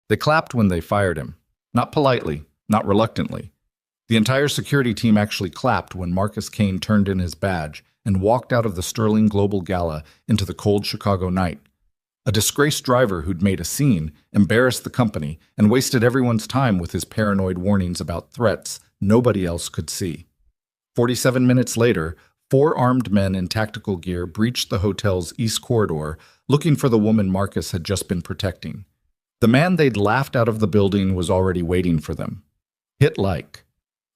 They clapped when they fired him. Not politely, not reluctantly. The entire security team actually clapped when Marcus Kane turned in his badge and walked out of the Sterling Global Gala into the cold Chicago night. A disgraced driver who'd made a scene, embarrassed the company, and wasted everyone's time with his paranoid warnings about threats nobody else could see. 47 minutes later, 4 armed men in tactical gear breached the hotel's east corridor, looking for the woman Marcus had just been protecting. The man they'd laughed out of the building was already waiting for them. Hit like.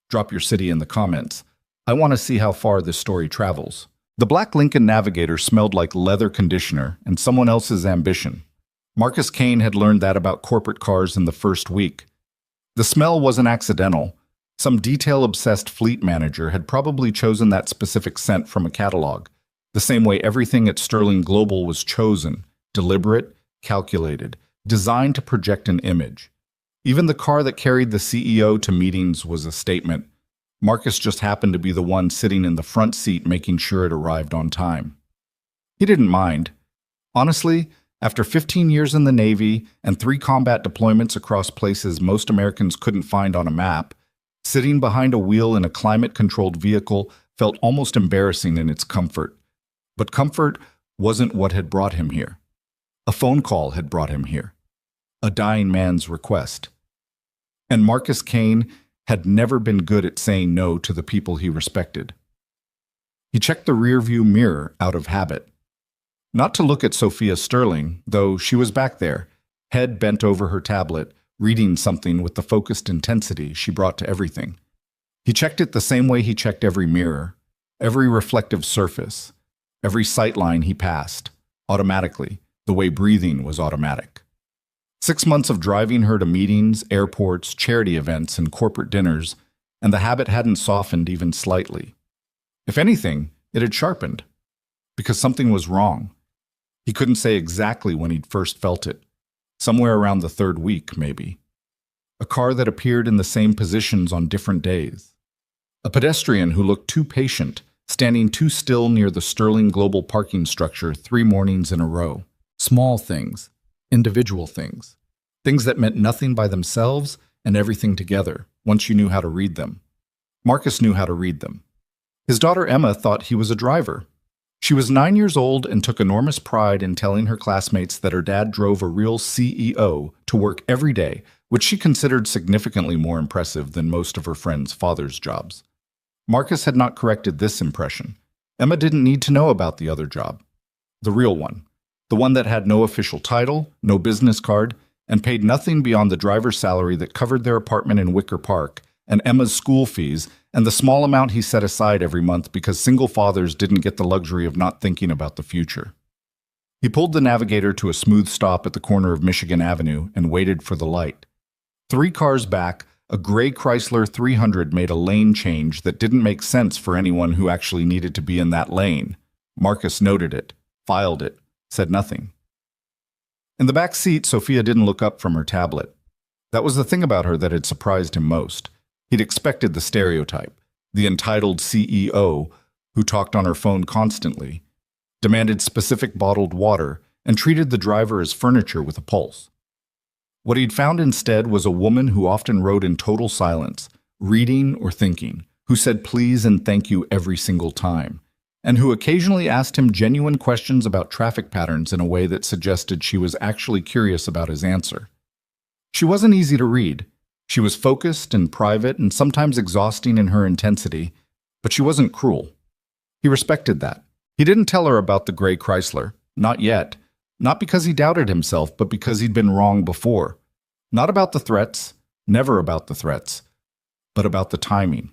Drop your city in the comments. I want to see how far this story travels. The black Lincoln Navigator smelled like leather conditioner and someone else's ambition. Marcus Kane had learned that about corporate cars in the first week. The smell wasn't accidental. Some detail-obsessed fleet manager had probably chosen that specific scent from a catalog, the same way everything at Sterling Global was chosen, deliberate, calculated, designed to project an image. Even the car that carried the CEO to meetings was a statement. Marcus just happened to be the one sitting in the front seat making sure it arrived on time. He didn't mind. Honestly, after 15 years in the Navy and 3 combat deployments across places most Americans couldn't find on a map, sitting behind a wheel in a climate-controlled vehicle felt almost embarrassing in its comfort. But comfort wasn't what had brought him here. A phone call had brought him here. A dying man's request. And Marcus Kane had never been good at saying no to the people he respected. He checked the rearview mirror out of habit. Not to look at Sophia Sterling, though she was back there, head bent over her tablet, reading something with the focused intensity she brought to everything. He checked it the same way he checked every mirror, every reflective surface, every sightline he passed, automatically, the way breathing was automatic. 6 months of driving her to meetings, airports, charity events, and corporate dinners, and the habit hadn't softened even slightly. If anything, it had sharpened. Because something was wrong. He couldn't say exactly when he'd first felt it. Somewhere around the 3rd week, maybe. A car that appeared in the same positions on different days. A pedestrian who looked too patient, standing too still near the Sterling Global parking structure 3 mornings in a row. Small things. Individual things. Things that meant nothing by themselves and everything together, once you knew how to read them. Marcus knew how to read them. His daughter Emma thought he was a driver. She was 9 years old and took enormous pride in telling her classmates that her dad drove a real CEO to work every day, which she considered significantly more impressive than most of her friends' fathers' jobs. Marcus had not corrected this impression. Emma didn't need to know about the other job. The real one. The one that had no official title, no business card, and paid nothing beyond the driver's salary that covered their apartment in Wicker Park, and Emma's school fees, and the small amount he set aside every month because single fathers didn't get the luxury of not thinking about the future. He pulled the Navigator to a smooth stop at the corner of Michigan Avenue and waited for the light. 3 cars back, a gray Chrysler 300 made a lane change that didn't make sense for anyone who actually needed to be in that lane. Marcus noted it, filed it, said nothing. In the back seat, Sophia didn't look up from her tablet. That was the thing about her that had surprised him most. He'd expected the stereotype, the entitled CEO who talked on her phone constantly, demanded specific bottled water, and treated the driver as furniture with a pulse. What he'd found instead was a woman who often rode in total silence, reading or thinking, who said please and thank you every single time, and who occasionally asked him genuine questions about traffic patterns in a way that suggested she was actually curious about his answer. She wasn't easy to read. She was focused and private and sometimes exhausting in her intensity, but she wasn't cruel. He respected that. He didn't tell her about the gray Chrysler, not yet. Not because he doubted himself, but because he'd been wrong before. Not about the threats, never about the threats, but about the timing.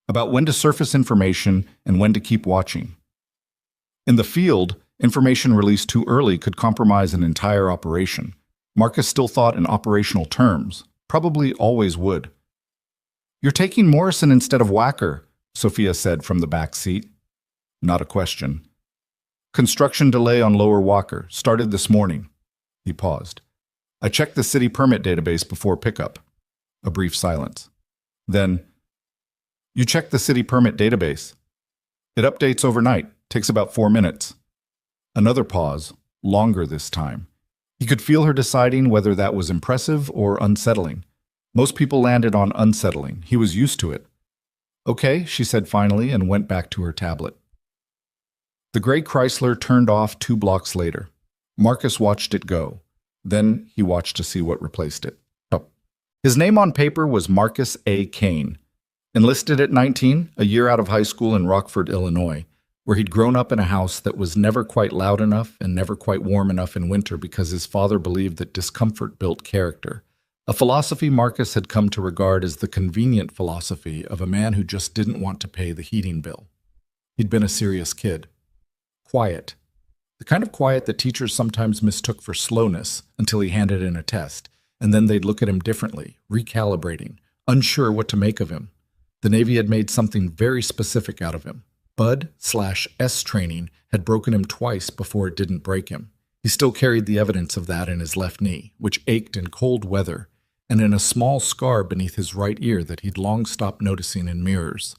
About when to surface information and when to keep watching. In the field, information released too early could compromise an entire operation. Marcus still thought in operational terms, probably always would. "You're taking Morrison instead of Wacker," Sophia said from the back seat. Not a question. "Construction delay on Lower Walker. Started this morning." He paused. "I checked the city permit database before pickup." A brief silence. Then, "You checked the city permit database. It updates overnight. Takes about 4 minutes." Another pause, longer this time. He could feel her deciding whether that was impressive or unsettling. Most people landed on unsettling. He was used to it. Okay, she said finally and went back to her tablet. The gray Chrysler turned off 2 blocks later. Marcus watched it go. Then he watched to see what replaced it. Oh. His name on paper was Marcus A. Kane. Enlisted at 19, a year out of high school in Rockford, Illinois, where he'd grown up in a house that was never quite loud enough and never quite warm enough in winter because his father believed that discomfort built character. A philosophy Marcus had come to regard as the convenient philosophy of a man who just didn't want to pay the heating bill. He'd been a serious kid. Quiet. The kind of quiet that teachers sometimes mistook for slowness until he handed in a test, and then they'd look at him differently, recalibrating, unsure what to make of him. The Navy had made something very specific out of him. Bud/S training had broken him twice before it didn't break him. He still carried the evidence of that in his left knee, which ached in cold weather, and in a small scar beneath his right ear that he'd long stopped noticing in mirrors.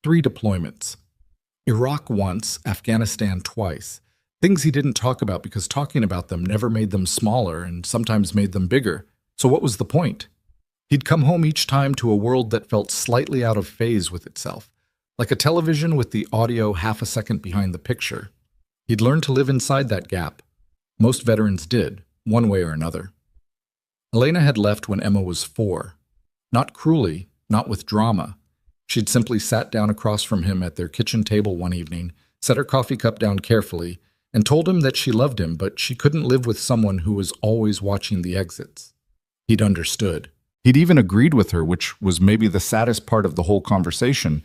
3 deployments. Iraq once, Afghanistan twice. Things he didn't talk about because talking about them never made them smaller and sometimes made them bigger. So what was the point? He'd come home each time to a world that felt slightly out of phase with itself, like a television with the audio half a second behind the picture. He'd learned to live inside that gap. Most veterans did, one way or another. Elena had left when Emma was 4. Not cruelly, not with drama. She'd simply sat down across from him at their kitchen table one evening, set her coffee cup down carefully, and told him that she loved him, but she couldn't live with someone who was always watching the exits. He'd understood. He'd even agreed with her, which was maybe the saddest part of the whole conversation,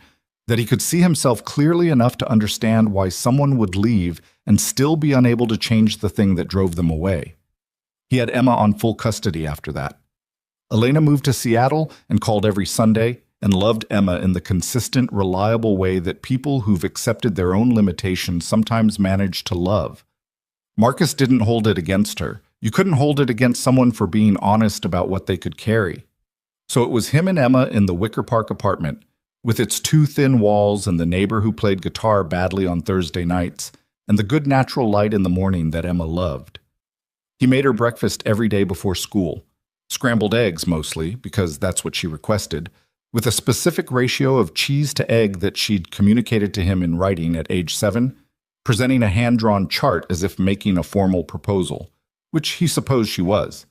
that he could see himself clearly enough to understand why someone would leave and still be unable to change the thing that drove them away. He had Emma on full custody after that. Elena moved to Seattle and called every Sunday and loved Emma in the consistent, reliable way that people who've accepted their own limitations sometimes manage to love. Marcus didn't hold it against her. You couldn't hold it against someone for being honest about what they could carry. So it was him and Emma in the Wicker Park apartment, with its 2 thin walls and the neighbor who played guitar badly on Thursday nights, and the good natural light in the morning that Emma loved. He made her breakfast every day before school, scrambled eggs mostly, because that's what she requested, with a specific ratio of cheese to egg that she'd communicated to him in writing at age 7, presenting a hand-drawn chart as if making a formal proposal, which he supposed she was.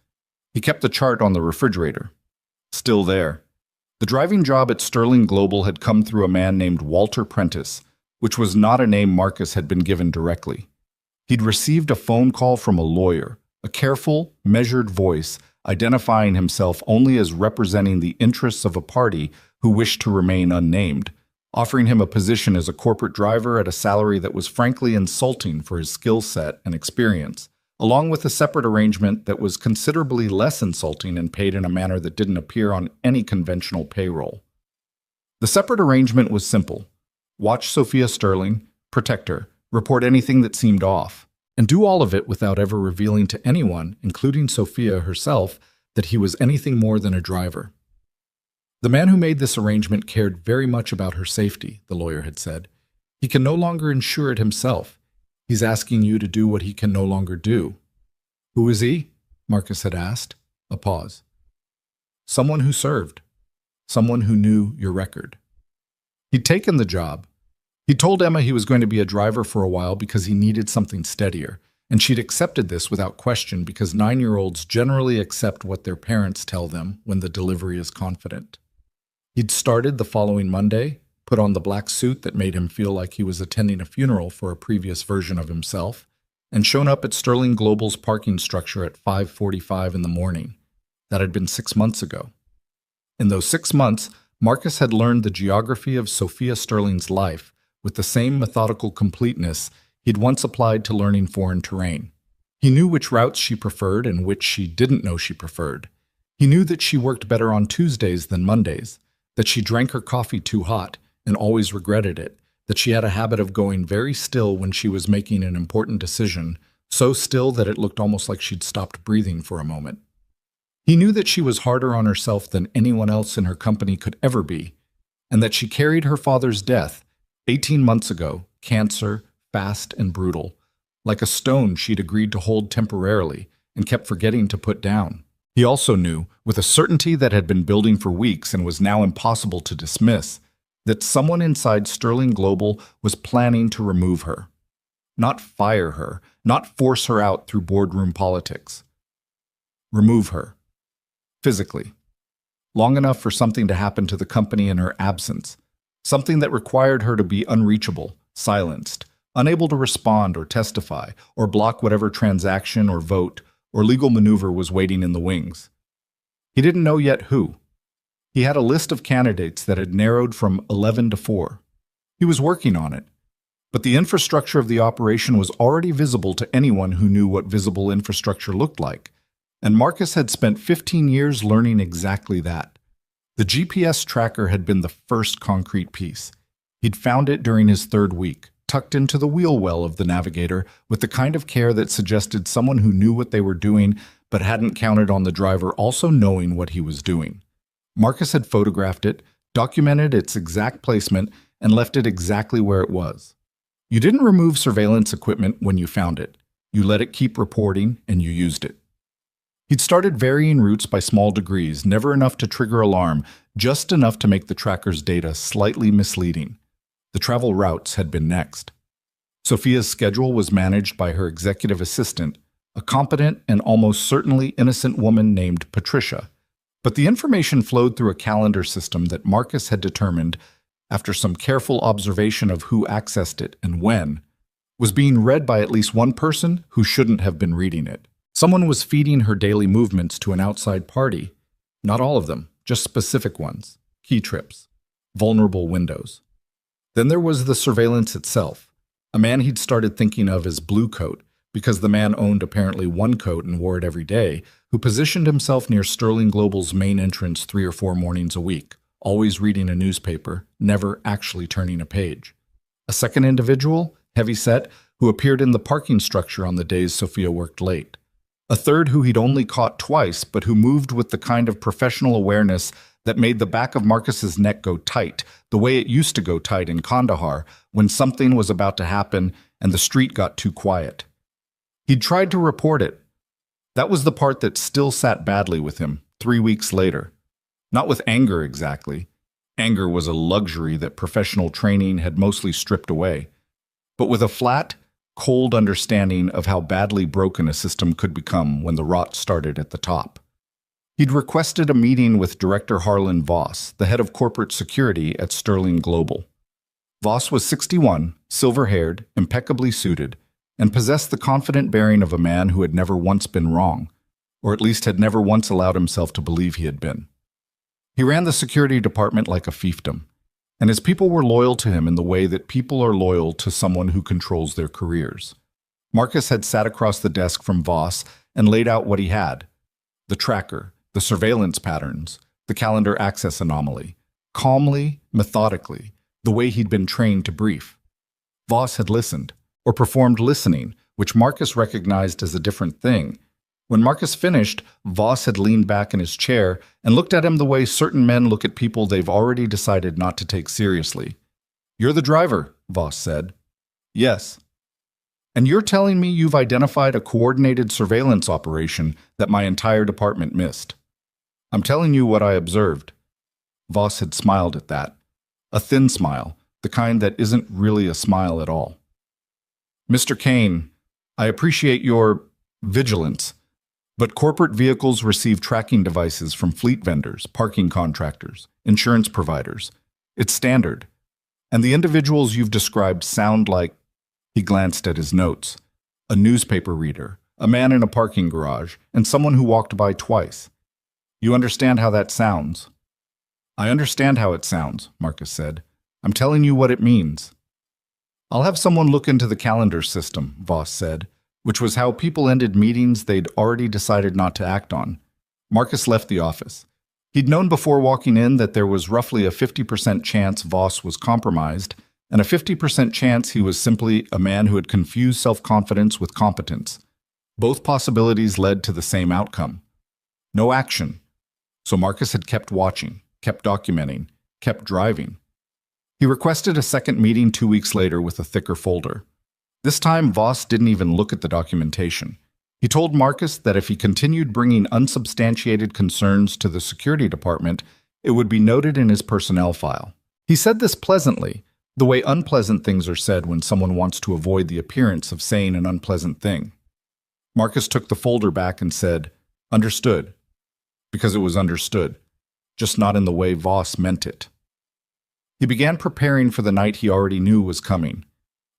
He kept the chart on the refrigerator. Still there. The driving job at Sterling Global had come through a man named Walter Prentice, which was not a name Marcus had been given directly. He'd received a phone call from a lawyer, a careful, measured voice, identifying himself only as representing the interests of a party who wished to remain unnamed, offering him a position as a corporate driver at a salary that was frankly insulting for his skill set and experience, along with a separate arrangement that was considerably less insulting and paid in a manner that didn't appear on any conventional payroll. The separate arrangement was simple. Watch Sophia Sterling, protect her, report anything that seemed off, and do all of it without ever revealing to anyone, including Sophia herself, that he was anything more than a driver. The man who made this arrangement cared very much about her safety, the lawyer had said. He can no longer ensure it himself. He's asking you to do what he can no longer do. Who is he? Marcus had asked. A pause. Someone who served. Someone who knew your record. He'd taken the job. He told Emma he was going to be a driver for a while because he needed something steadier, and she'd accepted this without question because 9-year-olds generally accept what their parents tell them when the delivery is confident. He'd started the following Monday, put on the black suit that made him feel like he was attending a funeral for a previous version of himself, and shown up at Sterling Global's parking structure at 5:45 in the morning. That had been 6 months ago. In those 6 months, Marcus had learned the geography of Sophia Sterling's life with the same methodical completeness he'd once applied to learning foreign terrain. He knew which routes she preferred and which she didn't know she preferred. He knew that she worked better on Tuesdays than Mondays, that she drank her coffee too hot and always regretted it, that she had a habit of going very still when she was making an important decision, so still that it looked almost like she'd stopped breathing for a moment. He knew that she was harder on herself than anyone else in her company could ever be, and that she carried her father's death, 18 months ago, cancer, fast and brutal, like a stone she'd agreed to hold temporarily, and kept forgetting to put down. He also knew, with a certainty that had been building for weeks and was now impossible to dismiss, that someone inside Sterling Global was planning to remove her. Not fire her, not force her out through boardroom politics. Remove her. Physically. Long enough for something to happen to the company in her absence. Something that required her to be unreachable, silenced, unable to respond or testify, or block whatever transaction or vote or legal maneuver was waiting in the wings. He didn't know yet who. He had a list of candidates that had narrowed from 11 to 4. He was working on it. But the infrastructure of the operation was already visible to anyone who knew what visible infrastructure looked like, and Marcus had spent 15 years learning exactly that. The GPS tracker had been the first concrete piece. He'd found it during his 3rd week, tucked into the wheel well of the Navigator with the kind of care that suggested someone who knew what they were doing but hadn't counted on the driver also knowing what he was doing. Marcus had photographed it, documented its exact placement, and left it exactly where it was. You didn't remove surveillance equipment when you found it. You let it keep reporting, and you used it. He'd started varying routes by small degrees, never enough to trigger alarm, just enough to make the tracker's data slightly misleading. The travel routes had been next. Sophia's schedule was managed by her executive assistant, a competent and almost certainly innocent woman named Patricia. But the information flowed through a calendar system that Marcus had determined, after some careful observation of who accessed it and when, was being read by at least one person who shouldn't have been reading it. Someone was feeding her daily movements to an outside party. Not all of them, just specific ones. Key trips. Vulnerable windows. Then there was the surveillance itself. A man he'd started thinking of as Blue Coat, because the man owned apparently one coat and wore it every day, who positioned himself near Sterling Global's main entrance 3 or 4 mornings a week, always reading a newspaper, never actually turning a page. A second individual, heavy-set, who appeared in the parking structure on the days Sophia worked late. A third who he'd only caught twice, but who moved with the kind of professional awareness that made the back of Marcus's neck go tight, the way it used to go tight in Kandahar when something was about to happen and the street got too quiet. He'd tried to report it. That was the part that still sat badly with him 3 weeks later. Not with anger exactly. Anger was a luxury that professional training had mostly stripped away. But with a flat, cold understanding of how badly broken a system could become when the rot started at the top. He'd requested a meeting with Director Harlan Voss, the head of corporate security at Sterling Global. Voss was 61, silver-haired, impeccably suited, and possessed the confident bearing of a man who had never once been wrong, or at least had never once allowed himself to believe he had been. He ran the security department like a fiefdom, and his people were loyal to him in the way that people are loyal to someone who controls their careers. Marcus had sat across the desk from Voss and laid out what he had: the tracker, the surveillance patterns, the calendar access anomaly, calmly, methodically, the way he'd been trained to brief. Voss had listened, or performed listening, which Marcus recognized as a different thing. When Marcus finished, Voss had leaned back in his chair and looked at him the way certain men look at people they've already decided not to take seriously. "You're the driver," Voss said. "Yes." "And you're telling me you've identified a coordinated surveillance operation that my entire department missed." "I'm telling you what I observed." Voss had smiled at that. A thin smile, the kind that isn't really a smile at all. "Mr. Kane, I appreciate your vigilance, but corporate vehicles receive tracking devices from fleet vendors, parking contractors, insurance providers. It's standard. And the individuals you've described sound like," he glanced at his notes, "a newspaper reader, a man in a parking garage, and someone who walked by twice. You understand how that sounds?" "I understand how it sounds," Marcus said. "I'm telling you what it means." "I'll have someone look into the calendar system," Voss said, which was how people ended meetings they'd already decided not to act on. Marcus left the office. He'd known before walking in that there was roughly a 50% chance Voss was compromised, and a 50% chance he was simply a man who had confused self-confidence with competence. Both possibilities led to the same outcome: no action. So Marcus had kept watching, kept documenting, kept driving. He requested a second meeting 2 weeks later with a thicker folder. This time, Voss didn't even look at the documentation. He told Marcus that if he continued bringing unsubstantiated concerns to the security department, it would be noted in his personnel file. He said this pleasantly, the way unpleasant things are said when someone wants to avoid the appearance of saying an unpleasant thing. Marcus took the folder back and said, "Understood," because it was understood, just not in the way Voss meant it. He began preparing for the night he already knew was coming.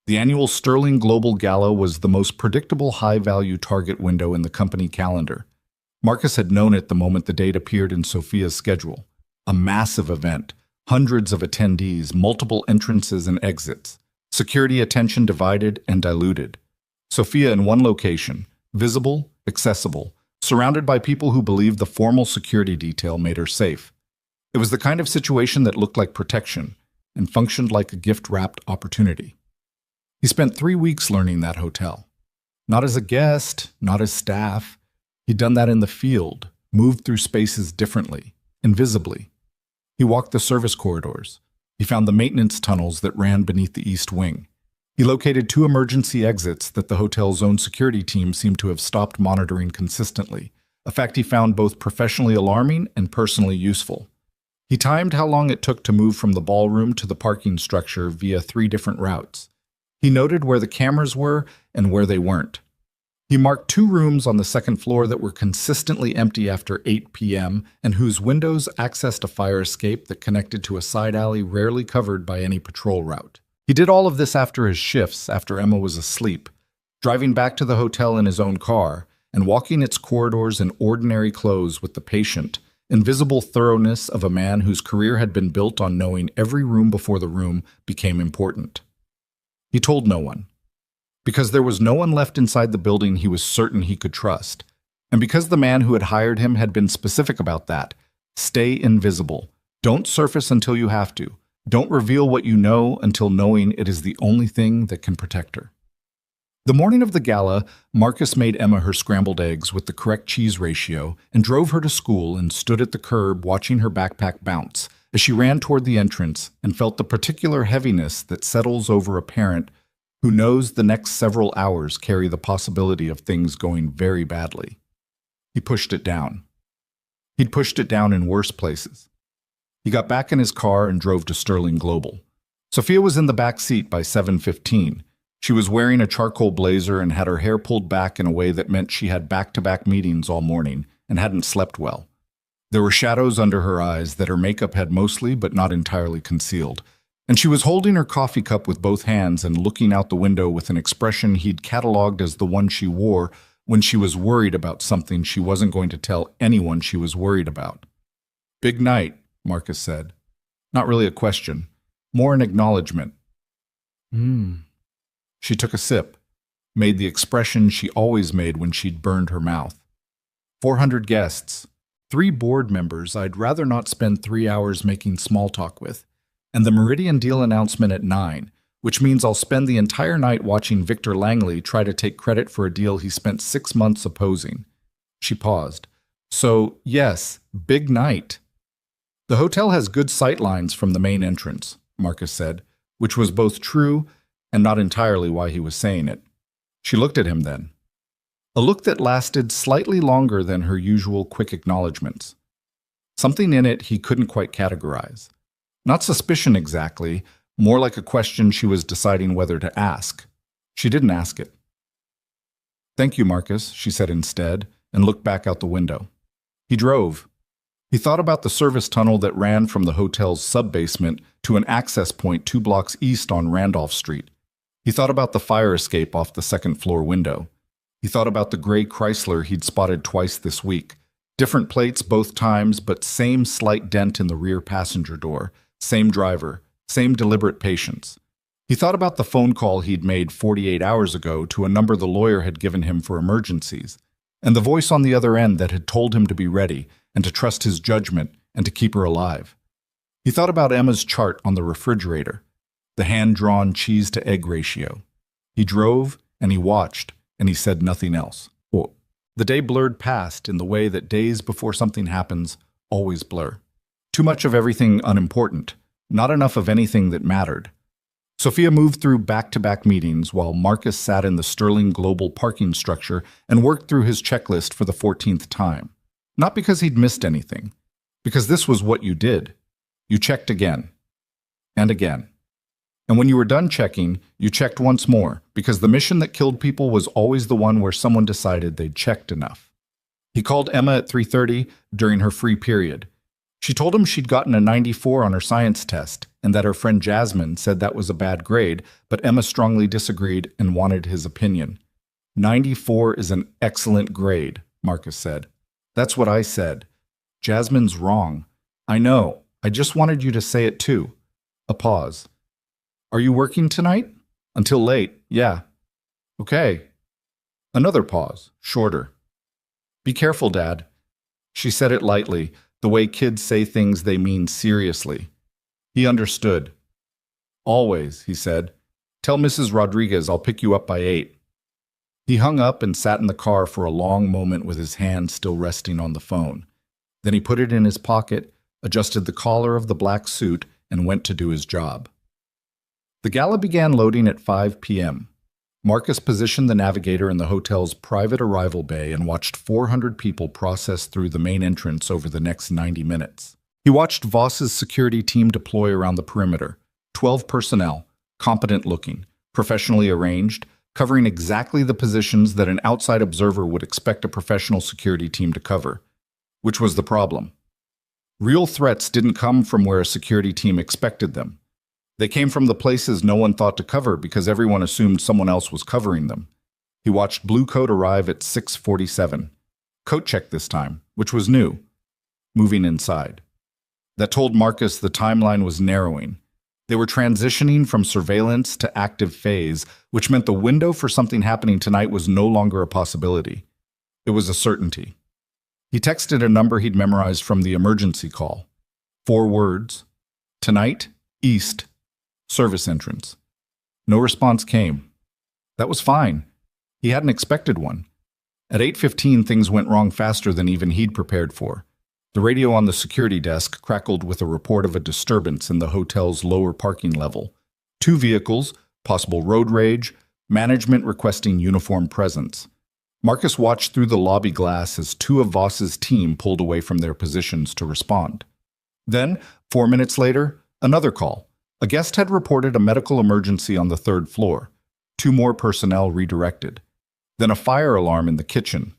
The annual Sterling Global Gala was the most predictable high-value target window in the company calendar. Marcus had known it the moment the date appeared in Sophia's schedule. A massive event, hundreds of attendees, multiple entrances and exits, security attention divided and diluted. Sophia in one location, visible, accessible, surrounded by people who believed the formal security detail made her safe. It was the kind of situation that looked like protection and functioned like a gift-wrapped opportunity. He spent 3 weeks learning that hotel. Not as a guest, not as staff. He'd done that in the field, moved through spaces differently, invisibly. He walked the service corridors. He found the maintenance tunnels that ran beneath the east wing. He located 2 emergency exits that the hotel's own security team seemed to have stopped monitoring consistently, a fact he found both professionally alarming and personally useful. He timed how long it took to move from the ballroom to the parking structure via 3 different routes. He noted where the cameras were and where they weren't. He marked 2 rooms on the second floor that were consistently empty after 8 p.m. and whose windows accessed a fire escape that connected to a side alley rarely covered by any patrol route. He did all of this after his shifts, after Emma was asleep, driving back to the hotel in his own car and walking its corridors in ordinary clothes with the patient, invisible thoroughness of a man whose career had been built on knowing every room before the room became important. He told no one. Because there was no one left inside the building he was certain he could trust. And because the man who had hired him had been specific about that. Stay invisible. Don't surface until you have to. Don't reveal what you know until knowing it is the only thing that can protect her. The morning of the gala, Marcus made Emma her scrambled eggs with the correct cheese ratio and drove her to school and stood at the curb watching her backpack bounce as she ran toward the entrance and felt the particular heaviness that settles over a parent who knows the next several hours carry the possibility of things going very badly. He pushed it down. He'd pushed it down in worse places. He got back in his car and drove to Sterling Global. Sophia was in the back seat by 7:15. She was wearing a charcoal blazer and had her hair pulled back in a way that meant she had back-to-back meetings all morning and hadn't slept well. There were shadows under her eyes that her makeup had mostly but not entirely concealed, and she was holding her coffee cup with both hands and looking out the window with an expression he'd cataloged as the one she wore when she was worried about something she wasn't going to tell anyone she was worried about. "Big night," Marcus said. Not really a question, more an acknowledgement. She took a sip, made the expression she always made when she'd burned her mouth. 400 guests. 3 board members I'd rather not spend 3 hours making small talk with, and the Meridian deal announcement at 9, which means I'll spend the entire night watching Victor Langley try to take credit for a deal he spent 6 months opposing. She paused. So, yes, big night. The hotel has good sight lines from the main entrance, Marcus said, which was both true and not entirely why he was saying it. She looked at him then. A look that lasted slightly longer than her usual quick acknowledgments. Something in it he couldn't quite categorize. Not suspicion exactly, more like a question she was deciding whether to ask. She didn't ask it. "Thank you, Marcus," she said instead, and looked back out the window. He drove. He thought about the service tunnel that ran from the hotel's sub-basement to an access point 2 blocks east on Randolph Street. He thought about the fire escape off the second-floor window. He thought about the gray Chrysler he'd spotted twice this week. Different plates both times, but same slight dent in the rear passenger door, same driver, same deliberate patience. He thought about the phone call he'd made 48 hours ago to a number the lawyer had given him for emergencies, and the voice on the other end that had told him to be ready and to trust his judgment and to keep her alive. He thought about Emma's chart on the refrigerator, the hand-drawn cheese-to-egg ratio. He drove, and he watched, and he said nothing else. The day blurred past in the way that days before something happens always blur. Too much of everything unimportant, not enough of anything that mattered. Sophia moved through back-to-back meetings while Marcus sat in the Sterling Global parking structure and worked through his checklist for the 14th time. Not because he'd missed anything, because this was what you did. You checked again. And again. And when you were done checking, you checked once more, because the mission that killed people was always the one where someone decided they'd checked enough. He called Emma at 3:30 during her free period. She told him she'd gotten a 94 on her science test, and that her friend Jasmine said that was a bad grade, but Emma strongly disagreed and wanted his opinion. 94 is an excellent grade, Marcus said. That's what I said. Jasmine's wrong. I know. I just wanted you to say it too. A pause. Are you working tonight? Until late, yeah. Okay. Another pause, shorter. Be careful, Dad. She said it lightly, the way kids say things they mean seriously. He understood. Always, he said. Tell Mrs. Rodriguez I'll pick you up by 8. He hung up and sat in the car for a long moment with his hand still resting on the phone. Then he put it in his pocket, adjusted the collar of the black suit, and went to do his job. The gala began loading at 5 p.m. Marcus positioned the navigator in the hotel's private arrival bay and watched 400 people process through the main entrance over the next 90 minutes. He watched Voss's security team deploy around the perimeter, 12 personnel, competent looking, professionally arranged, covering exactly the positions that an outside observer would expect a professional security team to cover, which was the problem. Real threats didn't come from where a security team expected them. They came from the places no one thought to cover because everyone assumed someone else was covering them. He watched Blue Coat arrive at 6:47. Coat check this time, which was new. Moving inside. That told Marcus the timeline was narrowing. They were transitioning from surveillance to active phase, which meant the window for something happening tonight was no longer a possibility. It was a certainty. He texted a number he'd memorized from the emergency call. 4 words. Tonight, east. Service entrance. No response came. That was fine. He hadn't expected one. At 8:15, things went wrong faster than even he'd prepared for. The radio on the security desk crackled with a report of a disturbance in the hotel's lower parking level. 2 vehicles, possible road rage, management requesting uniform presence. Marcus watched through the lobby glass as 2 of Voss's team pulled away from their positions to respond. Then, 4 minutes later, another call. A guest had reported a medical emergency on the 3rd floor. 2 more personnel redirected. Then a fire alarm in the kitchen.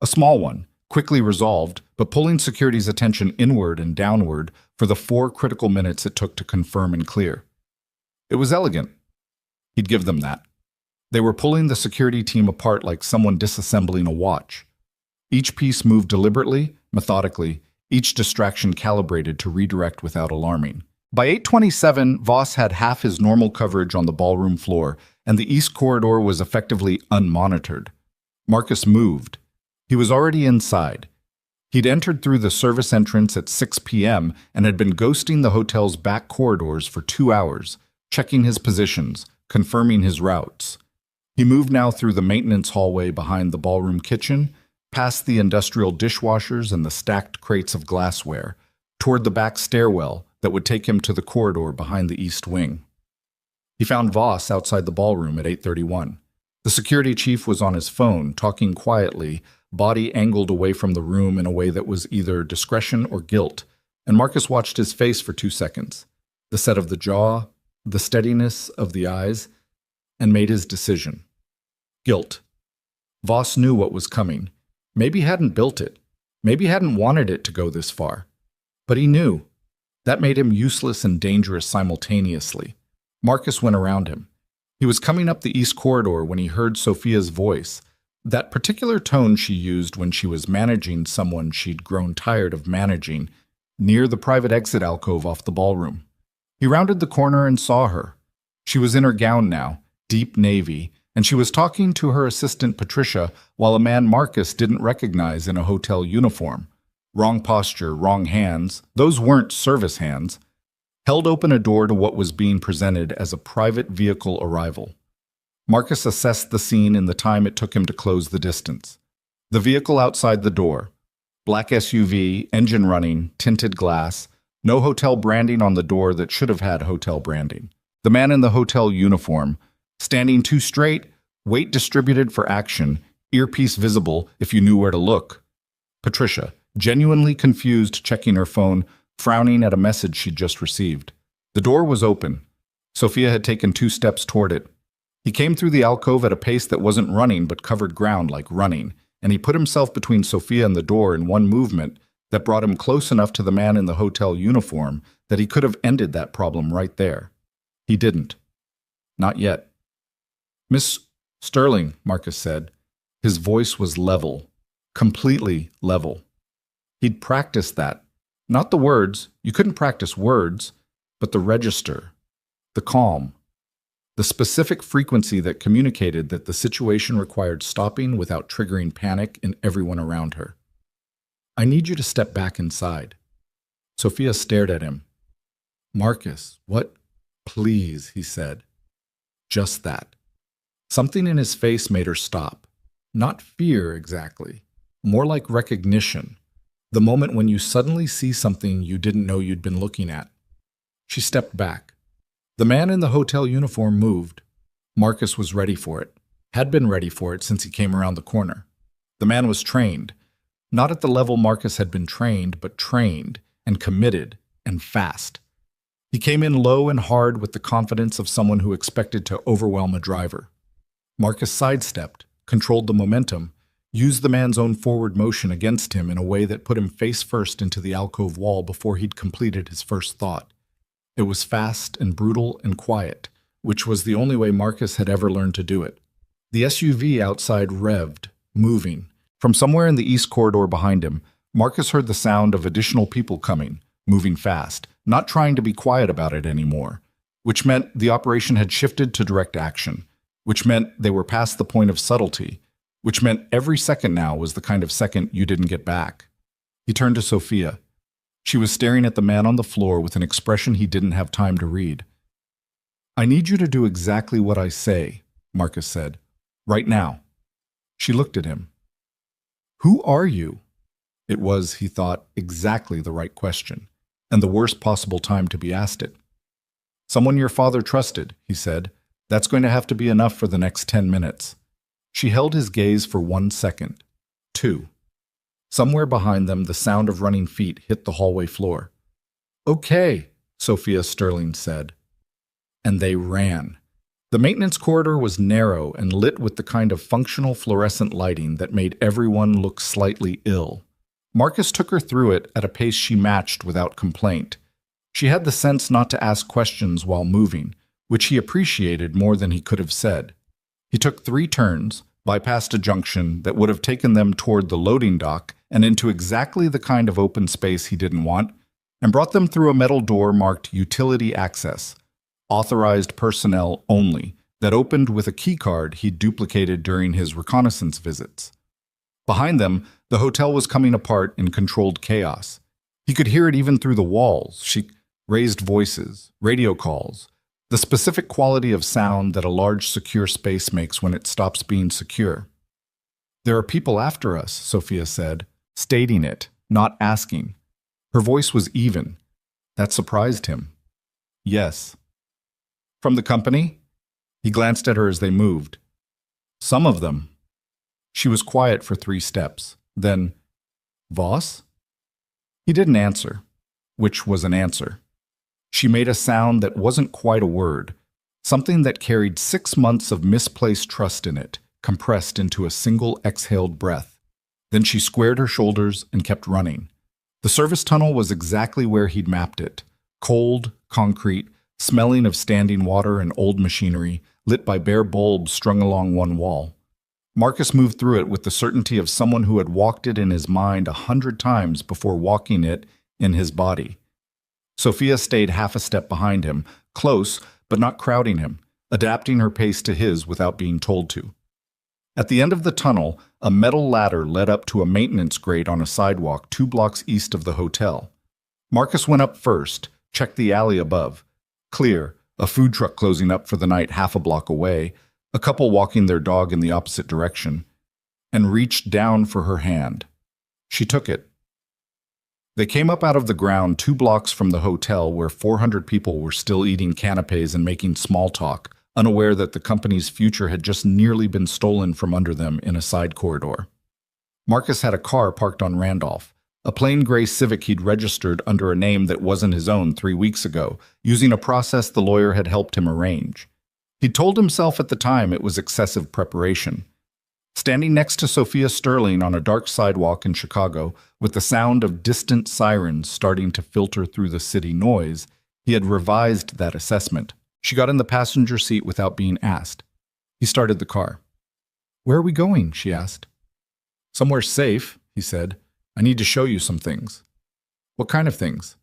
A small one, quickly resolved, but pulling security's attention inward and downward for the 4 critical minutes it took to confirm and clear. It was elegant. He'd give them that. They were pulling the security team apart like someone disassembling a watch. Each piece moved deliberately, methodically, each distraction calibrated to redirect without alarming. By 8:27, Voss had half his normal coverage on the ballroom floor, and the east corridor was effectively unmonitored. Marcus moved. He was already inside. He'd entered through the service entrance at 6 p.m. and had been ghosting the hotel's back corridors for 2 hours, checking his positions, confirming his routes. He moved now through the maintenance hallway behind the ballroom kitchen, past the industrial dishwashers and the stacked crates of glassware, toward the back stairwell that would take him to the corridor behind the east wing. He found Voss outside the ballroom at 8:31. The security chief was on his phone, talking quietly, body angled away from the room in a way that was either discretion or guilt, and Marcus watched his face for 2 seconds, the set of the jaw, the steadiness of the eyes, and made his decision. Guilt. Voss knew what was coming. Maybe hadn't built it. Maybe hadn't wanted it to go this far. But he knew. That made him useless and dangerous simultaneously. Marcus went around him. He was coming up the east corridor when he heard Sophia's voice, that particular tone she used when she was managing someone she'd grown tired of managing, near the private exit alcove off the ballroom. He rounded the corner and saw her. She was in her gown now, deep navy, and she was talking to her assistant Patricia while a man Marcus didn't recognize in a hotel uniform. Wrong posture, wrong hands, those weren't service hands, held open a door to what was being presented as a private vehicle arrival. Marcus assessed the scene in the time it took him to close the distance. The vehicle outside the door. Black SUV, engine running, tinted glass, no hotel branding on the door that should have had hotel branding. The man in the hotel uniform, standing too straight, weight distributed for action, earpiece visible if you knew where to look. Patricia, genuinely confused, checking her phone, frowning at a message she'd just received. The door was open. Sophia had taken 2 steps toward it. He came through the alcove at a pace that wasn't running but covered ground like running, and he put himself between Sophia and the door in one movement that brought him close enough to the man in the hotel uniform that he could have ended that problem right there. He didn't. Not yet. "Miss Sterling," Marcus said. His voice was level, completely level. He'd practiced that. Not the words, you couldn't practice words, but the register, the calm, the specific frequency that communicated that the situation required stopping without triggering panic in everyone around her. "I need you to step back inside." Sophia stared at him. "Marcus, what?" "Please," he said. Just that. Something in his face made her stop. Not fear exactly, more like recognition. The moment when you suddenly see something you didn't know you'd been looking at. She stepped back. The man in the hotel uniform moved. Marcus was ready for it, had been ready for it since he came around the corner. The man was trained, not at the level Marcus had been trained, but trained and committed and fast. He came in low and hard with the confidence of someone who expected to overwhelm a driver. Marcus sidestepped, controlled the momentum, used the man's own forward motion against him in a way that put him face first into the alcove wall before he'd completed his first thought. It was fast and brutal and quiet, which was the only way Marcus had ever learned to do it. The SUV outside revved, moving. From somewhere in the east corridor behind him, Marcus heard the sound of additional people coming, moving fast, not trying to be quiet about it anymore, which meant the operation had shifted to direct action, which meant they were past the point of subtlety, which meant every second now was the kind of second you didn't get back. He turned to Sophia. She was staring at the man on the floor with an expression he didn't have time to read. "I need you to do exactly what I say," Marcus said. "Right now." She looked at him. "Who are you?" It was, he thought, exactly the right question, and the worst possible time to be asked it. "Someone your father trusted," he said. "That's going to have to be enough for the next 10 minutes. She held his gaze for 1 second. 2. Somewhere behind them, the sound of running feet hit the hallway floor. "Okay," Sophia Sterling said. And they ran. The maintenance corridor was narrow and lit with the kind of functional fluorescent lighting that made everyone look slightly ill. Marcus took her through it at a pace she matched without complaint. She had the sense not to ask questions while moving, which he appreciated more than he could have said. He took 3 turns, bypassed a junction that would have taken them toward the loading dock and into exactly the kind of open space he didn't want, and brought them through a metal door marked Utility Access, authorized personnel only, that opened with a keycard he'd duplicated during his reconnaissance visits. Behind them, the hotel was coming apart in controlled chaos. He could hear it even through the walls, raised voices, radio calls, the specific quality of sound that a large secure space makes when it stops being secure. "There are people after us," Sophia said, stating it, not asking. Her voice was even. That surprised him. "Yes." "From the company?" He glanced at her as they moved. "Some of them." She was quiet for 3 steps. Then, "Voss?" He didn't answer, which was an answer. She made a sound that wasn't quite a word, something that carried 6 months of misplaced trust in it, compressed into a single exhaled breath. Then she squared her shoulders and kept running. The service tunnel was exactly where he'd mapped it. Cold, concrete, smelling of standing water and old machinery, lit by bare bulbs strung along one wall. Marcus moved through it with the certainty of someone who had walked it in his mind 100 times before walking it in his body. Sophia stayed half a step behind him, close but not crowding him, adapting her pace to his without being told to. At the end of the tunnel, a metal ladder led up to a maintenance grate on a sidewalk 2 blocks east of the hotel. Marcus went up first, checked the alley above. Clear, a food truck closing up for the night half a block away, a couple walking their dog in the opposite direction, and reached down for her hand. She took it. They came up out of the ground 2 blocks from the hotel where 400 people were still eating canapes and making small talk, unaware that the company's future had just nearly been stolen from under them in a side corridor. Marcus had a car parked on Randolph, a plain gray Civic he'd registered under a name that wasn't his own 3 weeks ago, using a process the lawyer had helped him arrange. He'd told himself at the time it was excessive preparation. Standing next to Sophia Sterling on a dark sidewalk in Chicago, with the sound of distant sirens starting to filter through the city noise, he had revised that assessment. She got in the passenger seat without being asked. He started the car. "Where are we going?" she asked. "Somewhere safe," he said. "I need to show you some things." "What kind of things?"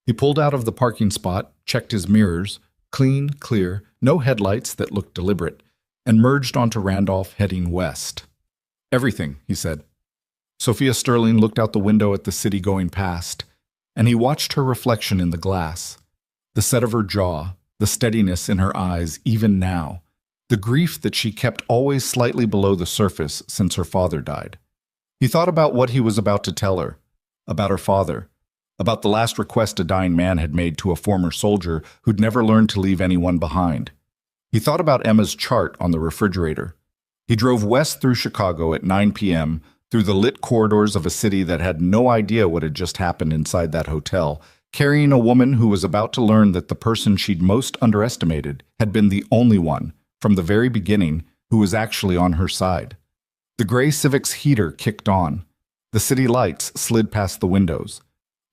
He pulled out of the parking spot, checked his mirrors, clean, clear, no headlights that looked deliberate, and merged onto Randolph heading west. "Everything," he said. Sophia Sterling looked out the window at the city going past, and he watched her reflection in the glass. The set of her jaw, the steadiness in her eyes even now, the grief that she kept always slightly below the surface since her father died. He thought about what he was about to tell her, about her father, about the last request a dying man had made to a former soldier who'd never learned to leave anyone behind. He thought about Emma's chart on the refrigerator. He drove west through Chicago at 9 p.m., through the lit corridors of a city that had no idea what had just happened inside that hotel, carrying a woman who was about to learn that the person she'd most underestimated had been the only one, from the very beginning, who was actually on her side. The gray Civic's heater kicked on. The city lights slid past the windows.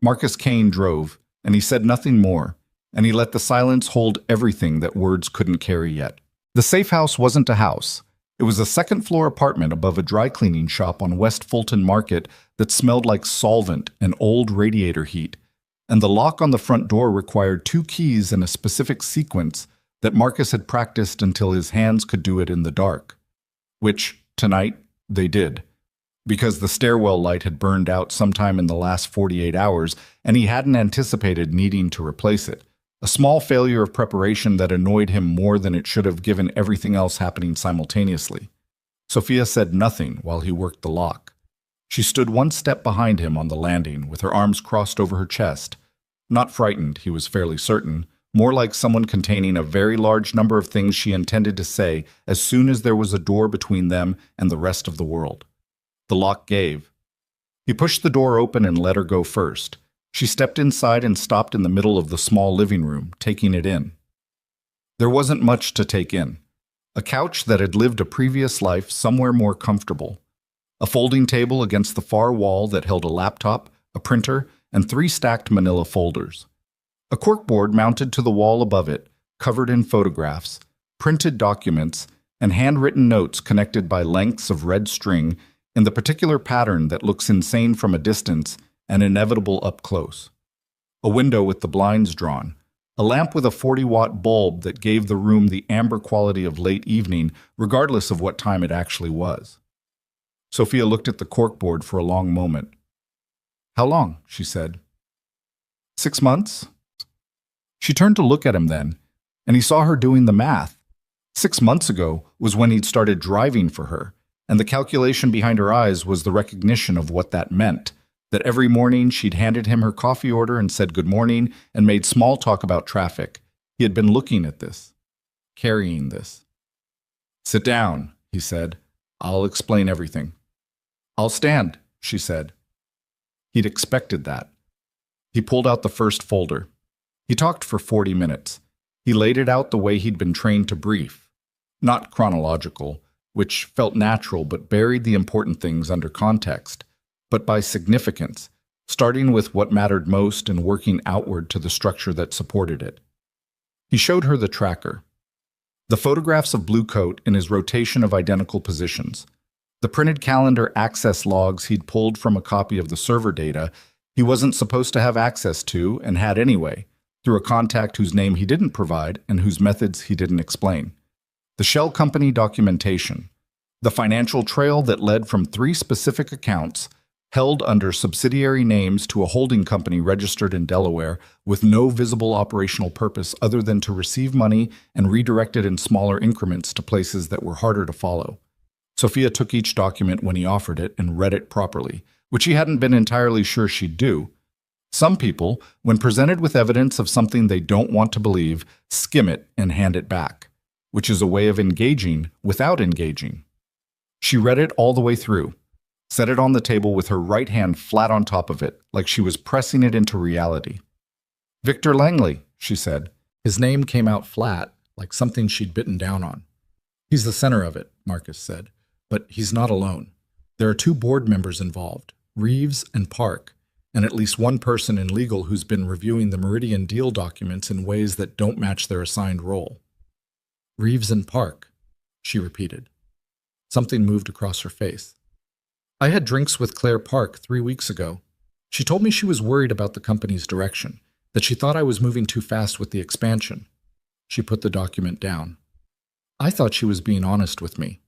Marcus Kane drove, and he said nothing more, and he let the silence hold everything that words couldn't carry yet. The safe house wasn't a house. It was a second-floor apartment above a dry-cleaning shop on West Fulton Market that smelled like solvent and old radiator heat, and the lock on the front door required 2 keys in a specific sequence that Marcus had practiced until his hands could do it in the dark. Which, tonight, they did. Because the stairwell light had burned out sometime in the last 48 hours, and he hadn't anticipated needing to replace it. A small failure of preparation that annoyed him more than it should have given everything else happening simultaneously. Sophia said nothing while he worked the lock. She stood 1 step behind him on the landing, with her arms crossed over her chest. Not frightened, he was fairly certain, more like someone containing a very large number of things she intended to say as soon as there was a door between them and the rest of the world. The lock gave. He pushed the door open and let her go first. She stepped inside and stopped in the middle of the small living room, taking it in. There wasn't much to take in. A couch that had lived a previous life somewhere more comfortable. A folding table against the far wall that held a laptop, a printer, and 3 stacked manila folders. A corkboard mounted to the wall above it, covered in photographs, printed documents, and handwritten notes connected by lengths of red string in the particular pattern that looks insane from a distance and inevitable up close. A window with the blinds drawn. A lamp with a 40-watt bulb that gave the room the amber quality of late evening, regardless of what time it actually was. Sophia looked at the corkboard for a long moment. "How long?" she said. 6 months?" She turned to look at him then, and he saw her doing the math. 6 months ago was when he'd started driving for her, and the calculation behind her eyes was the recognition of what that meant. That every morning she'd handed him her coffee order and said good morning and made small talk about traffic. He had been looking at this, carrying this. "Sit down," he said. "I'll explain everything." "I'll stand," she said. He'd expected that. He pulled out the first folder. He talked for 40 minutes. He laid it out the way he'd been trained to brief. Not chronological, which felt natural but buried the important things under context, but by significance, starting with what mattered most and working outward to the structure that supported it. He showed her the tracker. The photographs of Blue Coat in his rotation of identical positions. The printed calendar access logs he'd pulled from a copy of the server data he wasn't supposed to have access to and had anyway, through a contact whose name he didn't provide and whose methods he didn't explain. The shell company documentation. The financial trail that led from 3 specific accounts held under subsidiary names to a holding company registered in Delaware with no visible operational purpose other than to receive money and redirect it in smaller increments to places that were harder to follow. Sophia took each document when he offered it and read it properly, which he hadn't been entirely sure she'd do. Some people, when presented with evidence of something they don't want to believe, skim it and hand it back, which is a way of engaging without engaging. She read it all the way through, set it on the table with her right hand flat on top of it, like she was pressing it into reality. "Victor Langley," she said. His name came out flat, like something she'd bitten down on. "He's the center of it," Marcus said, "but he's not alone. There are 2 board members involved, Reeves and Park, and at least one person in legal who's been reviewing the Meridian deal documents in ways that don't match their assigned role." "Reeves and Park," she repeated. Something moved across her face. "I had drinks with Claire Park 3 weeks ago. She told me she was worried about the company's direction, that she thought I was moving too fast with the expansion." She put the document down. "I thought she was being honest with me."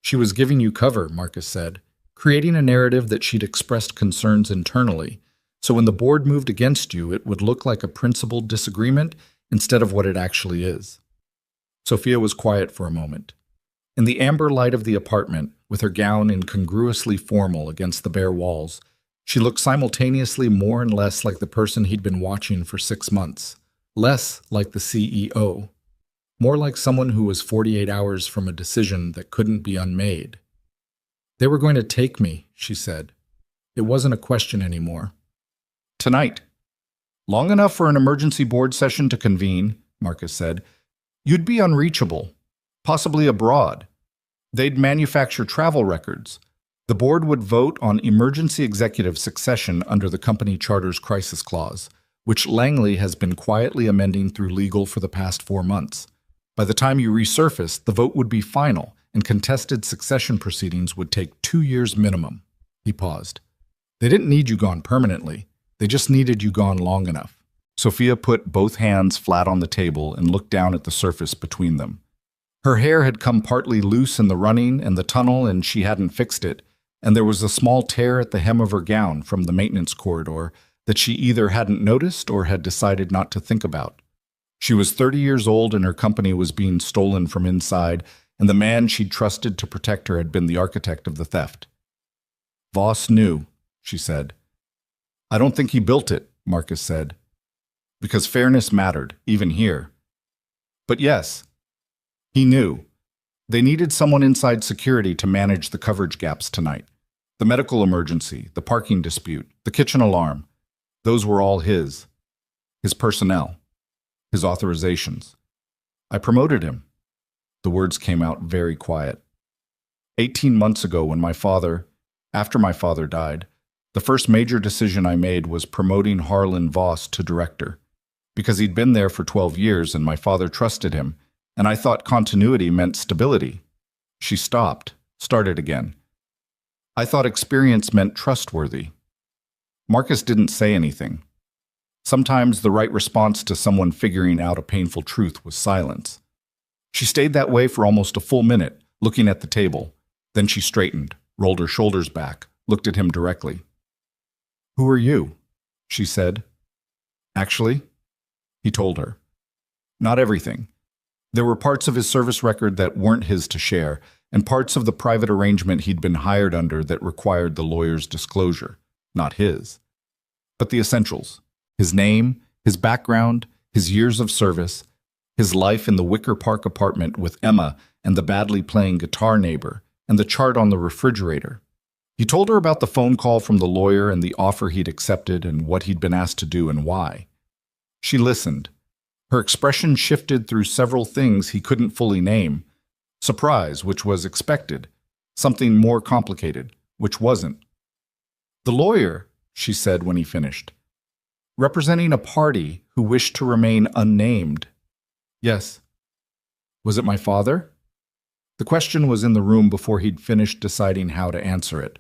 "She was giving you cover," Marcus said, creating a narrative that she'd expressed concerns internally, so when the board moved against you, it would look like a principled disagreement instead of what it actually is. Sophia was quiet for a moment. In the amber light of the apartment, with her gown incongruously formal against the bare walls, she looked simultaneously more and less like the person he'd been watching for 6 months, less like the CEO, more like someone who was 48 hours from a decision that couldn't be unmade. "They were going to take me," she said. It wasn't a question anymore. "Tonight. Long enough for an emergency board session to convene," Marcus said. "You'd be unreachable, possibly abroad. They'd manufacture travel records. The board would vote on emergency executive succession under the company charter's crisis clause, which Langley has been quietly amending through legal for the past 4 months. By the time you resurfaced, the vote would be final, and contested succession proceedings would take 2 years minimum." He paused. "They didn't need you gone permanently. They just needed you gone long enough." Sophia put both hands flat on the table and looked down at the surface between them. Her hair had come partly loose in the running and the tunnel, and she hadn't fixed it, and there was a small tear at the hem of her gown from the maintenance corridor that she either hadn't noticed or had decided not to think about. She was 30 years old and her company was being stolen from inside, and the man she'd trusted to protect her had been the architect of the theft. "Voss knew," she said. "I don't think he built it," Marcus said, "because fairness mattered, even here. But yes, he knew. They needed someone inside security to manage the coverage gaps tonight. The medical emergency, the parking dispute, the kitchen alarm. Those were all his. His personnel. His authorizations. I promoted him." The words came out very quiet. 18 months ago, after my father died, the first major decision I made was promoting Harlan Voss to director, because he'd been there for 12 years and my father trusted him, and I thought continuity meant stability. She stopped, started again. I thought experience meant trustworthy. Marcus didn't say anything. Sometimes the right response to someone figuring out a painful truth was silence. She stayed that way for almost a full minute, looking at the table. Then she straightened, rolled her shoulders back, looked at him directly. "Who are you?" she said. "Actually," he told her. "Not everything. There were parts of his service record that weren't his to share, and parts of the private arrangement he'd been hired under that required the lawyer's disclosure, not his. But the essentials: his name, his background, his years of service, his life in the Wicker Park apartment with Emma and the badly playing guitar neighbor, and the chart on the refrigerator. He told her about the phone call from the lawyer and the offer he'd accepted and what he'd been asked to do and why. She listened. Her expression shifted through several things he couldn't fully name. Surprise, which was expected. Something more complicated, which wasn't. "The lawyer," she said when he finished. "Representing a party who wished to remain unnamed." "Yes." "Was it my father?" The question was in the room before he'd finished deciding how to answer it.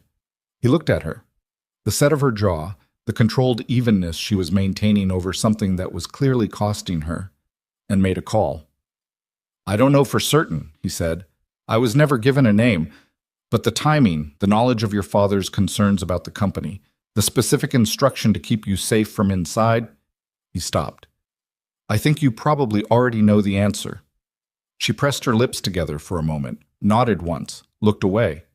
He looked at her. The set of her jaw, the controlled evenness she was maintaining over something that was clearly costing her, and made a call. "I don't know for certain," he said. "I was never given a name, but the timing, the knowledge of your father's concerns about the company, the specific instruction to keep you safe from inside." He stopped. "I think you probably already know the answer." She pressed her lips together for a moment, nodded once, looked away.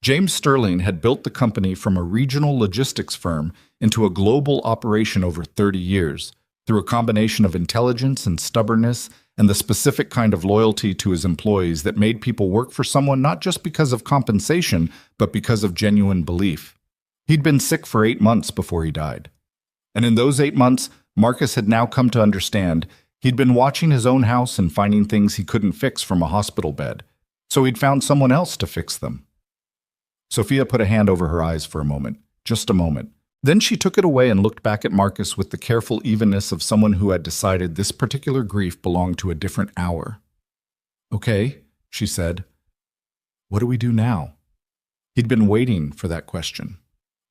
James Sterling had built the company from a regional logistics firm into a global operation over 30 years, through a combination of intelligence and stubbornness and the specific kind of loyalty to his employees that made people work for someone not just because of compensation, but because of genuine belief. He'd been sick for 8 months before he died. And in those 8 months, Marcus had now come to understand he'd been watching his own house and finding things he couldn't fix from a hospital bed, so he'd found someone else to fix them. Sophia put a hand over her eyes for a moment, just a moment. Then she took it away and looked back at Marcus with the careful evenness of someone who had decided this particular grief belonged to a different hour. "Okay," she said. "What do we do now?" He'd been waiting for that question.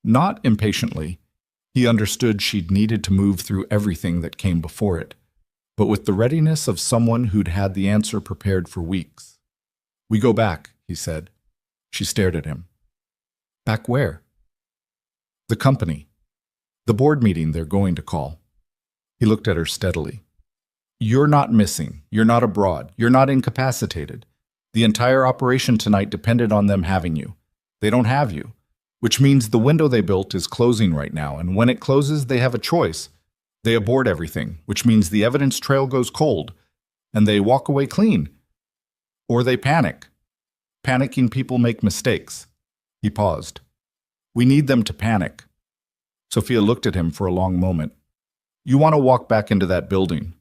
Not impatiently. He understood she'd needed to move through everything that came before it, but with the readiness of someone who'd had the answer prepared for weeks. "We go back," he said. She stared at him. "Back where?" "The company. The board meeting they're going to call." He looked at her steadily. "You're not missing. You're not abroad. You're not incapacitated. The entire operation tonight depended on them having you. They don't have you, which means the window they built is closing right now, and when it closes, they have a choice. They abort everything, which means the evidence trail goes cold, and they walk away clean. Or they panic. Panicking people make mistakes." He paused. "We need them to panic." Sophia looked at him for a long moment. "You want to walk back into that building.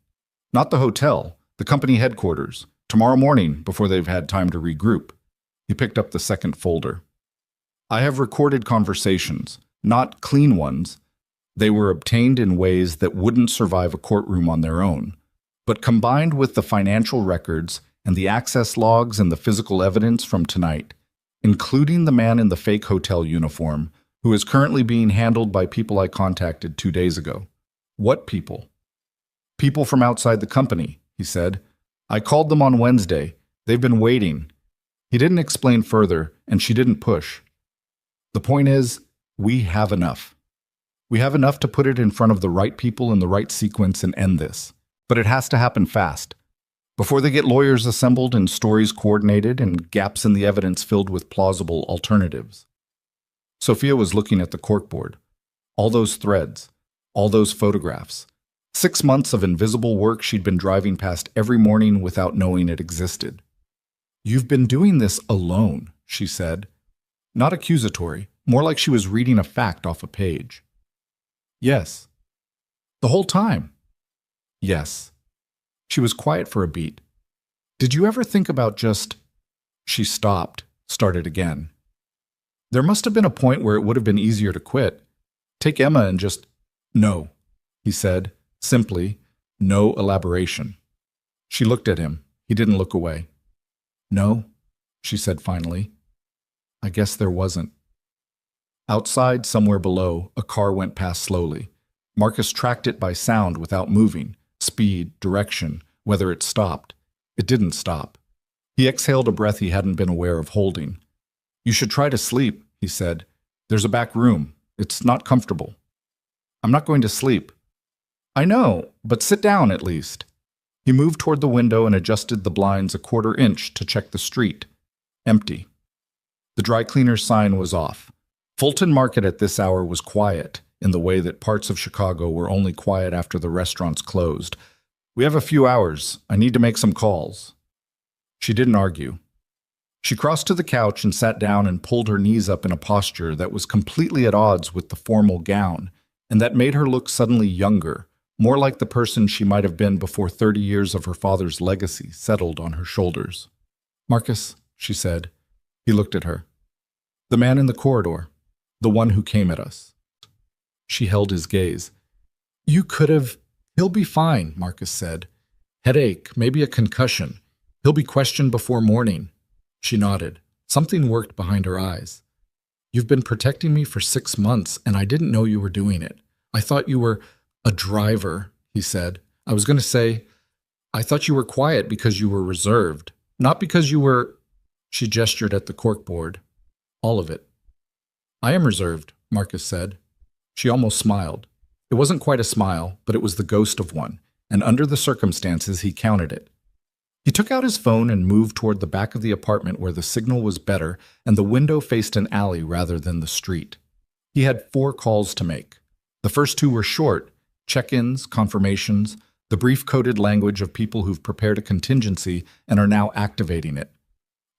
Not the hotel, the company headquarters, tomorrow morning before they've had time to regroup." He picked up the second folder. "I have recorded conversations, not clean ones. They were obtained in ways that wouldn't survive a courtroom on their own. But combined with the financial records and the access logs and the physical evidence from tonight, including the man in the fake hotel uniform, who is currently being handled by people I contacted 2 days ago." "What people?" "People from outside the company," he said. "I called them on Wednesday. They've been waiting." He didn't explain further, and she didn't push. "The point is, we have enough. We have enough to put it in front of the right people in the right sequence and end this. But it has to happen fast. Before they get lawyers assembled and stories coordinated and gaps in the evidence filled with plausible alternatives." Sophia was looking at the corkboard. All those threads, all those photographs. 6 months of invisible work she'd been driving past every morning without knowing it existed. "You've been doing this alone," she said. Not accusatory, more like she was reading a fact off a page. "Yes." "The whole time?" "Yes." She was quiet for a beat. "Did you ever think about just—" She stopped, started again. "There must have been a point where it would have been easier to quit. Take Emma and just—" "No," he said, simply, no elaboration. She looked at him. He didn't look away. "No," she said finally. "I guess there wasn't." Outside, somewhere below, a car went past slowly. Marcus tracked it by sound without moving. Speed, direction, whether it stopped. It didn't stop. He exhaled a breath he hadn't been aware of holding. "You should try to sleep," he said. "There's a back room. It's not comfortable." "I'm not going to sleep." "I know, but sit down at least." He moved toward the window and adjusted the blinds a 1/4 inch to check the street. Empty. The dry cleaner's sign was off. Fulton Market at this hour was quiet, in the way that parts of Chicago were only quiet after the restaurants closed. "We have a few hours. I need to make some calls." She didn't argue. She crossed to the couch and sat down and pulled her knees up in a posture that was completely at odds with the formal gown, and that made her look suddenly younger, more like the person she might have been before 30 years of her father's legacy settled on her shoulders. "Marcus," she said. He looked at her. "The man in the corridor. The one who came at us." She held his gaze. "You could have—" "He'll be fine," Marcus said. "Headache, maybe a concussion. He'll be questioned before morning." She nodded. Something worked behind her eyes. "You've been protecting me for 6 months, and I didn't know you were doing it. I thought you were a driver," he said. "I was going to say, I thought you were quiet because you were reserved, not because you were—" She gestured at the corkboard. "All of it." "I am reserved," Marcus said. She almost smiled. It wasn't quite a smile, but it was the ghost of one, and under the circumstances he counted it. He took out his phone and moved toward the back of the apartment where the signal was better and the window faced an alley rather than the street. He had 4 calls to make. The first 2 were short, check-ins, confirmations, the brief coded language of people who've prepared a contingency and are now activating it.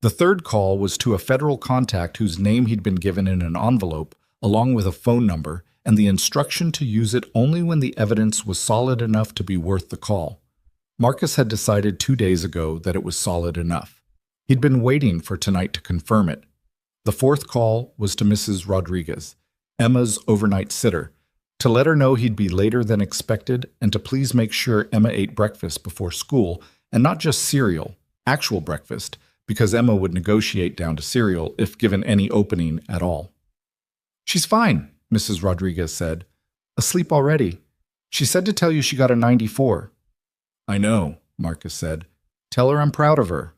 The third call was to a federal contact whose name he'd been given in an envelope, along with a phone number, and the instruction to use it only when the evidence was solid enough to be worth the call. Marcus had decided 2 days ago that it was solid enough. He'd been waiting for tonight to confirm it. The fourth call was to Mrs. Rodriguez, Emma's overnight sitter, to let her know he'd be later than expected and to please make sure Emma ate breakfast before school, and not just cereal, actual breakfast, because Emma would negotiate down to cereal if given any opening at all. "She's fine," Mrs. Rodriguez said. "Asleep already. She said to tell you she got a 94. "I know," Marcus said. "Tell her I'm proud of her."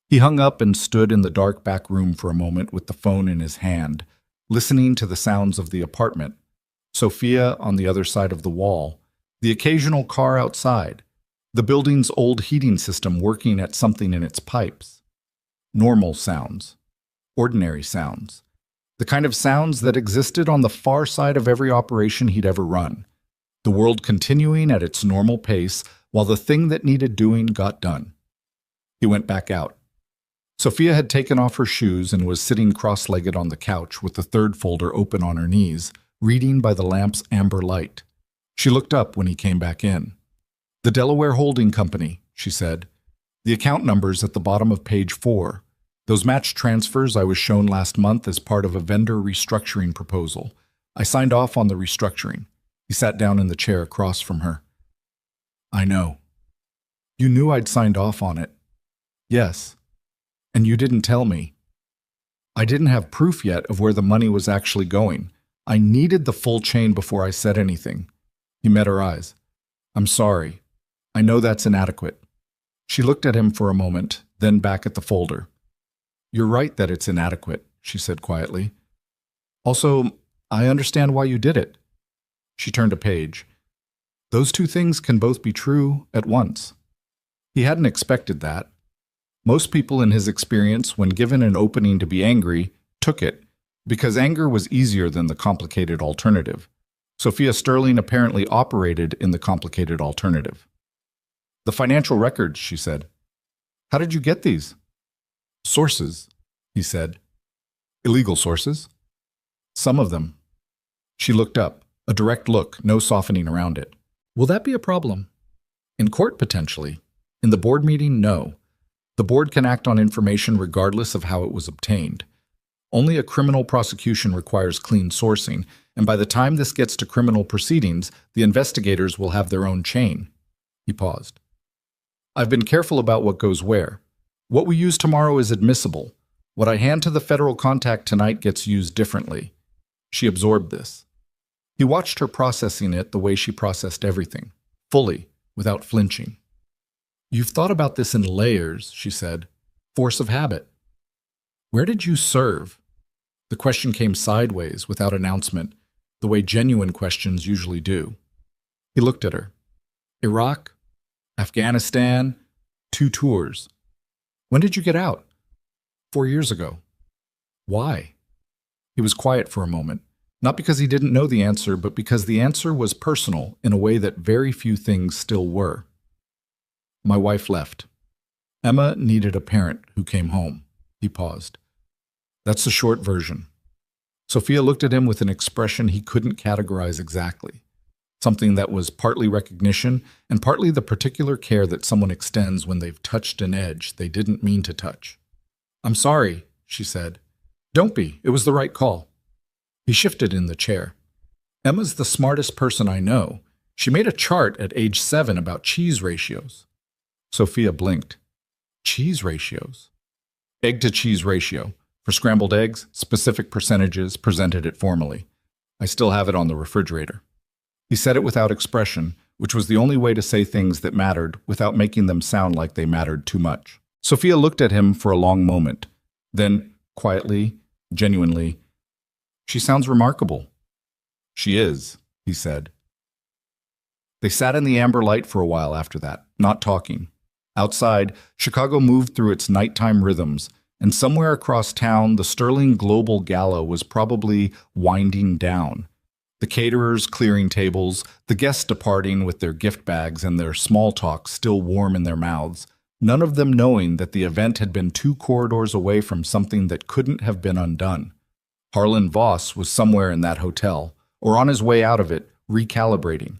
He hung up and stood in the dark back room for a moment with the phone in his hand, listening to the sounds of the apartment. Sophia on the other side of the wall, the occasional car outside, the building's old heating system working at something in its pipes. Normal sounds. Ordinary sounds. The kind of sounds that existed on the far side of every operation he'd ever run. The world continuing at its normal pace while the thing that needed doing got done. He went back out. Sophia had taken off her shoes and was sitting cross-legged on the couch with the third folder open on her knees, reading by the lamp's amber light. She looked up when he came back in. "The Delaware Holding Company," she said. "The account number's at the bottom of page 4. Those matched transfers I was shown last month as part of a vendor restructuring proposal. I signed off on the restructuring." He sat down in the chair across from her. "I know." "You knew I'd signed off on it." "Yes. And you didn't tell me." "I didn't have proof yet of where the money was actually going. I needed the full chain before I said anything." He met her eyes. "I'm sorry. I know that's inadequate." She looked at him for a moment, then back at the folder. "You're right that it's inadequate," she said quietly. "Also, I understand why you did it." She turned a page. "Those 2 things can both be true at once." He hadn't expected that. Most people in his experience, when given an opening to be angry, took it, because anger was easier than the complicated alternative. Sophia Sterling apparently operated in the complicated alternative. "The financial records," she said. "How did you get these?" "Sources," he said. "Illegal sources?" "Some of them." She looked up, a direct look, no softening around it. "Will that be a problem?" "In court, potentially. In the board meeting, no. The board can act on information regardless of how it was obtained. Only a criminal prosecution requires clean sourcing, and by the time this gets to criminal proceedings, the investigators will have their own chain." He paused. "I've been careful about what goes where. What we use tomorrow is admissible. What I hand to the federal contact tonight gets used differently." She absorbed this. He watched her processing it the way she processed everything, fully, without flinching. "You've thought about this in layers," she said. "Force of habit. Where did you serve?" The question came sideways, without announcement, the way genuine questions usually do. He looked at her. "Iraq, Afghanistan, 2 tours. When did you get out?" 4 years ago." "Why?" He was quiet for a moment, not because he didn't know the answer, but because the answer was personal in a way that very few things still were. "My wife left. Emma needed a parent who came home." He paused. "That's the short version." Sophia looked at him with an expression he couldn't categorize exactly, something that was partly recognition and partly the particular care that someone extends when they've touched an edge they didn't mean to touch. "I'm sorry," she said. "Don't be. It was the right call." He shifted in the chair. "Emma's the smartest person I know. She made a chart at age 7 about cheese ratios." Sophia blinked. "Cheese ratios?" "Egg-to-cheese ratio. For scrambled eggs, specific percentages, presented it formally. I still have it on the refrigerator." He said it without expression, which was the only way to say things that mattered without making them sound like they mattered too much. Sophia looked at him for a long moment. Then, quietly, genuinely, "She sounds remarkable." "She is," he said. They sat in the amber light for a while after that, not talking. Outside, Chicago moved through its nighttime rhythms, and somewhere across town, the Sterling Global Gala was probably winding down. The caterers clearing tables, the guests departing with their gift bags and their small talk still warm in their mouths, none of them knowing that the event had been 2 corridors away from something that couldn't have been undone. Harlan Voss was somewhere in that hotel, or on his way out of it, recalibrating.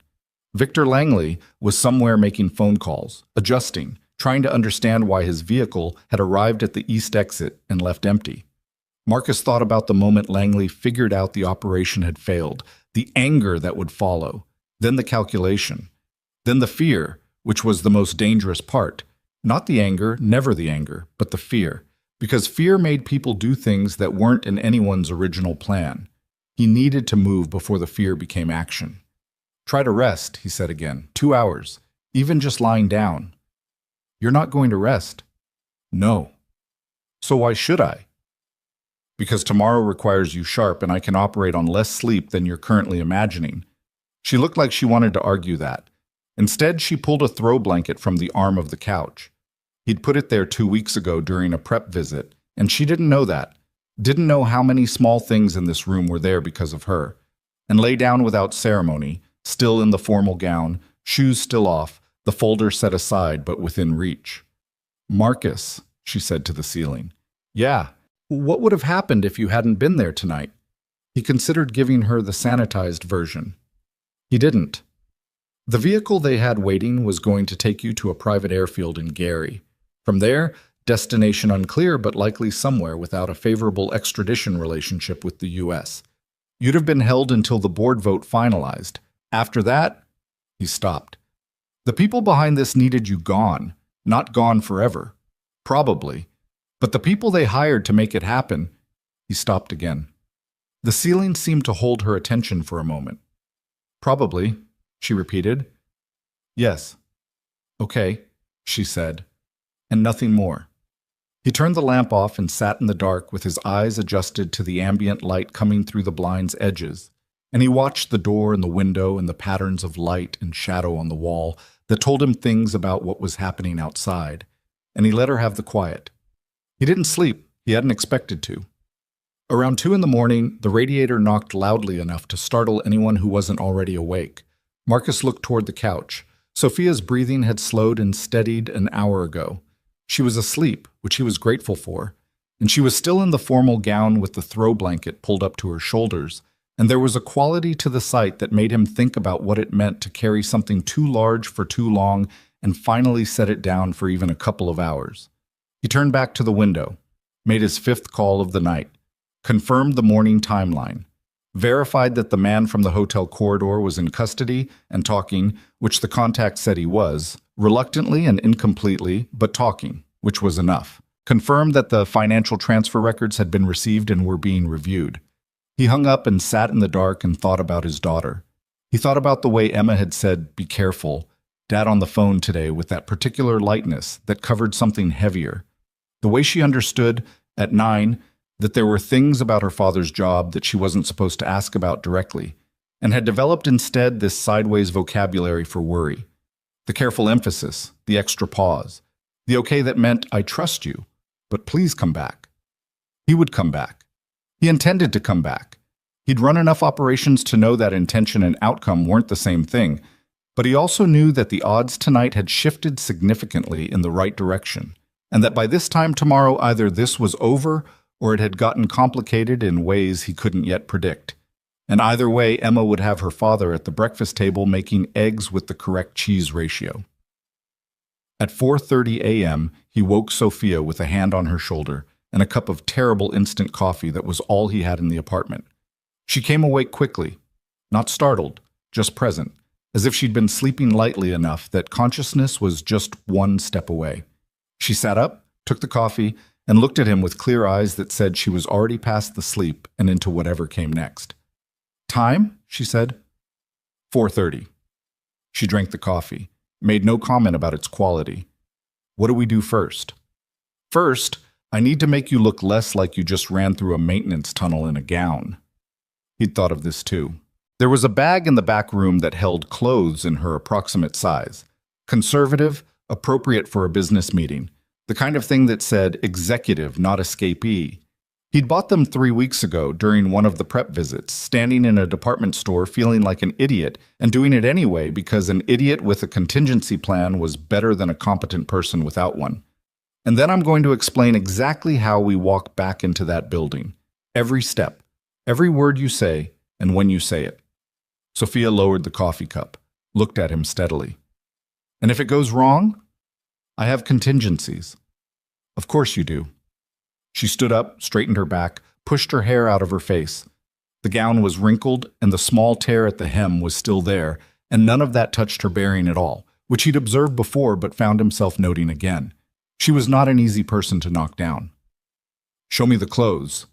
Victor Langley was somewhere making phone calls, adjusting, trying to understand why his vehicle had arrived at the east exit and left empty. Marcus thought about the moment Langley figured out the operation had failed, the anger that would follow, then the calculation, then the fear, which was the most dangerous part. Not the anger, never the anger, but the fear, because fear made people do things that weren't in anyone's original plan. He needed to move before the fear became action. "Try to rest," he said again. 2 hours, even just lying down. "You're not going to rest." "No." "So why should I?" "Because tomorrow requires you sharp and I can operate on less sleep than you're currently imagining." She looked like she wanted to argue that. Instead, she pulled a throw blanket from the arm of the couch. He'd put it there 2 weeks ago during a prep visit, and she didn't know that. Didn't know how many small things in this room were there because of her. And lay down without ceremony, still in the formal gown, shoes still off, the folder set aside but within reach. "Marcus," she said to the ceiling. "Yeah, what would have happened if you hadn't been there tonight?" He considered giving her the sanitized version. He didn't. The vehicle they had waiting was going to take you to a private airfield in Gary. From there, destination unclear but likely somewhere without a favorable extradition relationship with the U.S. You'd have been held until the board vote finalized. After that, he stopped. The people behind this needed you gone, not gone forever. Probably. But the people they hired to make it happen, he stopped again. The ceiling seemed to hold her attention for a moment. "Probably," she repeated. "Yes." "Okay," she said, and nothing more. He turned the lamp off and sat in the dark with his eyes adjusted to the ambient light coming through the blind's edges, and he watched the door and the window and the patterns of light and shadow on the wall that told him things about what was happening outside, and he let her have the quiet. He didn't sleep. He hadn't expected to. Around 2 in the morning, the radiator knocked loudly enough to startle anyone who wasn't already awake. Marcus looked toward the couch. Sophia's breathing had slowed and steadied an hour ago. She was asleep, which he was grateful for, and she was still in the formal gown with the throw blanket pulled up to her shoulders, and there was a quality to the sight that made him think about what it meant to carry something too large for too long and finally set it down for even a couple of hours. He turned back to the window, made his 5th call of the night, confirmed the morning timeline, verified that the man from the hotel corridor was in custody and talking, which the contact said he was, reluctantly and incompletely, but talking, which was enough. Confirmed that the financial transfer records had been received and were being reviewed. He hung up and sat in the dark and thought about his daughter. He thought about the way Emma had said, "Be careful," Dad on the phone today with that particular lightness that covered something heavier. The way she understood, at 9, that there were things about her father's job that she wasn't supposed to ask about directly, and had developed instead this sideways vocabulary for worry. The careful emphasis, the extra pause, the okay that meant, "I trust you, but please come back." He would come back. He intended to come back. He'd run enough operations to know that intention and outcome weren't the same thing, but he also knew that the odds tonight had shifted significantly in the right direction, and that by this time tomorrow either this was over or it had gotten complicated in ways he couldn't yet predict. And either way, Emma would have her father at the breakfast table making eggs with the correct cheese ratio. At 4:30 a.m., he woke Sophia with a hand on her shoulder and a cup of terrible instant coffee that was all he had in the apartment. She came awake quickly, not startled, just present, as if she'd been sleeping lightly enough that consciousness was just one step away. She sat up, took the coffee, and looked at him with clear eyes that said she was already past the sleep and into whatever came next. "Time?" she said. 4:30. She drank the coffee, made no comment about its quality. "What do we do first?" "First, I need to make you look less like you just ran through a maintenance tunnel in a gown." He'd thought of this too. There was a bag in the back room that held clothes in her approximate size. Conservative, appropriate for a business meeting, the kind of thing that said executive, not escapee. He'd bought them 3 weeks ago during one of the prep visits, standing in a department store feeling like an idiot and doing it anyway because an idiot with a contingency plan was better than a competent person without one. And then I'm going to explain exactly how we walk back into that building. Every step, every word you say, and when you say it. Sophia lowered the coffee cup, looked at him steadily. And if it goes wrong? I have contingencies. Of course you do. She stood up, straightened her back, pushed her hair out of her face. The gown was wrinkled, and the small tear at the hem was still there, and none of that touched her bearing at all, which he'd observed before but found himself noting again. She was not an easy person to knock down. Show me the clothes.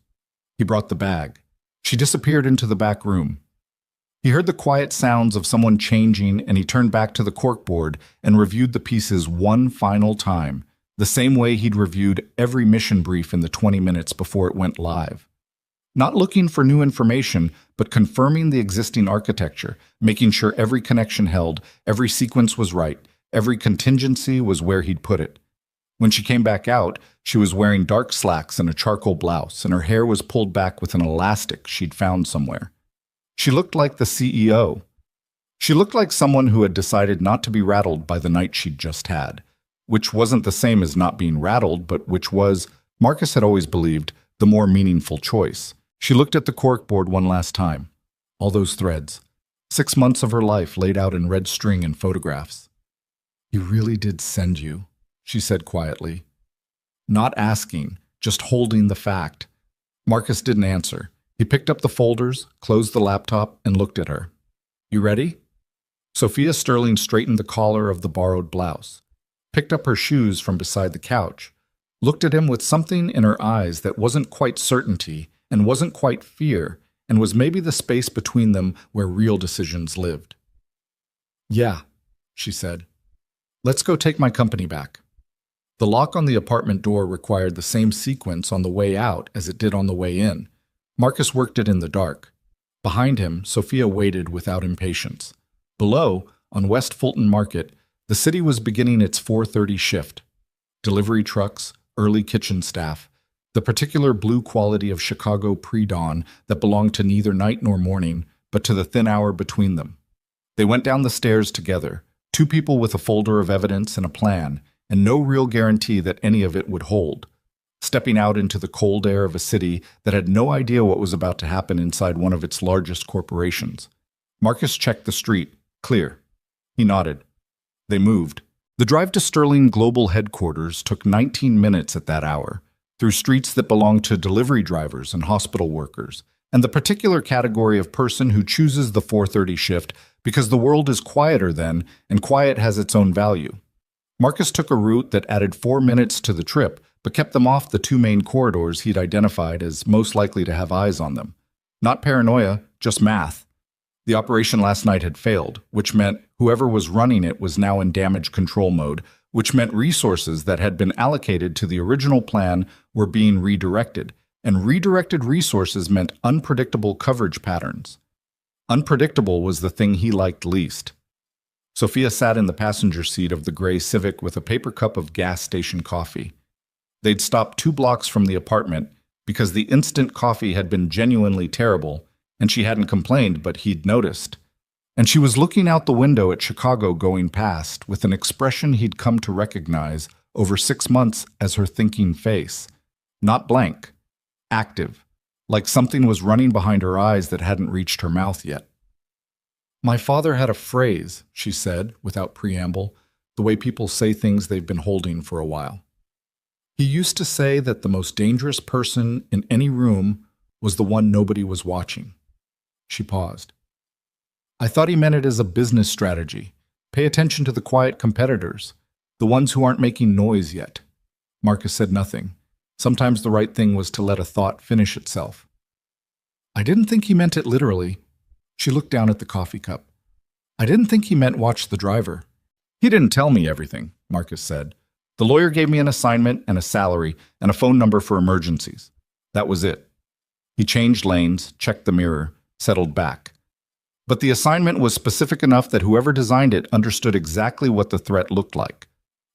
He brought the bag. She disappeared into the back room. He heard the quiet sounds of someone changing, and he turned back to the corkboard and reviewed the pieces one final time, the same way he'd reviewed every mission brief in the 20 minutes before it went live. Not looking for new information, but confirming the existing architecture, making sure every connection held, every sequence was right, every contingency was where he'd put it. When she came back out, she was wearing dark slacks and a charcoal blouse, and her hair was pulled back with an elastic she'd found somewhere. She looked like the CEO. She looked like someone who had decided not to be rattled by the night she'd just had, which wasn't the same as not being rattled, but which was, Marcus had always believed, the more meaningful choice. She looked at the corkboard one last time. All those threads. 6 months of her life laid out in red string and photographs. He really did send you, she said quietly. Not asking, just holding the fact. Marcus didn't answer. He picked up the folders, closed the laptop, and looked at her. You ready? Sophia Sterling straightened the collar of the borrowed blouse, picked up her shoes from beside the couch, looked at him with something in her eyes that wasn't quite certainty and wasn't quite fear, and was maybe the space between them where real decisions lived. Yeah, she said. Let's go take my company back. The lock on the apartment door required the same sequence on the way out as it did on the way in. Marcus worked it in the dark. Behind him, Sophia waited without impatience. Below, on West Fulton Market, the city was beginning its 4:30 shift. Delivery trucks, early kitchen staff, the particular blue quality of Chicago pre-dawn that belonged to neither night nor morning, but to the thin hour between them. They went down the stairs together, two people with a folder of evidence and a plan, and no real guarantee that any of it would hold. Stepping out into the cold air of a city that had no idea what was about to happen inside one of its largest corporations. Marcus checked the street. Clear. He nodded. They moved. The drive to Sterling Global Headquarters took 19 minutes at that hour, through streets that belonged to delivery drivers and hospital workers, and the particular category of person who chooses the 4:30 shift because the world is quieter then, and quiet has its own value. Marcus took a route that added 4 minutes to the trip, but kept them off the two main corridors he'd identified as most likely to have eyes on them. Not paranoia, just math. The operation last night had failed, which meant whoever was running it was now in damage control mode, which meant resources that had been allocated to the original plan were being redirected, and redirected resources meant unpredictable coverage patterns. Unpredictable was the thing he liked least. Sophia sat in the passenger seat of the gray Civic with a paper cup of gas station coffee. They'd stopped 2 blocks from the apartment because the instant coffee had been genuinely terrible, and she hadn't complained, but he'd noticed. And she was looking out the window at Chicago going past with an expression he'd come to recognize over 6 months as her thinking face. Not blank, active, like something was running behind her eyes that hadn't reached her mouth yet. My father had a phrase, she said, without preamble, the way people say things they've been holding for a while. He used to say that the most dangerous person in any room was the one nobody was watching. She paused. I thought he meant it as a business strategy. Pay attention to the quiet competitors, the ones who aren't making noise yet. Marcus said nothing. Sometimes the right thing was to let a thought finish itself. I didn't think he meant it literally. She looked down at the coffee cup. I didn't think he meant watch the driver. He didn't tell me everything, Marcus said. The lawyer gave me an assignment and a salary and a phone number for emergencies. That was it. He changed lanes, checked the mirror, settled back. But the assignment was specific enough that whoever designed it understood exactly what the threat looked like.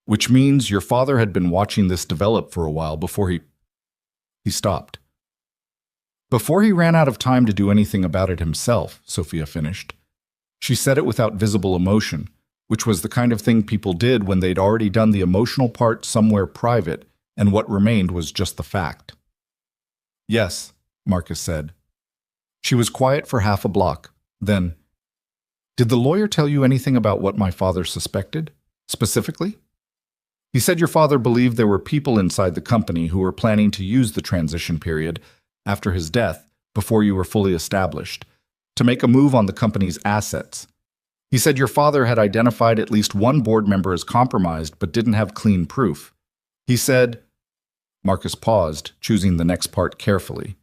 Which means your father had been watching this develop for a while before he stopped. Before he ran out of time to do anything about it himself, Sophia finished. She said it without visible emotion, which was the kind of thing people did when they'd already done the emotional part somewhere private, and what remained was just the fact. Yes, Marcus said. She was quiet for half a block. Then, did the lawyer tell you anything about what my father suspected, specifically? He said your father believed there were people inside the company who were planning to use the transition period, after his death, before you were fully established, to make a move on the company's assets. He said your father had identified at least one board member as compromised but didn't have clean proof. He said, Marcus paused, choosing the next part carefully.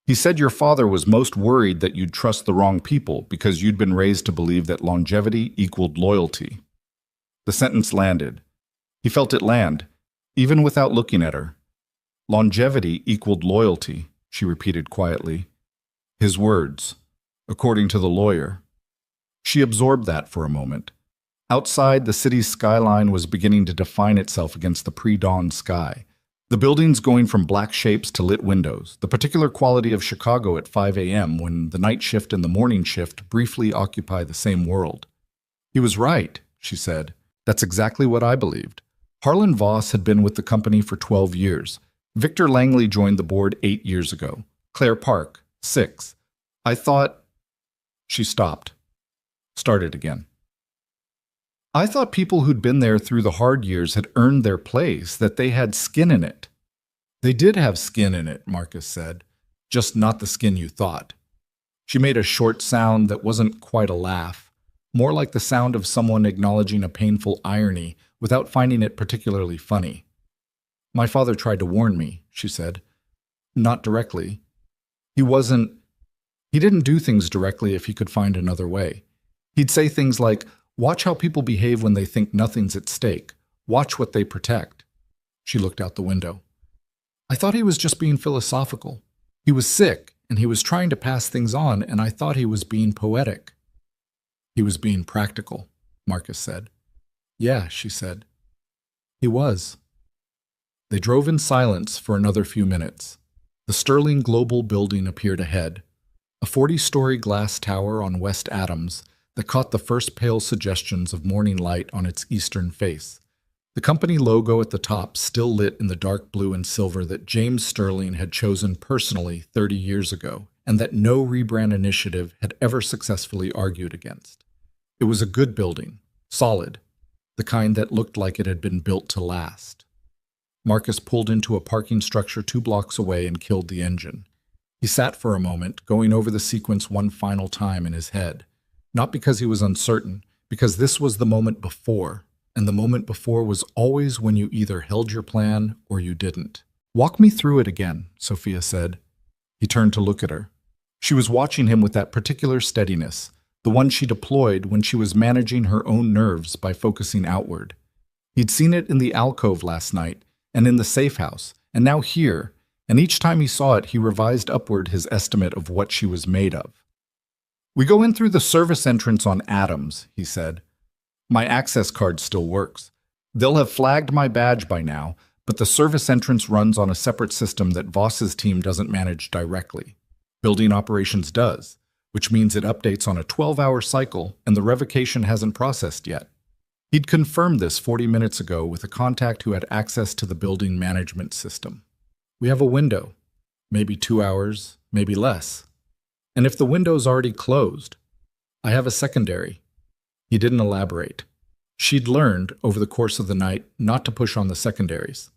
He said your father was most worried that you'd trust the wrong people because you'd been raised to believe that longevity equaled loyalty. The sentence landed. He felt it land, even without looking at her. Longevity equaled loyalty, she repeated quietly. His words, according to the lawyer. She absorbed that for a moment. Outside, the city's skyline was beginning to define itself against the pre-dawn sky. The buildings going from black shapes to lit windows, the particular quality of Chicago at 5 a.m. when the night shift and the morning shift briefly occupy the same world. He was right, she said. That's exactly what I believed. Harlan Voss had been with the company for 12 years. Victor Langley joined the board 8 years ago. Claire Park, 6. I thought... She stopped. Started again. I thought people who'd been there through the hard years had earned their place, that they had skin in it. They did have skin in it, Marcus said, just not the skin you thought. She made a short sound that wasn't quite a laugh, more like the sound of someone acknowledging a painful irony without finding it particularly funny. My father tried to warn me, she said. Not directly. He didn't do things directly if he could find another way. He'd say things like, watch how people behave when they think nothing's at stake. Watch what they protect. She looked out the window. I thought he was just being philosophical. He was sick, and he was trying to pass things on, and I thought he was being poetic. He was being practical, Marcus said. Yeah, she said. He was. They drove in silence for another few minutes. The Sterling Global building appeared ahead, a 40-story glass tower on West Adams that caught the first pale suggestions of morning light on its eastern face. The company logo at the top still lit in the dark blue and silver that James Sterling had chosen personally 30 years ago, and that no rebrand initiative had ever successfully argued against. It was a good building, solid, the kind that looked like it had been built to last. Marcus pulled into a parking structure 2 blocks away and killed the engine. He sat for a moment, going over the sequence one final time in his head. Not because he was uncertain, because this was the moment before, and the moment before was always when you either held your plan or you didn't. Walk me through it again, Sophia said. He turned to look at her. She was watching him with that particular steadiness, the one she deployed when she was managing her own nerves by focusing outward. He'd seen it in the alcove last night, and in the safe house, and now here, and each time he saw it, he revised upward his estimate of what she was made of. We go in through the service entrance on Adams, he said. My access card still works. They'll have flagged my badge by now, but the service entrance runs on a separate system that Voss's team doesn't manage directly. Building operations does, which means it updates on a 12-hour cycle, and the revocation hasn't processed yet. He'd confirmed this 40 minutes ago with a contact who had access to the building management system. We have a window, maybe 2 hours, maybe less. And if the window's already closed, I have a secondary. He didn't elaborate. She'd learned, over the course of the night, not to push on the secondaries.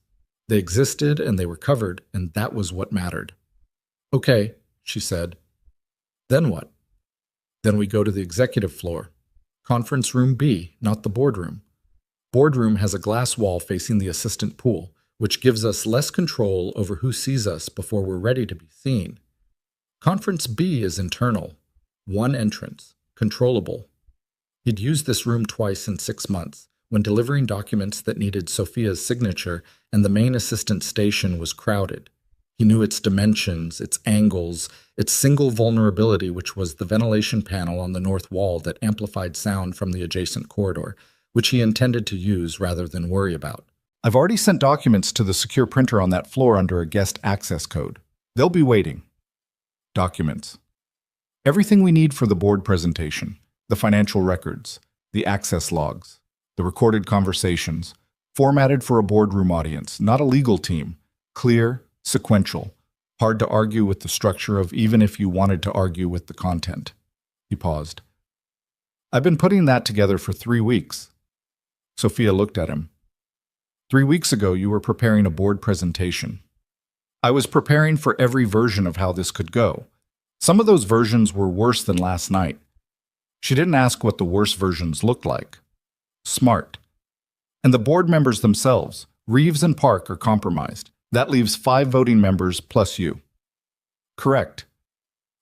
They existed and they were covered, and that was what mattered. Okay, she said. Then what? Then we go to the executive floor. Conference room B, not the boardroom. Boardroom has a glass wall facing the assistant pool, which gives us less control over who sees us before we're ready to be seen. Conference B is internal. One entrance. Controllable. He'd used this room twice in 6 months, when delivering documents that needed Sophia's signature and the main assistant station was crowded. He knew its dimensions, its angles, its single vulnerability, which was the ventilation panel on the north wall that amplified sound from the adjacent corridor, which he intended to use rather than worry about. I've already sent documents to the secure printer on that floor under a guest access code. They'll be waiting. Documents. Everything we need for the board presentation, the financial records, the access logs, the recorded conversations, formatted for a boardroom audience, not a legal team, clear, sequential, hard to argue with the structure of even if you wanted to argue with the content. He paused. I've been putting that together for 3 weeks. Sophia looked at him. 3 weeks ago, you were preparing a board presentation. I was preparing for every version of how this could go. Some of those versions were worse than last night. She didn't ask what the worst versions looked like. Smart. And the board members themselves, Reeves and Park, are compromised. That leaves 5 voting members plus you. Correct.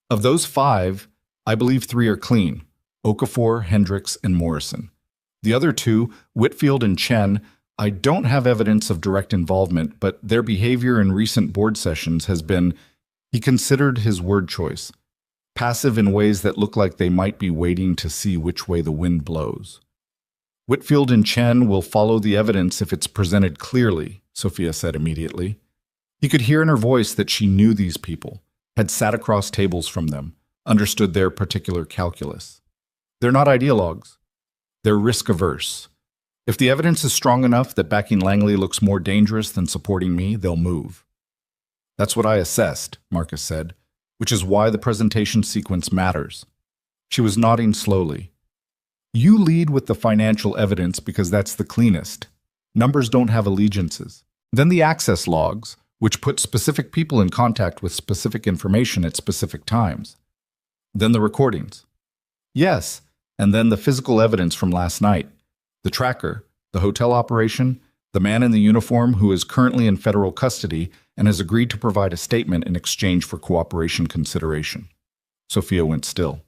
Of those 5, I believe 3 are clean: Okafor, Hendricks, and Morrison. The other 2, Whitfield and Chen, I don't have evidence of direct involvement, but their behavior in recent board sessions has been, he considered his word choice, passive in ways that look like they might be waiting to see which way the wind blows. Whitfield and Chen will follow the evidence if it's presented clearly, Sophia said immediately. He could hear in her voice that she knew these people, had sat across tables from them, understood their particular calculus. They're not ideologues. They're risk-averse. If the evidence is strong enough that backing Langley looks more dangerous than supporting me, they'll move. That's what I assessed, Marcus said, which is why the presentation sequence matters. She was nodding slowly. You lead with the financial evidence because that's the cleanest. Numbers don't have allegiances. Then the access logs, which put specific people in contact with specific information at specific times. Then the recordings. Yes, and then the physical evidence from last night. The tracker, the hotel operation, the man in the uniform who is currently in federal custody and has agreed to provide a statement in exchange for cooperation consideration. Sophia went still.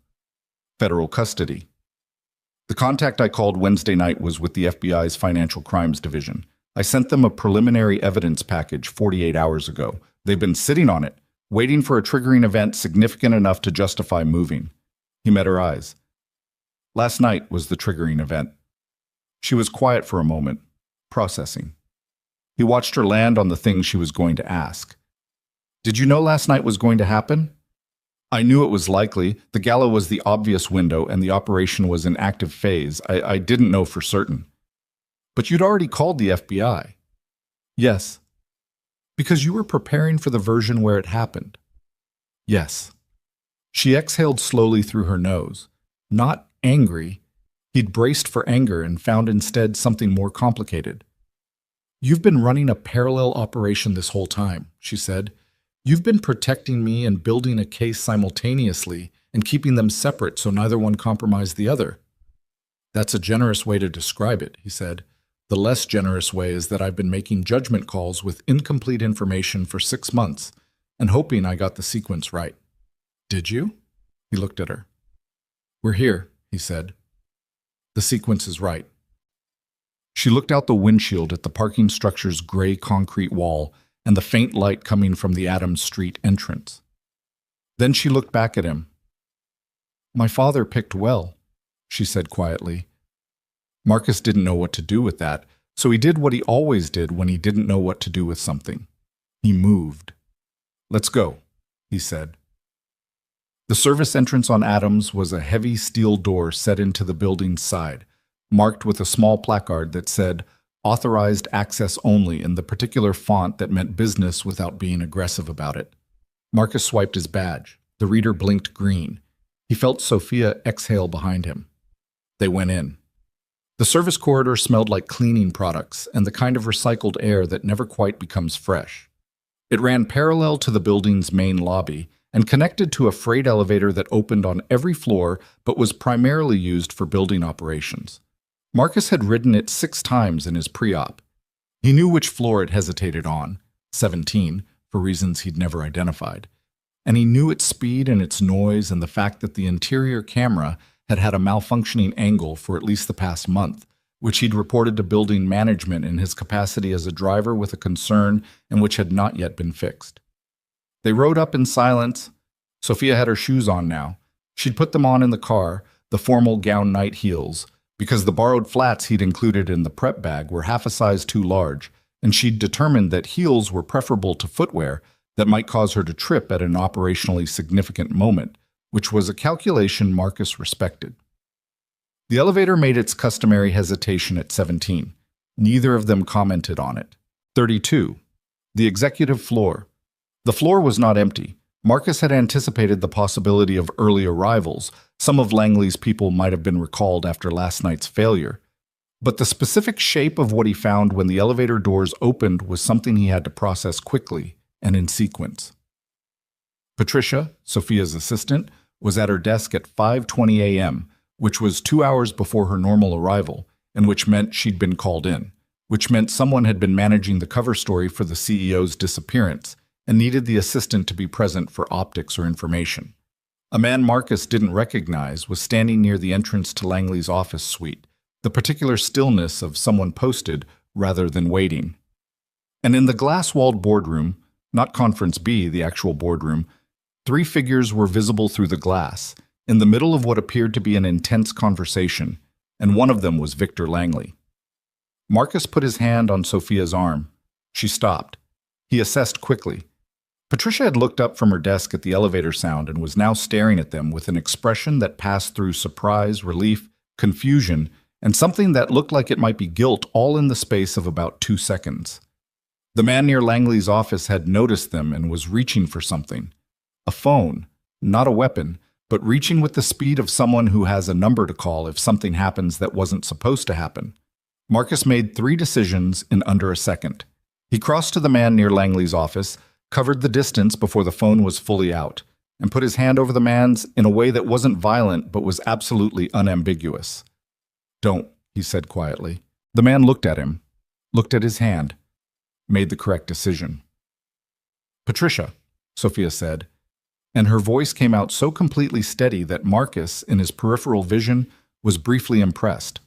Federal custody. The contact I called Wednesday night was with the FBI's Financial Crimes Division. I sent them a preliminary evidence package 48 hours ago. They've been sitting on it, waiting for a triggering event significant enough to justify moving. He met her eyes. Last night was the triggering event. She was quiet for a moment, processing. He watched her land on the things she was going to ask. Did you know last night was going to happen? I knew it was likely. The gala was the obvious window and the operation was in active phase. I didn't know for certain. But you'd already called the FBI. Yes. Because you were preparing for the version where it happened. Yes. She exhaled slowly through her nose. Not angry. He'd braced for anger and found instead something more complicated. You've been running a parallel operation this whole time, she said. You've been protecting me and building a case simultaneously and keeping them separate so neither one compromised the other. That's a generous way to describe it, he said. The less generous way is that I've been making judgment calls with incomplete information for 6 months and hoping I got the sequence right. Did you? He looked at her. We're here, he said. The sequence is right. She looked out the windshield at the parking structure's gray concrete wall and the faint light coming from the Adams Street entrance. Then she looked back at him. My father picked well, she said quietly. Marcus didn't know what to do with that, so he did what he always did when he didn't know what to do with something. He moved. Let's go, he said. The service entrance on Adams was a heavy steel door set into the building's side, marked with a small placard that said, Authorized access only in the particular font that meant business without being aggressive about it. Marcus swiped his badge. The reader blinked green. He felt Sophia exhale behind him. They went in. The service corridor smelled like cleaning products and the kind of recycled air that never quite becomes fresh. It ran parallel to the building's main lobby and connected to a freight elevator that opened on every floor but was primarily used for building operations. Marcus had ridden it 6 times in his pre-op. He knew which floor it hesitated on, 17, for reasons he'd never identified. And he knew its speed and its noise and the fact that the interior camera had had a malfunctioning angle for at least the past month, which he'd reported to building management in his capacity as a driver with a concern and which had not yet been fixed. They rode up in silence. Sophia had her shoes on now. She'd put them on in the car, the formal gown night heels, because the borrowed flats he'd included in the prep bag were half a size too large, and she'd determined that heels were preferable to footwear that might cause her to trip at an operationally significant moment, which was a calculation Marcus respected. The elevator made its customary hesitation at 17. Neither of them commented on it. 32. The executive floor. The floor was not empty. Marcus had anticipated the possibility of early arrivals. Some of Langley's people might have been recalled after last night's failure. But the specific shape of what he found when the elevator doors opened was something he had to process quickly and in sequence. Patricia, Sophia's assistant, was at her desk at 5:20 a.m., which was 2 hours before her normal arrival, and which meant she'd been called in, which meant someone had been managing the cover story for the CEO's disappearance and needed the assistant to be present for optics or information. A man Marcus didn't recognize was standing near the entrance to Langley's office suite, the particular stillness of someone posted rather than waiting. And in the glass-walled boardroom, not Conference B, the actual boardroom, 3 figures were visible through the glass, in the middle of what appeared to be an intense conversation, and one of them was Victor Langley. Marcus put his hand on Sophia's arm. She stopped. He assessed quickly. Patricia had looked up from her desk at the elevator sound and was now staring at them with an expression that passed through surprise, relief, confusion, and something that looked like it might be guilt, all in the space of about 2 seconds. The man near Langley's office had noticed them and was reaching for something. A phone, not a weapon, but reaching with the speed of someone who has a number to call if something happens that wasn't supposed to happen. Marcus made 3 decisions in under a second. He crossed to the man near Langley's office, covered the distance before the phone was fully out, and put his hand over the man's in a way that wasn't violent but was absolutely unambiguous. "Don't," he said quietly. The man looked at him, looked at his hand, made the correct decision. "Patricia," Sophia said, and her voice came out so completely steady that Marcus, in his peripheral vision, was briefly impressed.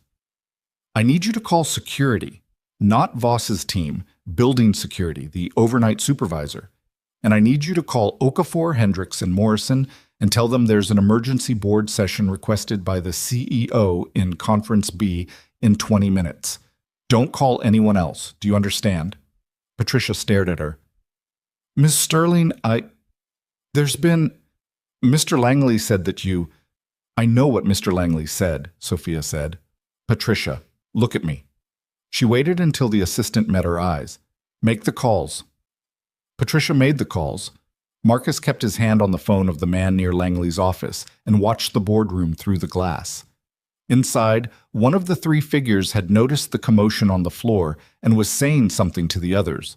"I need you to call security, not Voss's team, building security, the overnight supervisor. And I need you to call Okafor, Hendricks, and Morrison and tell them there's an emergency board session requested by the CEO in Conference B in 20 minutes. Don't call anyone else. Do you understand?" Patricia stared at her. "Miss Sterling, there's been... Mr. Langley said that you..." "I know what Mr. Langley said," Sophia said. "Patricia, look at me." She waited until the assistant met her eyes. "Make the calls." Patricia made the calls. Marcus kept his hand on the phone of the man near Langley's office and watched the boardroom through the glass. Inside, one of the 3 figures had noticed the commotion on the floor and was saying something to the others.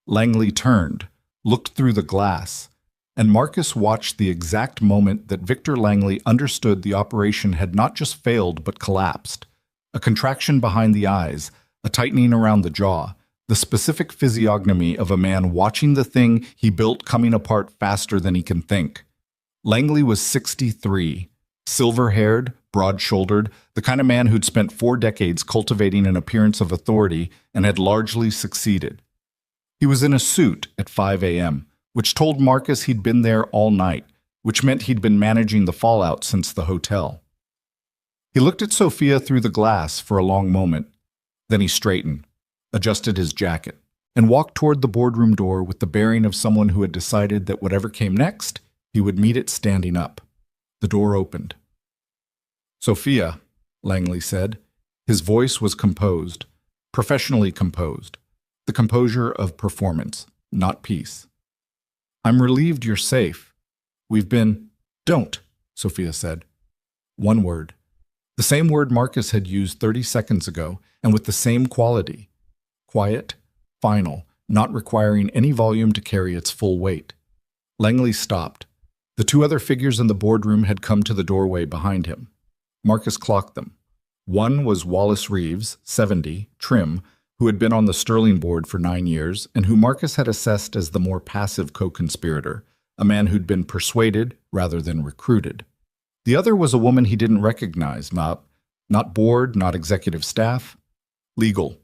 Langley turned, looked through the glass, and Marcus watched the exact moment that Victor Langley understood the operation had not just failed but collapsed. A contraction behind the eyes, a tightening around the jaw, the specific physiognomy of a man watching the thing he built coming apart faster than he can think. Langley was 63, silver-haired, broad-shouldered, the kind of man who'd spent 4 decades cultivating an appearance of authority and had largely succeeded. He was in a suit at 5 a.m., which told Marcus he'd been there all night, which meant he'd been managing the fallout since the hotel. He looked at Sophia through the glass for a long moment. Then he straightened, adjusted his jacket, and walked toward the boardroom door with the bearing of someone who had decided that whatever came next, he would meet it standing up. The door opened. "Sophia," Langley said. His voice was composed, professionally composed, the composure of performance, not peace. "I'm relieved you're safe. We've been..." "Don't," Sophia said. One word. The same word Marcus had used 30 seconds ago, and with the same quality. Quiet, final, not requiring any volume to carry its full weight. Langley stopped. The 2 other figures in the boardroom had come to the doorway behind him. Marcus clocked them. One was Wallace Reeves, 70, trim, who had been on the Sterling board for 9 years, and who Marcus had assessed as the more passive co-conspirator, a man who'd been persuaded rather than recruited. The other was a woman he didn't recognize, not board, not executive staff. Legal.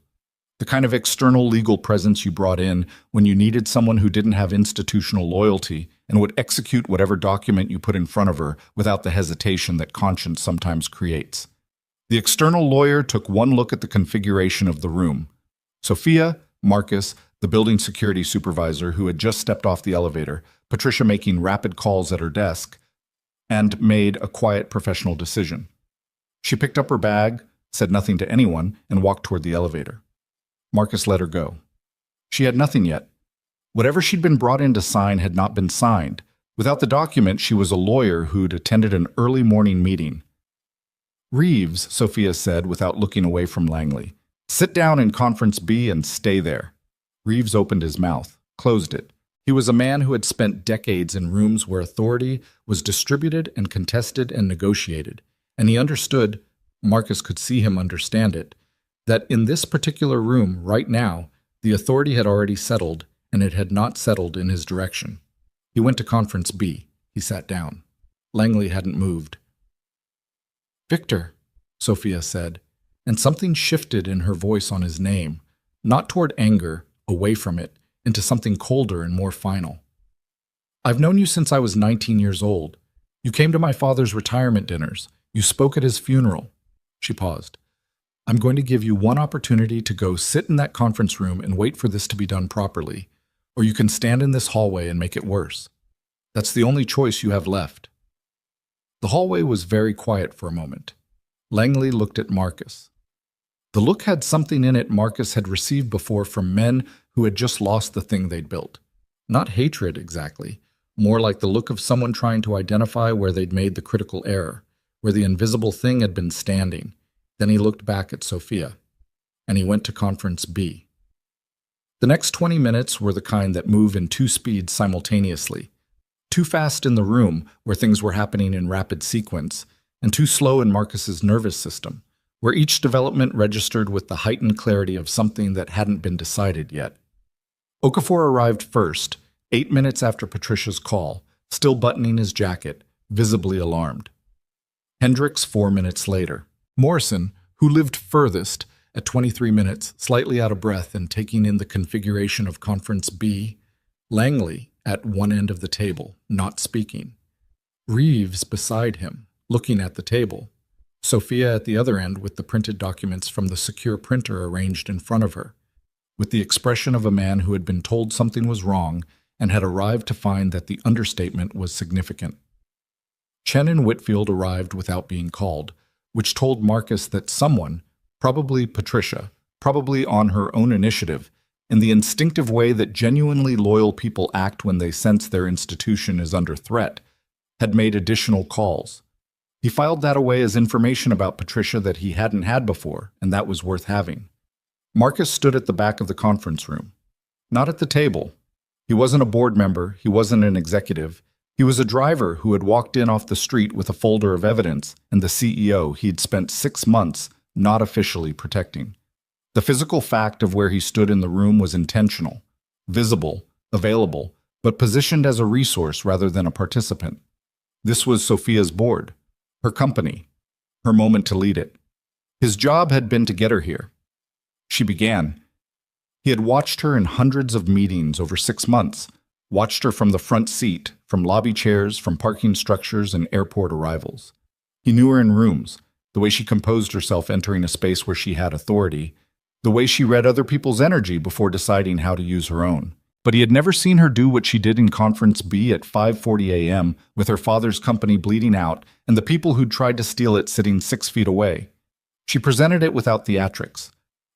The kind of external legal presence you brought in when you needed someone who didn't have institutional loyalty and would execute whatever document you put in front of her without the hesitation that conscience sometimes creates. The external lawyer took one look at the configuration of the room. Sophia, Marcus, the building security supervisor who had just stepped off the elevator, Patricia making rapid calls at her desk, and made a quiet professional decision. She picked up her bag, said nothing to anyone, and walked toward the elevator. Marcus let her go. She had nothing yet. Whatever she'd been brought in to sign had not been signed. Without the document, she was a lawyer who'd attended an early morning meeting. "Reeves," Sophia said without looking away from Langley. "Sit down in Conference B and stay there." Reeves opened his mouth, closed it. He was a man who had spent decades in rooms where authority was distributed and contested and negotiated, and he understood, Marcus could see him understand it, that in this particular room, right now, the authority had already settled, and it had not settled in his direction. He went to Conference B. He sat down. Langley hadn't moved. "Victor," Sophia said, and something shifted in her voice on his name, not toward anger, away from it, into something colder and more final. "I've known you since I was 19 years old. You came to my father's retirement dinners. You spoke at his funeral." She paused. "I'm going to give you one opportunity to go sit in that conference room and wait for this to be done properly, or you can stand in this hallway and make it worse. That's the only choice you have left." The hallway was very quiet for a moment. Langley looked at Marcus. The look had something in it Marcus had received before from men who had just lost the thing they'd built. Not hatred, exactly, more like the look of someone trying to identify where they'd made the critical error, where the invisible thing had been standing. Then he looked back at Sophia, and he went to Conference B. The next 20 minutes were the kind that move in two speeds simultaneously. Too fast in the room, where things were happening in rapid sequence, and too slow in Marcus's nervous system, where each development registered with the heightened clarity of something that hadn't been decided yet. Okafor arrived first, 8 minutes after Patricia's call, still buttoning his jacket, visibly alarmed. Hendricks 4 minutes later. Morrison, who lived furthest, at 23 minutes, slightly out of breath and taking in the configuration of Conference B. Langley, at one end of the table, not speaking. Reeves beside him, looking at the table. Sophia at the other end with the printed documents from the secure printer arranged in front of her, with the expression of a man who had been told something was wrong and had arrived to find that the understatement was significant. Chen and Whitfield arrived without being called, which told Marcus that someone, probably Patricia, probably on her own initiative, in the instinctive way that genuinely loyal people act when they sense their institution is under threat, had made additional calls. He filed that away as information about Patricia that he hadn't had before, and that was worth having. Marcus stood at the back of the conference room. Not at the table. He wasn't a board member, he wasn't an executive. He was a driver who had walked in off the street with a folder of evidence and the CEO he'd spent 6 months not officially protecting. The physical fact of where he stood in the room was intentional, visible, available, but positioned as a resource rather than a participant. This was Sophia's board, her company, her moment to lead it. His job had been to get her here. She began. He had watched her in hundreds of meetings over 6 months, watched her from the front seat, from lobby chairs, from parking structures and airport arrivals. He knew her in rooms, the way she composed herself entering a space where she had authority, the way she read other people's energy before deciding how to use her own. But he had never seen her do what she did in Conference B at 5:40 a.m. with her father's company bleeding out and the people who'd tried to steal it sitting 6 feet away. She presented it without theatrics.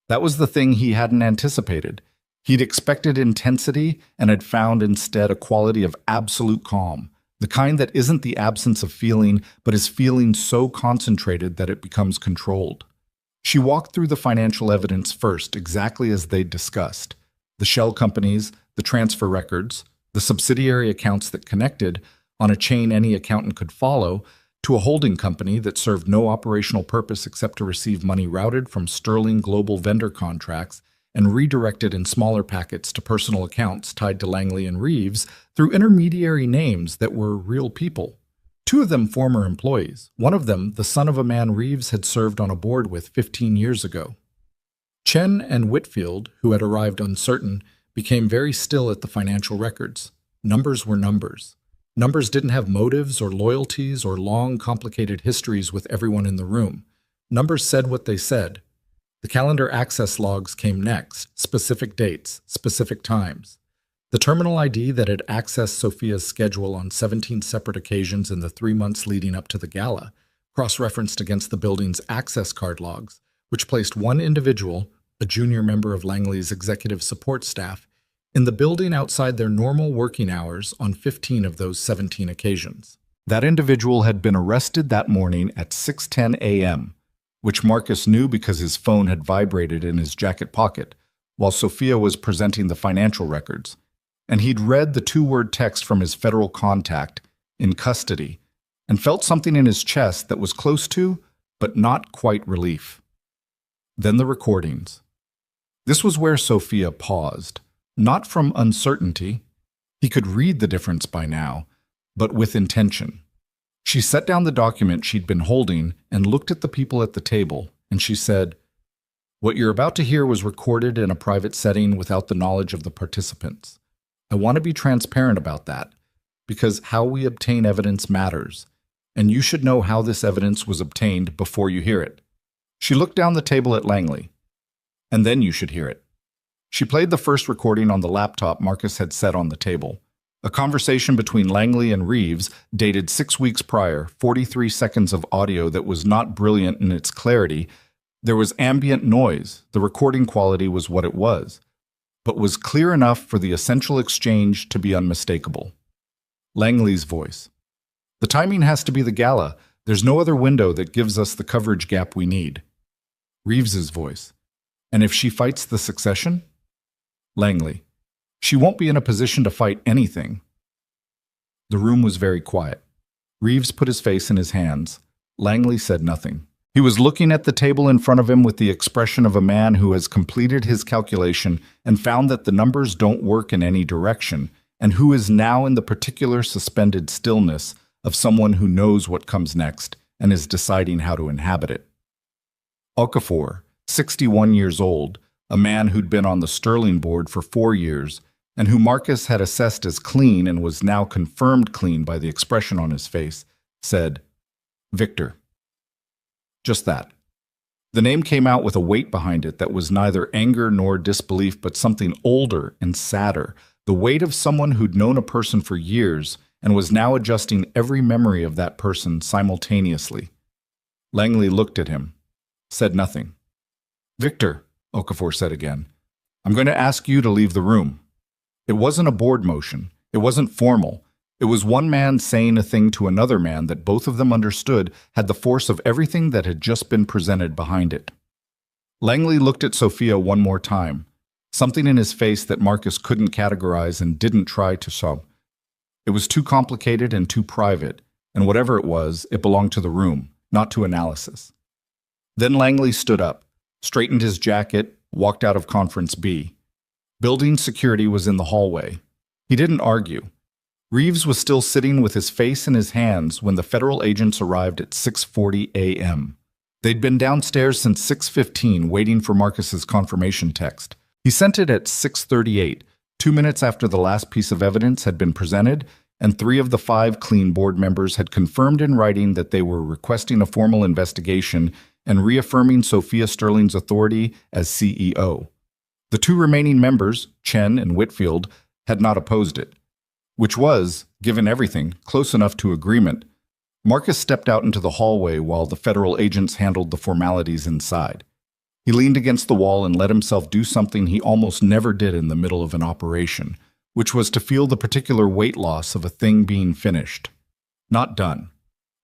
That was the thing he hadn't anticipated. He'd expected intensity and had found instead a quality of absolute calm, the kind that isn't the absence of feeling, but is feeling so concentrated that it becomes controlled. She walked through the financial evidence first, exactly as they'd discussed. The shell companies, the transfer records, the subsidiary accounts that connected, on a chain any accountant could follow, to a holding company that served no operational purpose except to receive money routed from sterling global vendor contracts and redirected in smaller packets to personal accounts tied to Langley and Reeves through intermediary names that were real people. 2 of them former employees, one of them the son of a man Reeves had served on a board with 15 years ago. Chen and Whitfield, who had arrived uncertain, became very still at the financial records. Numbers were numbers. Numbers didn't have motives or loyalties or long, complicated histories with everyone in the room. Numbers said what they said. The calendar access logs came next, specific dates, specific times. The terminal ID that had accessed Sophia's schedule on 17 separate occasions in the 3 months leading up to the gala, cross-referenced against the building's access card logs, which placed one individual, a junior member of Langley's executive support staff, in the building outside their normal working hours on 15 of those 17 occasions. That individual had been arrested that morning at 6:10 a.m., which Marcus knew because his phone had vibrated in his jacket pocket while Sophia was presenting the financial records, and he'd read the 2-word text from his federal contact, in custody, and felt something in his chest that was close to, but not quite relief. Then the recordings. This was where Sophia paused, not from uncertainty. He could read the difference by now, but with intention. She set down the document she'd been holding and looked at the people at the table, and she said, "What you're about to hear was recorded in a private setting without the knowledge of the participants. I want to be transparent about that, because how we obtain evidence matters, and you should know how this evidence was obtained before you hear it." She looked down the table at Langley. "And then you should hear it." She played the first recording on the laptop Marcus had set on the table. A conversation between Langley and Reeves, dated 6 weeks prior, 43 seconds of audio that was not brilliant in its clarity. There was ambient noise. The recording quality was what it was, but was clear enough for the essential exchange to be unmistakable. Langley's voice. "The timing has to be the gala. There's no other window that gives us the coverage gap we need." Reeves's voice. "And if she fights the succession?" Langley. "She won't be in a position to fight anything." The room was very quiet. Reeves put his face in his hands. Langley said nothing. He was looking at the table in front of him with the expression of a man who has completed his calculation and found that the numbers don't work in any direction, and who is now in the particular suspended stillness of someone who knows what comes next and is deciding how to inhabit it. Okafor, 61 years old, a man who'd been on the Sterling board for 4 years, and who Marcus had assessed as clean and was now confirmed clean by the expression on his face, said, "Victor." Just that. The name came out with a weight behind it that was neither anger nor disbelief, but something older and sadder, the weight of someone who'd known a person for years and was now adjusting every memory of that person simultaneously. Langley looked at him, said nothing. "Victor," Okafor said again, "I'm going to ask you to leave the room." It wasn't a board motion. It wasn't formal. It was one man saying a thing to another man that both of them understood had the force of everything that had just been presented behind it. Langley looked at Sophia one more time, something in his face that Marcus couldn't categorize and didn't try to solve. It was too complicated and too private, and whatever it was, it belonged to the room, not to analysis. Then Langley stood up, straightened his jacket, walked out of Conference B. Building security was in the hallway. He didn't argue. Reeves was still sitting with his face in his hands when the federal agents arrived at 6:40 a.m. They'd been downstairs since 6:15 waiting for Marcus's confirmation text. He sent it at 6:38, 2 minutes after the last piece of evidence had been presented, and 3 of the 5 clean board members had confirmed in writing that they were requesting a formal investigation and reaffirming Sophia Sterling's authority as CEO. The 2 remaining members, Chen and Whitfield, had not opposed it, which was, given everything, close enough to agreement. Marcus stepped out into the hallway while the federal agents handled the formalities inside. He leaned against the wall and let himself do something he almost never did in the middle of an operation, which was to feel the particular weight loss of a thing being finished. Not done.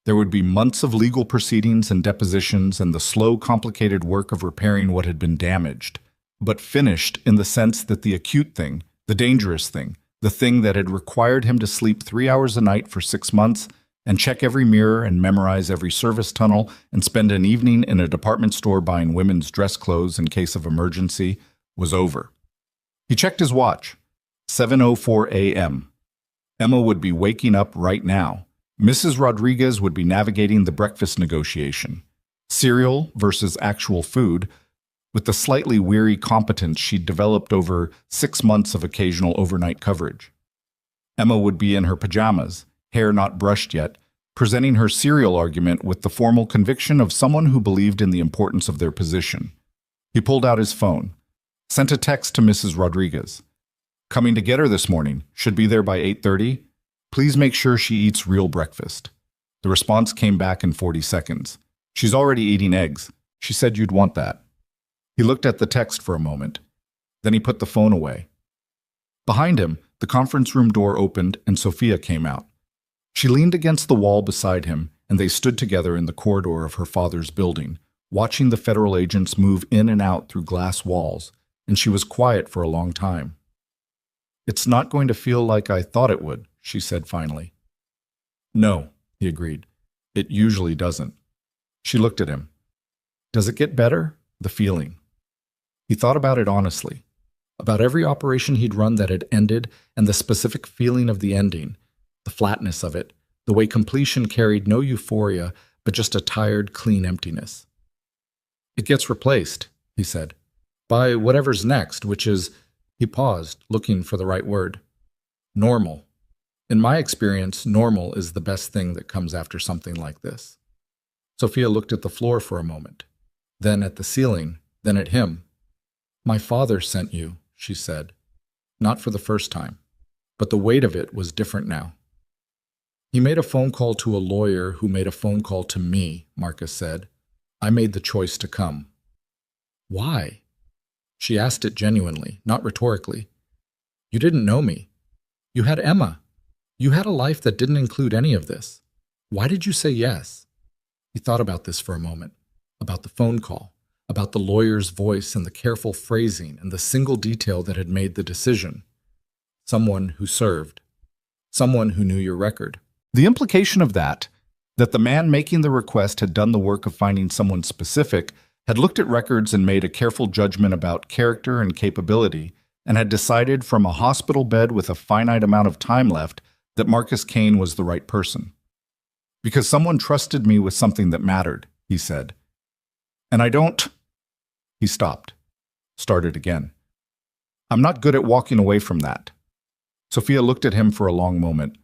There would be months of legal proceedings and depositions and the slow, complicated work of repairing what had been damaged, but finished in the sense that the acute thing, the dangerous thing, the thing that had required him to sleep 3 hours a night for 6 months and check every mirror and memorize every service tunnel and spend an evening in a department store buying women's dress clothes in case of emergency, was over. He checked his watch. 7:04 a.m. Emma would be waking up right now. Mrs. Rodriguez would be navigating the breakfast negotiation. Cereal versus actual food, with the slightly weary competence she'd developed over 6 months of occasional overnight coverage. Emma would be in her pajamas, hair not brushed yet, presenting her serial argument with the formal conviction of someone who believed in the importance of their position. He pulled out his phone, sent a text to Mrs. Rodriguez. Coming to get her this morning. Should be there by 8:30. Please make sure she eats real breakfast. The response came back in 40 seconds. She's already eating eggs. She said you'd want that. He looked at the text for a moment. Then he put the phone away. Behind him, the conference room door opened and Sophia came out. She leaned against the wall beside him, and they stood together in the corridor of her father's building, watching the federal agents move in and out through glass walls, and she was quiet for a long time. It's not going to feel like I thought it would, she said finally. No, he agreed. It usually doesn't. She looked at him. Does it get better? The feeling. He thought about it honestly, about every operation he'd run that had ended and the specific feeling of the ending, the flatness of it, the way completion carried no euphoria, but just a tired, clean emptiness. It gets replaced, he said, by whatever's next, which is, he paused, looking for the right word. Normal. In my experience, normal is the best thing that comes after something like this. Sophia looked at the floor for a moment, then at the ceiling, then at him. My father sent you, she said. Not for the first time, but the weight of it was different now. He made a phone call to a lawyer who made a phone call to me, Marcus said. I made the choice to come. Why? She asked it genuinely, not rhetorically. You didn't know me. You had Emma. You had a life that didn't include any of this. Why did you say yes? He thought about this for a moment, about the phone call, about the lawyer's voice and the careful phrasing and the single detail that had made the decision. Someone who served. Someone who knew your record. The implication of that the man making the request had done the work of finding someone specific, had looked at records and made a careful judgment about character and capability, and had decided from a hospital bed with a finite amount of time left that Marcus Kane was the right person. Because someone trusted me with something that mattered, he said. And I don't... He stopped, started again. I'm not good at walking away from that. Sophia looked at him for a long moment.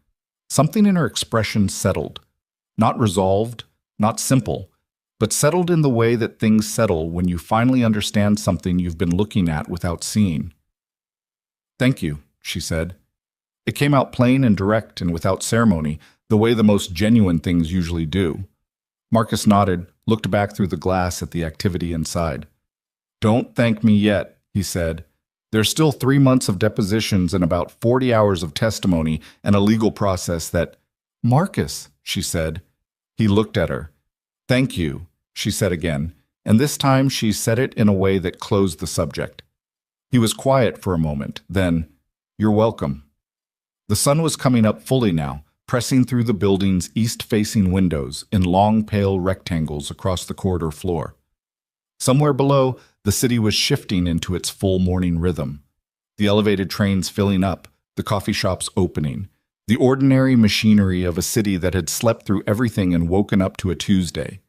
Something in her expression settled. Not resolved, not simple, but settled in the way that things settle when you finally understand something you've been looking at without seeing. Thank you, she said. It came out plain and direct and without ceremony, the way the most genuine things usually do. Marcus nodded, looked back through the glass at the activity inside. Don't thank me yet, he said. There's still 3 months of depositions and about 40 hours of testimony and a legal process that... Marcus, she said. He looked at her. Thank you, she said again, and this time she said it in a way that closed the subject. He was quiet for a moment, then, You're welcome. The sun was coming up fully now, pressing through the building's east-facing windows in long, pale rectangles across the corridor floor. Somewhere below, the city was shifting into its full morning rhythm. The elevated trains filling up, the coffee shops opening, the ordinary machinery of a city that had slept through everything and woken up to a Tuesday.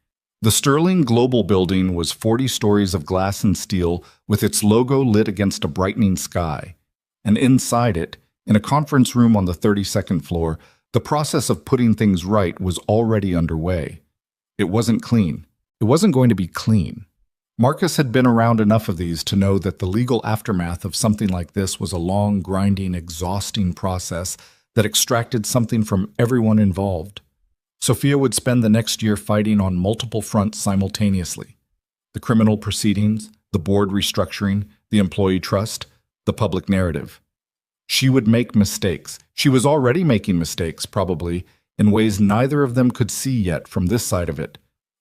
The Sterling Global building was 40 stories of glass and steel with its logo lit against a brightening sky. And inside it, in a conference room on the 32nd floor, the process of putting things right was already underway. It wasn't clean. It wasn't going to be clean. Marcus had been around enough of these to know that the legal aftermath of something like this was a long, grinding, exhausting process that extracted something from everyone involved. Sophia would spend the next year fighting on multiple fronts simultaneously. The criminal proceedings, the board restructuring, the employee trust, the public narrative. She would make mistakes. She was already making mistakes, probably, in ways neither of them could see yet from this side of it.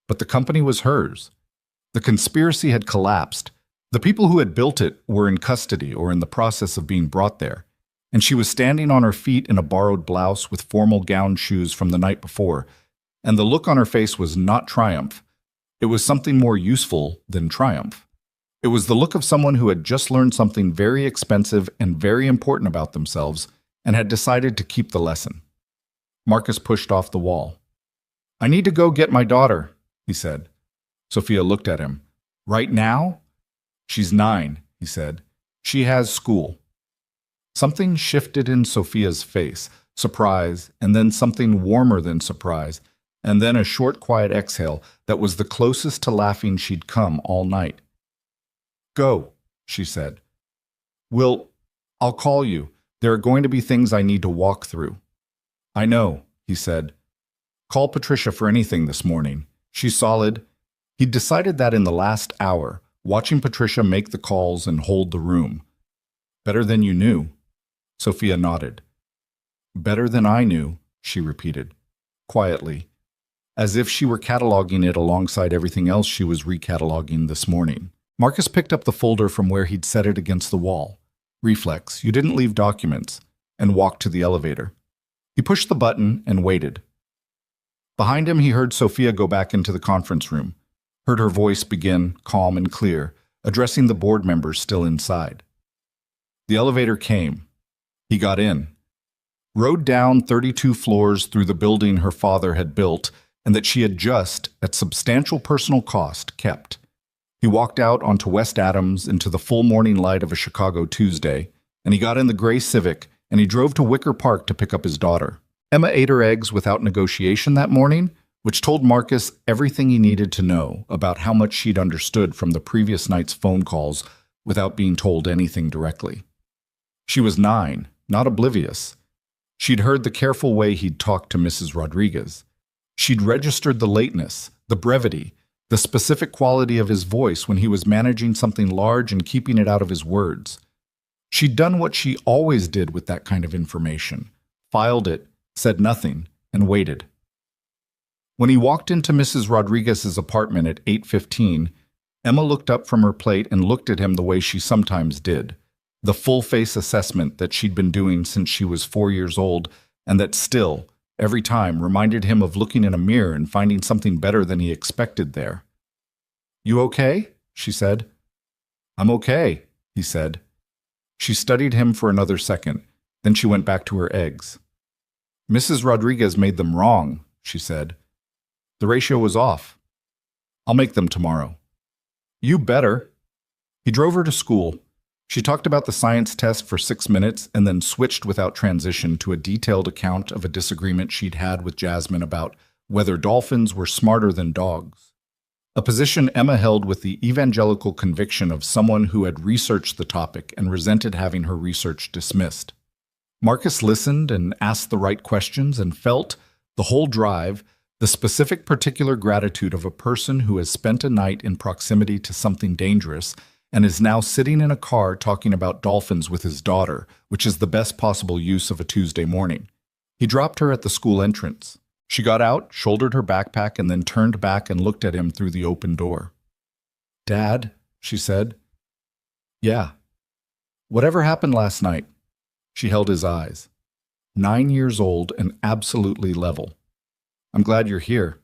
But the company was hers. The conspiracy had collapsed. The people who had built it were in custody or in the process of being brought there. And she was standing on her feet in a borrowed blouse with formal gown shoes from the night before, and the look on her face was not triumph. It was something more useful than triumph. It was the look of someone who had just learned something very expensive and very important about themselves and had decided to keep the lesson. Marcus pushed off the wall. I need to go get my daughter, he said. Sophia looked at him. Right now? She's 9, he said. She has school. Something shifted in Sophia's face, surprise, and then something warmer than surprise, and then a short, quiet exhale that was the closest to laughing she'd come all night. "Go," she said. I'll call you. There are going to be things I need to walk through." "I know," he said. "Call Patricia for anything this morning. She's solid." He'd decided that in the last hour, watching Patricia make the calls and hold the room. "Better than you knew." Sophia nodded. "Better than I knew," she repeated, quietly, as if she were cataloging it alongside everything else she was recataloguing this morning. Marcus picked up the folder from where he'd set it against the wall. Reflex, you didn't leave documents, and walked to the elevator. He pushed the button and waited. Behind him, he heard Sophia go back into the conference room, heard her voice begin, calm and clear, addressing the board members still inside. The elevator came. He got in, rode down 32 floors through the building her father had built and that she had just, at substantial personal cost, kept. He walked out onto West Adams into the full morning light of a Chicago Tuesday, and he got in the gray Civic, and he drove to Wicker Park to pick up his daughter. Emma ate her eggs without negotiation that morning, which told Marcus everything he needed to know about how much she'd understood from the previous night's phone calls without being told anything directly. She was 9, not oblivious. She'd heard the careful way he'd talked to Mrs. Rodriguez. She'd registered the lateness, the brevity, the specific quality of his voice when he was managing something large and keeping it out of his words. She'd done what she always did with that kind of information, filed it, said nothing, and waited. When he walked into Mrs. Rodriguez's apartment at 8:15, Emma looked up from her plate and looked at him the way she sometimes did, the full-face assessment that she'd been doing since she was 4 years old, and that still, every time, reminded him of looking in a mirror and finding something better than he expected there. "You okay?" she said. "I'm okay," he said. She studied him for another second, then she went back to her eggs. "Mrs. Rodriguez made them wrong," she said. "The ratio was off. I'll make them tomorrow." "You better." He drove her to school. She talked about the science test for 6 minutes and then switched without transition to a detailed account of a disagreement she'd had with Jasmine about whether dolphins were smarter than dogs. A position Emma held with the evangelical conviction of someone who had researched the topic and resented having her research dismissed. Marcus listened and asked the right questions and felt, the whole drive, the specific particular gratitude of a person who has spent a night in proximity to something dangerous and is now sitting in a car talking about dolphins with his daughter, which is the best possible use of a Tuesday morning. He dropped her at the school entrance. She got out, shouldered her backpack, and then turned back and looked at him through the open door. "Dad," she said. "Yeah." "Whatever happened last night?" She held his eyes. 9 years old and absolutely level. "I'm glad you're here."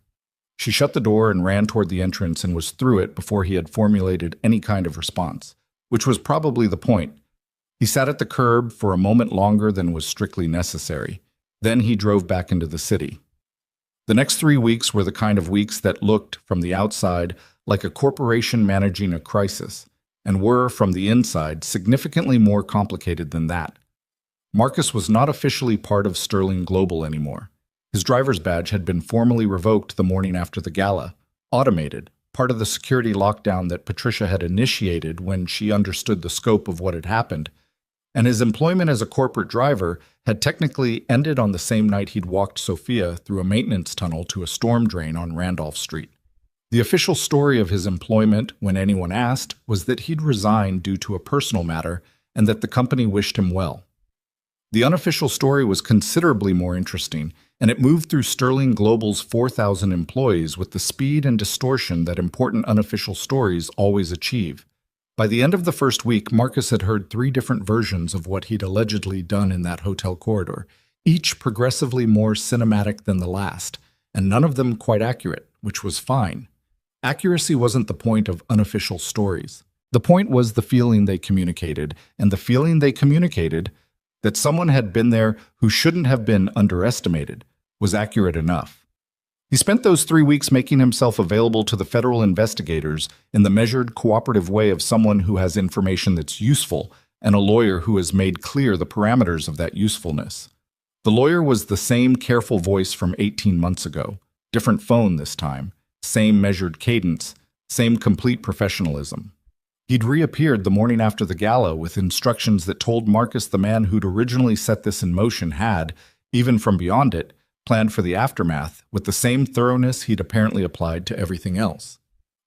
She shut the door and ran toward the entrance and was through it before he had formulated any kind of response, which was probably the point. He sat at the curb for a moment longer than was strictly necessary. Then he drove back into the city. The next 3 weeks were the kind of weeks that looked, from the outside, like a corporation managing a crisis, and were, from the inside, significantly more complicated than that. Marcus was not officially part of Sterling Global anymore. His driver's badge had been formally revoked the morning after the gala, automated, part of the security lockdown that Patricia had initiated when she understood the scope of what had happened, and his employment as a corporate driver had technically ended on the same night he'd walked Sophia through a maintenance tunnel to a storm drain on Randolph Street. The official story of his employment, when anyone asked, was that he'd resigned due to a personal matter and that the company wished him well. The unofficial story was considerably more interesting, and it moved through Sterling Global's 4,000 employees with the speed and distortion that important unofficial stories always achieve. By the end of the first week, Marcus had heard 3 different versions of what he'd allegedly done in that hotel corridor, each progressively more cinematic than the last, and none of them quite accurate, which was fine. Accuracy wasn't the point of unofficial stories. The point was the feeling they communicated, and the feeling they communicated, that someone had been there who shouldn't have been underestimated, was accurate enough. He spent those 3 weeks making himself available to the federal investigators in the measured, cooperative way of someone who has information that's useful and a lawyer who has made clear the parameters of that usefulness. The lawyer was the same careful voice from 18 months ago, Different phone this time, same measured cadence, same complete professionalism. He'd reappeared the morning after the gala with instructions that told Marcus the man who'd originally set this in motion had, even from beyond it, planned for the aftermath with the same thoroughness he'd apparently applied to everything else.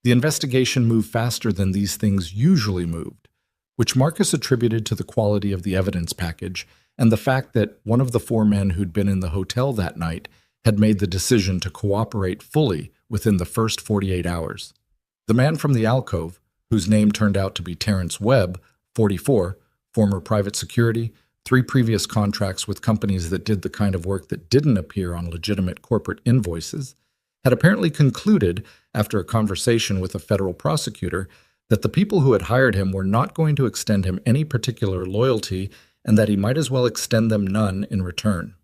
The investigation moved faster than these things usually moved, which Marcus attributed to the quality of the evidence package and the fact that one of the four men who'd been in the hotel that night had made the decision to cooperate fully within the first 48 hours. The man from the alcove, whose name turned out to be Terrence Webb, 44, former private security, 3 previous contracts with companies that did the kind of work that didn't appear on legitimate corporate invoices, had apparently concluded, after a conversation with a federal prosecutor, that the people who had hired him were not going to extend him any particular loyalty and that he might as well extend them none in return.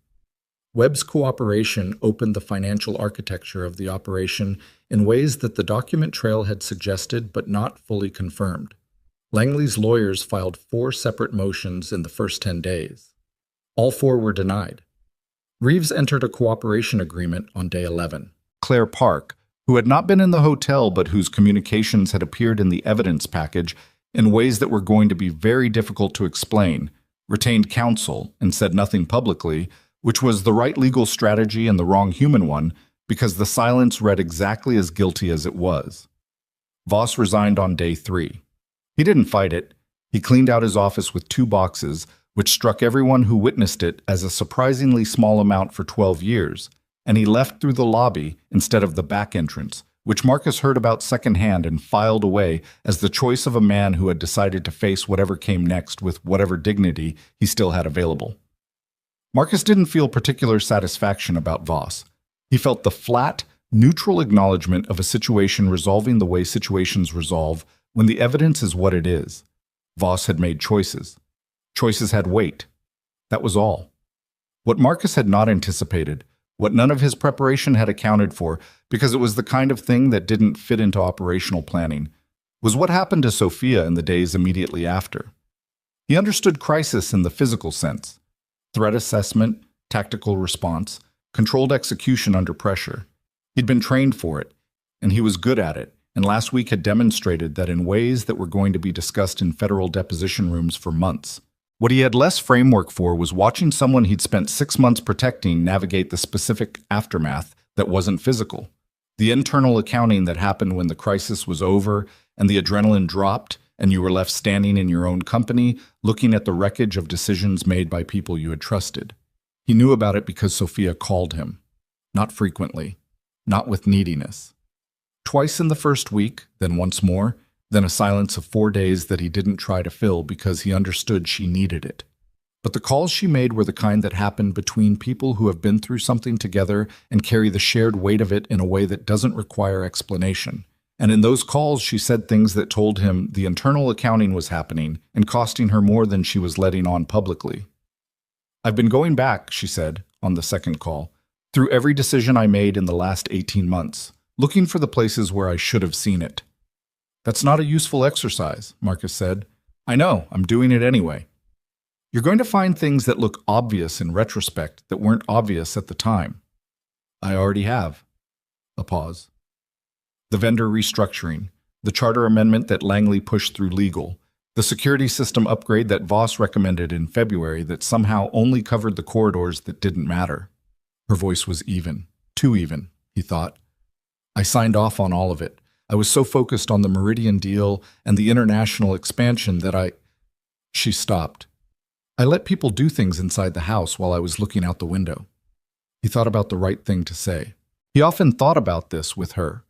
Webb's cooperation opened the financial architecture of the operation in ways that the document trail had suggested but not fully confirmed. Langley's lawyers filed 4 separate motions in the first 10 days. All 4 were denied. Reeves entered a cooperation agreement on day 11. Claire Park, who had not been in the hotel but whose communications had appeared in the evidence package in ways that were going to be very difficult to explain, retained counsel and said nothing publicly, which was the right legal strategy and the wrong human one, because the silence read exactly as guilty as it was. Voss resigned on day 3. He didn't fight it. He cleaned out his office with 2 boxes, which struck everyone who witnessed it as a surprisingly small amount for 12 years, and he left through the lobby instead of the back entrance, which Marcus heard about secondhand and filed away as the choice of a man who had decided to face whatever came next with whatever dignity he still had available. Marcus didn't feel particular satisfaction about Voss. He felt the flat, neutral acknowledgement of a situation resolving the way situations resolve when the evidence is what it is. Voss had made choices. Choices had weight. That was all. What Marcus had not anticipated, what none of his preparation had accounted for, because it was the kind of thing that didn't fit into operational planning, was what happened to Sophia in the days immediately after. He understood crisis in the physical sense. Threat assessment, tactical response, controlled execution under pressure. He'd been trained for it, and he was good at it, and last week had demonstrated that in ways that were going to be discussed in federal deposition rooms for months. What he had less framework for was watching someone he'd spent 6 months protecting navigate the specific aftermath that wasn't physical. The internal accounting that happened when the crisis was over and the adrenaline dropped and you were left standing in your own company, looking at the wreckage of decisions made by people you had trusted. He knew about it because Sophia called him. Not frequently. Not with neediness. Twice in the first week, then once more, then a silence of 4 days that he didn't try to fill because he understood she needed it. But the calls she made were the kind that happen between people who have been through something together and carry the shared weight of it in a way that doesn't require explanation. And in those calls, she said things that told him the internal accounting was happening and costing her more than she was letting on publicly. "I've been going back," she said, on the second call, "through every decision I made in the last 18 months, looking for the places where I should have seen it." "That's not a useful exercise," Marcus said. "I know, I'm doing it anyway." "You're going to find things that look obvious in retrospect that weren't obvious at the time." "I already have." A pause. The vendor restructuring, the charter amendment that Langley pushed through legal, the security system upgrade that Voss recommended in February that somehow only covered the corridors that didn't matter. Her voice was even. Too even, he thought. "I signed off on all of it. I was so focused on the Meridian deal and the international expansion that She stopped. "I let people do things inside the house while I was looking out the window." He thought about the right thing to say. He often thought about this with her.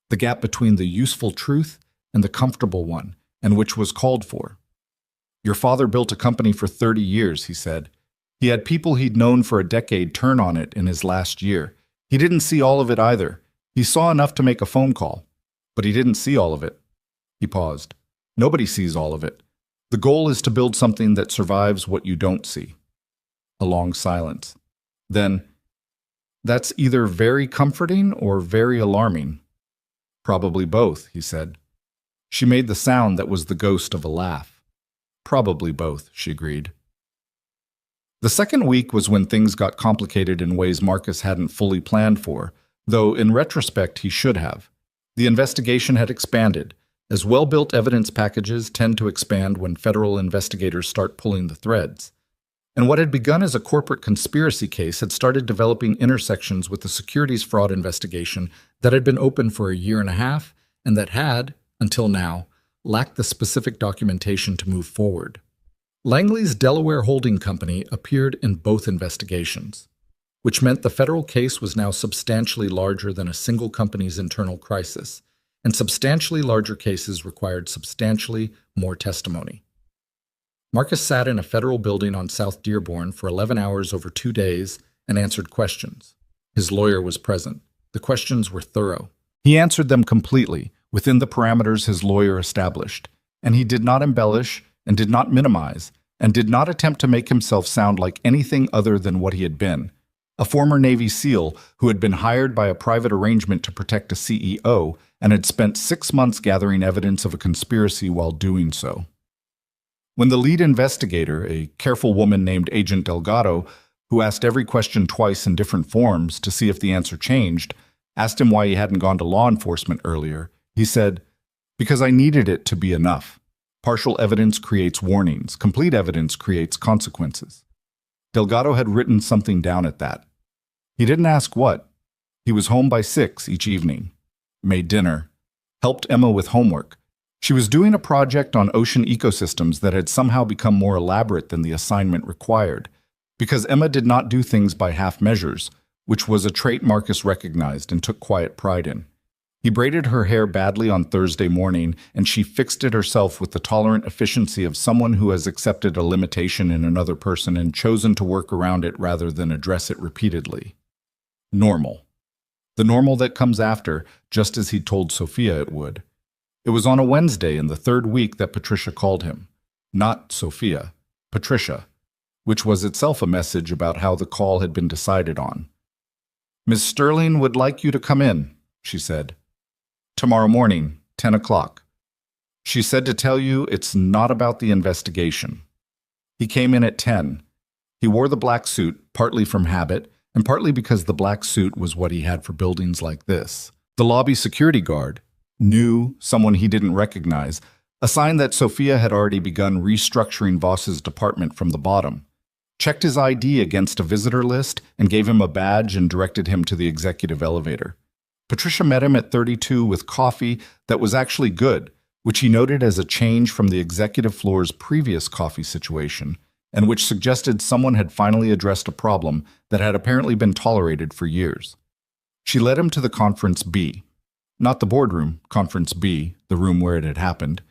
The gap between the useful truth and the comfortable one, and which was called for. "Your father built a company for 30 years, he said. He had people he'd known for a decade turn on it in his last year. He didn't see all of it either. He saw enough to make a phone call. But he didn't see all of it." He paused. "Nobody sees all of it. The goal is to build something that survives what you don't see." A long silence. Then, "That's either very comforting or very alarming." "Probably both," he said. She made the sound that was the ghost of a laugh. "Probably both," she agreed. The second week was when things got complicated in ways Marcus hadn't fully planned for, Though in retrospect he should have. The investigation had expanded, as well-built evidence packages tend to expand when federal investigators start pulling the threads. And what had begun as a corporate conspiracy case had started developing intersections with the securities fraud investigation that had been open for a year and a half and that had, until now, lacked the specific documentation to move forward. Langley's Delaware holding company appeared in both investigations, which meant the federal case was now substantially larger than a single company's internal crisis, and substantially larger cases required substantially more testimony. Marcus sat in a federal building on South Dearborn for 11 hours over 2 days and answered questions. His lawyer was present. The questions were thorough. He answered them completely, within the parameters his lawyer established, and he did not embellish and did not minimize and did not attempt to make himself sound like anything other than what he had been, a former Navy SEAL who had been hired by a private arrangement to protect a CEO and had spent 6 months gathering evidence of a conspiracy while doing so. When the lead investigator, a careful woman named Agent Delgado, who asked every question twice in different forms to see if the answer changed, asked him why he hadn't gone to law enforcement earlier, he said, "Because I needed it to be enough. Partial evidence creates warnings. Complete evidence creates consequences." Delgado had written something down at that. He didn't ask what. He was home by 6 each evening, made dinner, helped Emma with homework. She was doing a project on ocean ecosystems that had somehow become more elaborate than the assignment required, because Emma did not do things by half measures, which was a trait Marcus recognized and took quiet pride in. He braided her hair badly on Thursday morning, and she fixed it herself with the tolerant efficiency of someone who has accepted a limitation in another person and chosen to work around it rather than address it repeatedly. Normal. The normal that comes after, just as he told Sophia it would. It was on a Wednesday in the 3rd week that Patricia called him. Not Sophia, Patricia, which was itself a message about how the call had been decided on. "Miss Sterling would like you to come in," she said. "Tomorrow morning, 10 o'clock. She said to tell you it's not about the investigation." He came in at 10. He wore the black suit, partly from habit, and partly because the black suit was what he had for buildings like this. The lobby security guard, new, someone he didn't recognize, a sign that Sophia had already begun restructuring Voss's department from the bottom, checked his ID against a visitor list and gave him a badge and directed him to the executive elevator. Patricia met him at 32 with coffee that was actually good, which he noted as a change from the executive floor's previous coffee situation, and which suggested someone had finally addressed a problem that had apparently been tolerated for years. She led him to the conference B, not the boardroom, conference B, the room where it had happened,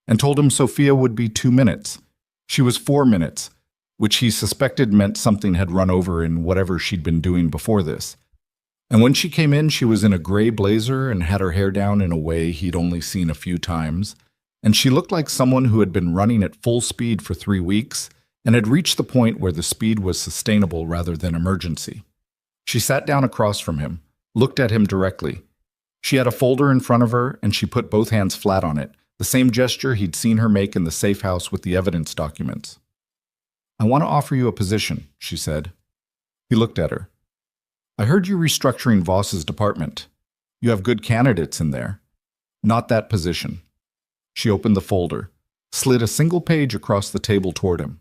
and told him Sophia would be 2 minutes. She was 4 minutes, which he suspected meant something had run over in whatever she'd been doing before this. And when she came in, she was in a gray blazer and had her hair down in a way he'd only seen a few times, and she looked like someone who had been running at full speed for 3 weeks and had reached the point where the speed was sustainable rather than emergency. She sat down across from him, looked at him directly. She had a folder in front of her, and she put both hands flat on it, the same gesture he'd seen her make in the safe house with the evidence documents. "I want to offer you a position," she said. He looked at her. "I heard you restructuring Voss's department. You have good candidates in there. Not that position." She opened the folder, slid a single page across the table toward him.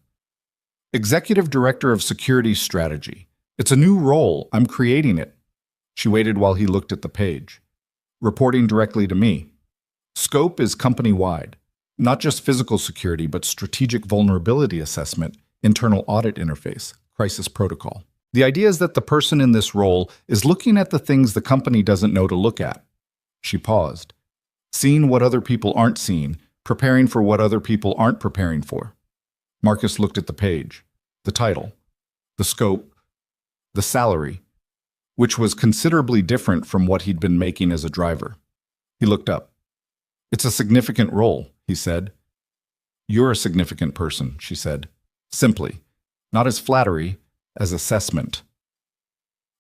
"Executive Director of Security Strategy. It's a new role. I'm creating it." She waited while he looked at the page. "Reporting directly to me. Scope is company-wide. Not just physical security, but strategic vulnerability assessment, internal audit interface, crisis protocol. The idea is that the person in this role is looking at the things the company doesn't know to look at." She paused. "Seeing what other people aren't seeing, preparing for what other people aren't preparing for." Marcus looked at the page, the title, the scope, the salary, which was considerably different from what he'd been making as a driver. He looked up. "It's a significant role," he said. "You're a significant person," she said, simply, not as flattery, as assessment.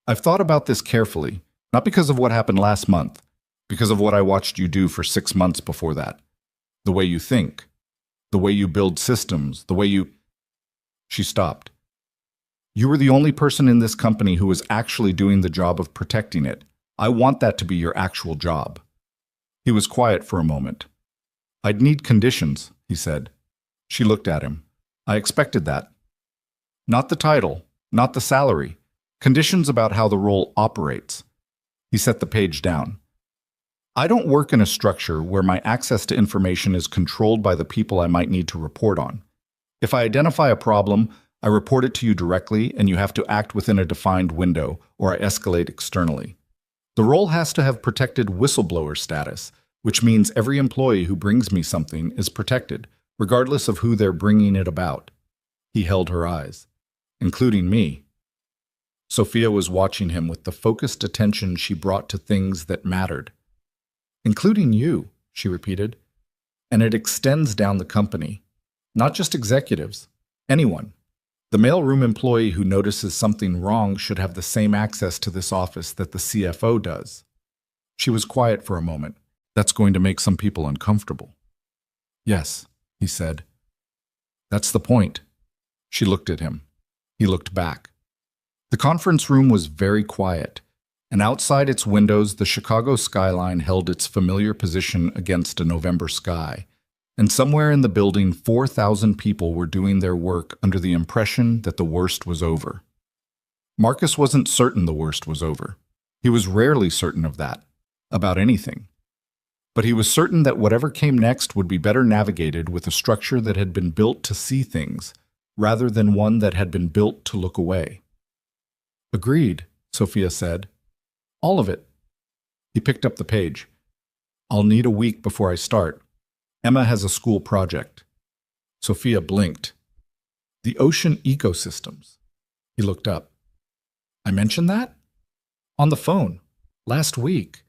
"I've thought about this carefully, not because of what happened last month, because of what I watched you do for 6 months before that. The way you think, the way you build systems, the way you—" She stopped. "You were the only person in this company who was actually doing the job of protecting it. I want that to be your actual job." He was quiet for a moment. "I'd need conditions," he said. She looked at him. "I expected that. Not the title, not the salary. Conditions about how the role operates." He set the page down. "I don't work in a structure where my access to information is controlled by the people I might need to report on. If I identify a problem, I report it to you directly, and you have to act within a defined window, or I escalate externally. The role has to have protected whistleblower status, which means every employee who brings me something is protected, regardless of who they're bringing it about." He held her eyes. "Including me." Sophia was watching him with the focused attention she brought to things that mattered. "Including you," she repeated. "And it extends down the company. Not just executives. Anyone. The mailroom employee who notices something wrong should have the same access to this office that the CFO does." She was quiet for a moment. "That's going to make some people uncomfortable." "Yes," he said. "That's the point." She looked at him. He looked back. The conference room was very quiet, and outside its windows the Chicago skyline held its familiar position against a November sky. And somewhere in the building 4,000 people were doing their work under the impression that the worst was over. Marcus wasn't certain the worst was over. He was rarely certain of that, about anything. But he was certain that whatever came next would be better navigated with a structure that had been built to see things, rather than one that had been built to look away. "Agreed," Sophia said. "All of it." He picked up the page. "I'll need a week before I start. Emma has a school project." Sophia blinked. "The ocean ecosystems." He looked up. "I mentioned that?" "On the phone. Last week.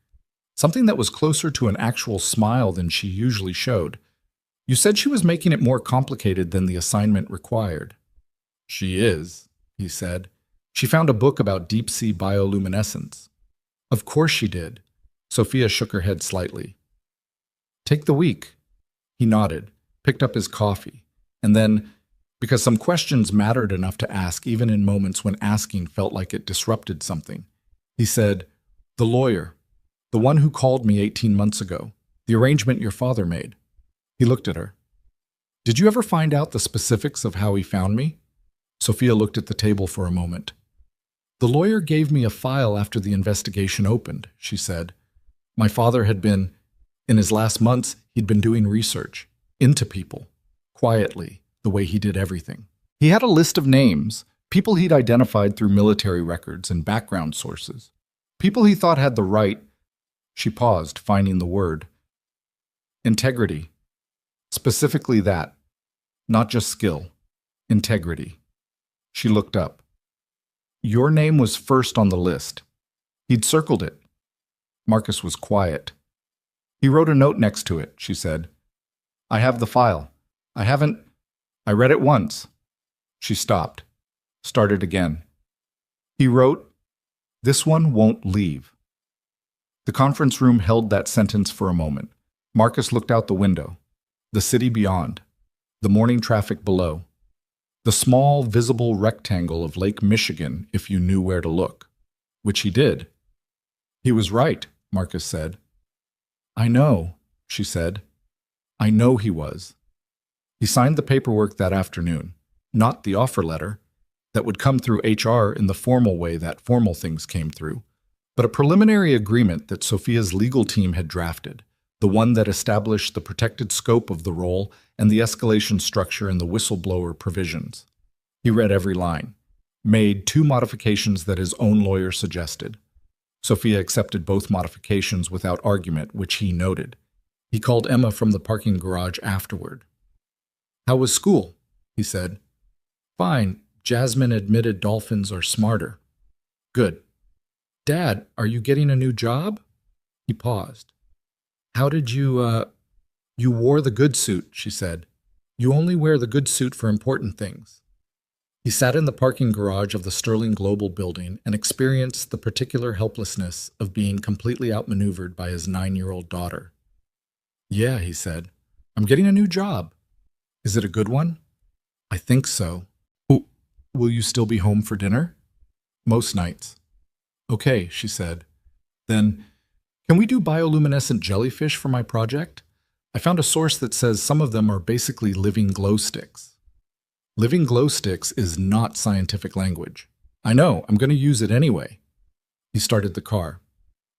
Something that was closer to an actual smile than she usually showed. You said she was making it more complicated than the assignment required." "She is," he said. "She found a book about deep-sea bioluminescence." "Of course she did." Sophia shook her head slightly. "Take the week." He nodded, picked up his coffee, and then, because some questions mattered enough to ask even in moments when asking felt like it disrupted something, he said, "The lawyer, the one who called me 18 months ago, the arrangement your father made." He looked at her. "Did you ever find out the specifics of how he found me?" Sophia looked at the table for a moment. "The lawyer gave me a file after the investigation opened," she said. "My father had been, in his last months, he'd been doing research, into people, quietly, the way he did everything. He had a list of names, people he'd identified through military records and background sources. People he thought had the right—" She paused, finding the word. "Integrity. Specifically that. Not just skill. Integrity." She looked up. "Your name was first on the list. He'd circled it." Marcus was quiet. "He wrote a note next to it," she said. "I have the file. I read it once." She stopped, started again. "He wrote, 'This one won't leave.'" The conference room held that sentence for a moment. Marcus looked out the window. The city beyond. The morning traffic below. The small, visible rectangle of Lake Michigan if you knew where to look. Which he did. "He was right," Marcus said. "I know," she said. "I know he was." He signed the paperwork that afternoon, not the offer letter, that would come through HR in the formal way that formal things came through, but a preliminary agreement that Sophia's legal team had drafted, the one that established the protected scope of the role and the escalation structure and the whistleblower provisions. He read every line, made 2 modifications that his own lawyer suggested. Sophia accepted both modifications without argument, which he noted. He called Emma from the parking garage afterward. "How was school?" he said. "Fine. Jasmine admitted dolphins are smarter." "Good. Dad, are you getting a new job?" He paused. "How did you, You wore the good suit," she said. "You only wear the good suit for important things." He sat in the parking garage of the Sterling Global building and experienced the particular helplessness of being completely outmaneuvered by his 9-year-old daughter. "Yeah," he said. "I'm getting a new job." "Is it a good one?" "I think so." "Will you still be home for dinner?" "Most nights." "Okay," she said. Then, can we do bioluminescent jellyfish for my project? I found a source that says some of them are basically living glow sticks. Living glow sticks is not scientific language. I know, I'm going to use it anyway. He started the car.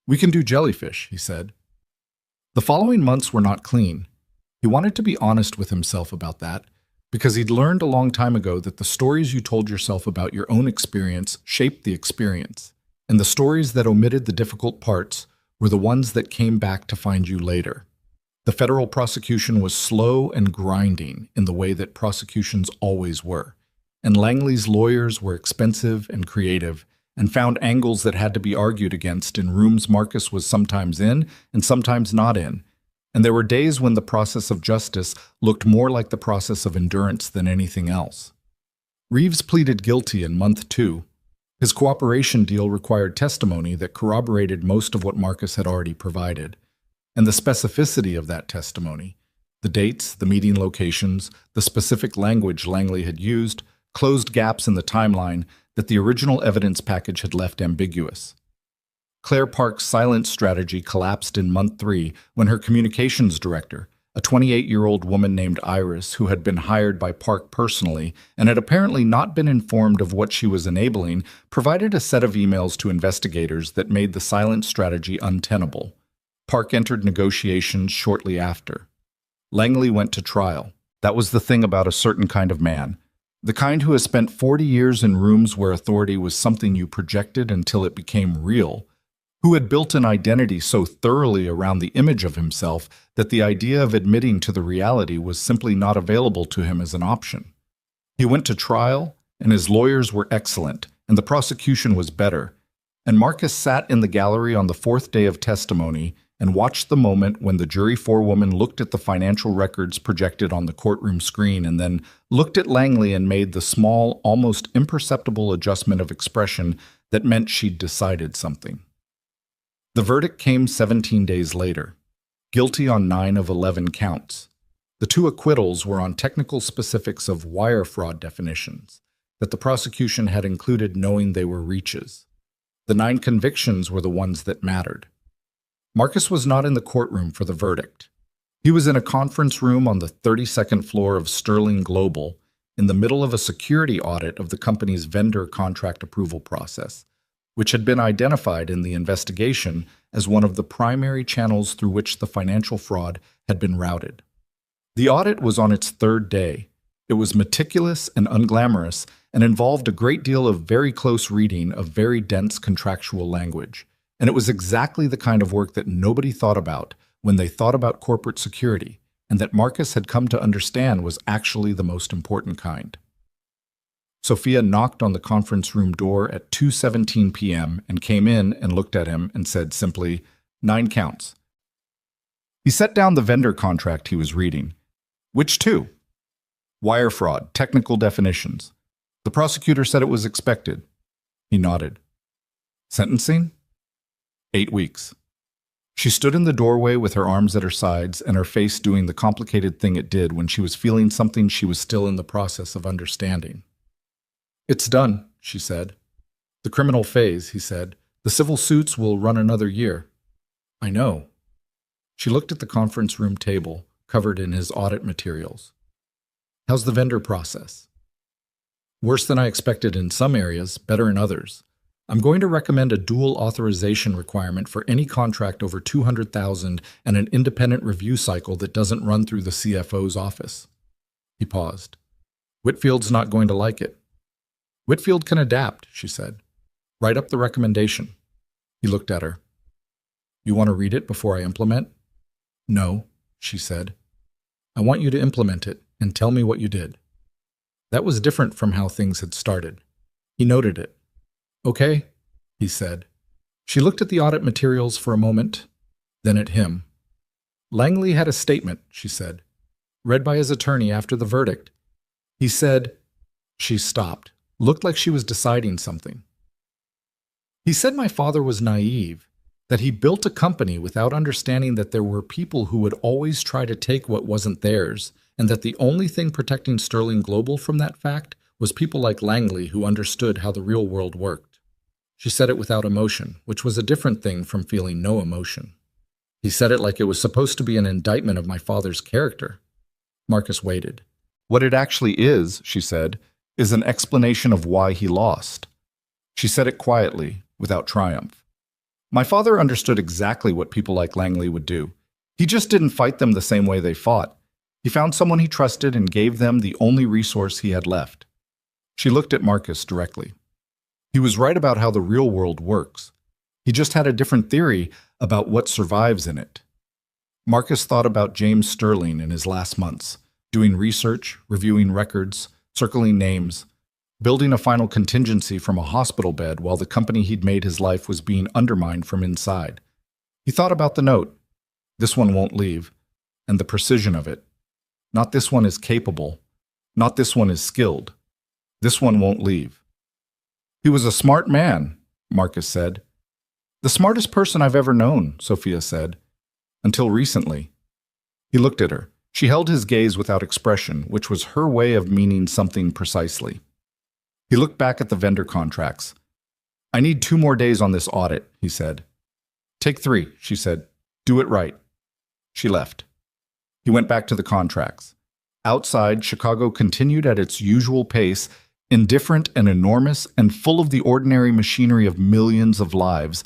We can do jellyfish, he said. The following months were not clean. He wanted to be honest with himself about that, because he'd learned a long time ago that the stories you told yourself about your own experience shaped the experience, and the stories that omitted the difficult parts were the ones that came back to find you later. The federal prosecution was slow and grinding in the way that prosecutions always were, and Langley's lawyers were expensive and creative and found angles that had to be argued against in rooms Marcus was sometimes in and sometimes not in, and there were days when the process of justice looked more like the process of endurance than anything else. Reeves pleaded guilty in month 2. His cooperation deal required testimony that corroborated most of what Marcus had already provided. And the specificity of that testimony, the dates, the meeting locations, the specific language Langley had used, closed gaps in the timeline that the original evidence package had left ambiguous. Claire Park's silence strategy collapsed in month 3 when her communications director, a 28-year-old woman named Iris who had been hired by Park personally and had apparently not been informed of what she was enabling, provided a set of emails to investigators that made the silence strategy untenable. Park entered negotiations shortly after. Langley went to trial. That was the thing about a certain kind of man. The kind who has spent 40 years in rooms where authority was something you projected until it became real, who had built an identity so thoroughly around the image of himself that the idea of admitting to the reality was simply not available to him as an option. He went to trial, and his lawyers were excellent, and the prosecution was better, and Marcus sat in the gallery on the 4th day of testimony and watched the moment when the jury forewoman looked at the financial records projected on the courtroom screen and then looked at Langley and made the small, almost imperceptible adjustment of expression that meant she'd decided something. The verdict came 17 days later. Guilty on 9 of 11 counts. The 2 acquittals were on technical specifics of wire fraud definitions that the prosecution had included knowing they were reaches. The 9 convictions were the ones that mattered. Marcus was not in the courtroom for the verdict. He was in a conference room on the 32nd floor of Sterling Global in the middle of a security audit of the company's vendor contract approval process, which had been identified in the investigation as one of the primary channels through which the financial fraud had been routed. The audit was on its 3rd day. It was meticulous and unglamorous and involved a great deal of very close reading of very dense contractual language. And it was exactly the kind of work that nobody thought about when they thought about corporate security, and that Marcus had come to understand was actually the most important kind. Sophia knocked on the conference room door at 2:17 p.m. and came in and looked at him and said simply, 9 counts. He set down the vendor contract he was reading. Which 2? Wire fraud, technical definitions. The prosecutor said it was expected. He nodded. Sentencing? 8 weeks. She stood in the doorway with her arms at her sides and her face doing the complicated thing it did when she was feeling something she was still in the process of understanding. It's done, she said. The criminal phase, he said. The civil suits will run another year. I know. She looked at the conference room table, covered in his audit materials. How's the vendor process? Worse than I expected in some areas, better in others. I'm going to recommend a dual authorization requirement for any contract over $200,000 and an independent review cycle that doesn't run through the CFO's office. He paused. Whitfield's not going to like it. Whitfield can adapt, she said. Write up the recommendation. He looked at her. You want to read it before I implement? No, she said. I want you to implement it and tell me what you did. That was different from how things had started. He noted it. Okay, he said. She looked at the audit materials for a moment, then at him. Langley had a statement, she said, read by his attorney after the verdict. He said, she stopped, looked like she was deciding something. He said my father was naive, that he built a company without understanding that there were people who would always try to take what wasn't theirs, and that the only thing protecting Sterling Global from that fact was people like Langley who understood how the real world worked. She said it without emotion, which was a different thing from feeling no emotion. He said it like it was supposed to be an indictment of my father's character. Marcus waited. What it actually is, she said, is an explanation of why he lost. She said it quietly, without triumph. My father understood exactly what people like Langley would do. He just didn't fight them the same way they fought. He found someone he trusted and gave them the only resource he had left. She looked at Marcus directly. He was right about how the real world works. He just had a different theory about what survives in it. Marcus thought about James Sterling in his last months, doing research, reviewing records, circling names, building a final contingency from a hospital bed while the company he'd made his life was being undermined from inside. He thought about the note, "This one won't leave," and the precision of it. Not this one is capable. Not this one is skilled. This one won't leave. He was a smart man, Marcus said. The smartest person I've ever known, Sophia said. Until recently. He looked at her. She held his gaze without expression, which was her way of meaning something precisely. He looked back at the vendor contracts. I need 2 more days on this audit, he said. Take 3, she said. Do it right. She left. He went back to the contracts. Outside, Chicago continued at its usual pace, indifferent and enormous and full of the ordinary machinery of millions of lives,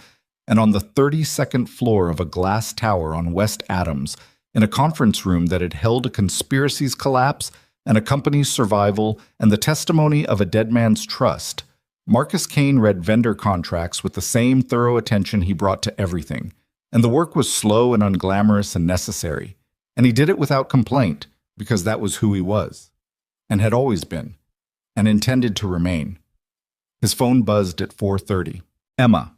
and on the 32nd floor of a glass tower on West Adams, in a conference room that had held a conspiracy's collapse and a company's survival and the testimony of a dead man's trust, Marcus Kane read vendor contracts with the same thorough attention he brought to everything, and the work was slow and unglamorous and necessary, and he did it without complaint, because that was who he was, and had always been, and intended to remain. His phone buzzed at 4:30. Emma.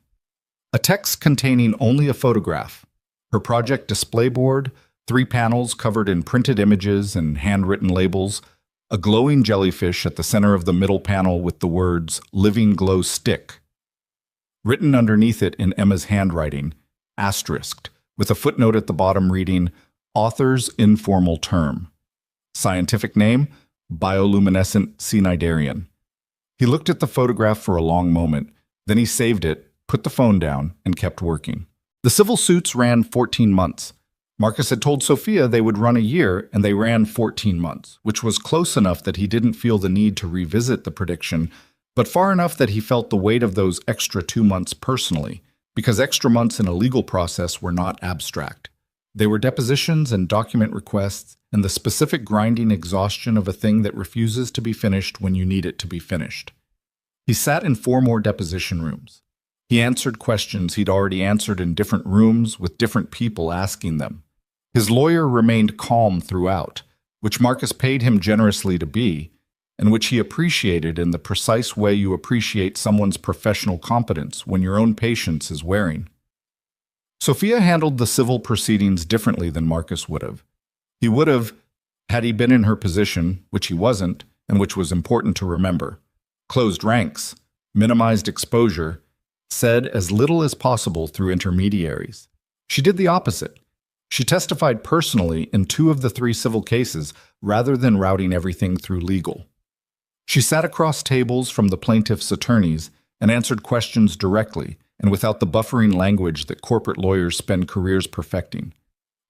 A text containing only a photograph, her project display board, 3 panels covered in printed images and handwritten labels, a glowing jellyfish at the center of the middle panel with the words, Living Glow Stick. Written underneath it in Emma's handwriting, asterisked, with a footnote at the bottom reading, Author's Informal Term. Scientific name, bioluminescent cnidarian. He looked at the photograph for a long moment, then he saved it, put the phone down, and kept working. The civil suits ran 14 months. Marcus had told Sophia they would run a year, and they ran 14 months, which was close enough that he didn't feel the need to revisit the prediction, but far enough that he felt the weight of those extra 2 months personally, because extra months in a legal process were not abstract. They were depositions and document requests and the specific grinding exhaustion of a thing that refuses to be finished when you need it to be finished. He sat in 4 more deposition rooms. He answered questions he'd already answered in different rooms with different people asking them. His lawyer remained calm throughout, which Marcus paid him generously to be, and which he appreciated in the precise way you appreciate someone's professional competence when your own patience is wearing. Sophia handled the civil proceedings differently than Marcus would have. He would have, had he been in her position, which he wasn't, and which was important to remember, closed ranks, minimized exposure, said as little as possible through intermediaries. She did the opposite. She testified personally in 2 of the 3 civil cases rather than routing everything through legal. She sat across tables from the plaintiff's attorneys and answered questions directly and without the buffering language that corporate lawyers spend careers perfecting.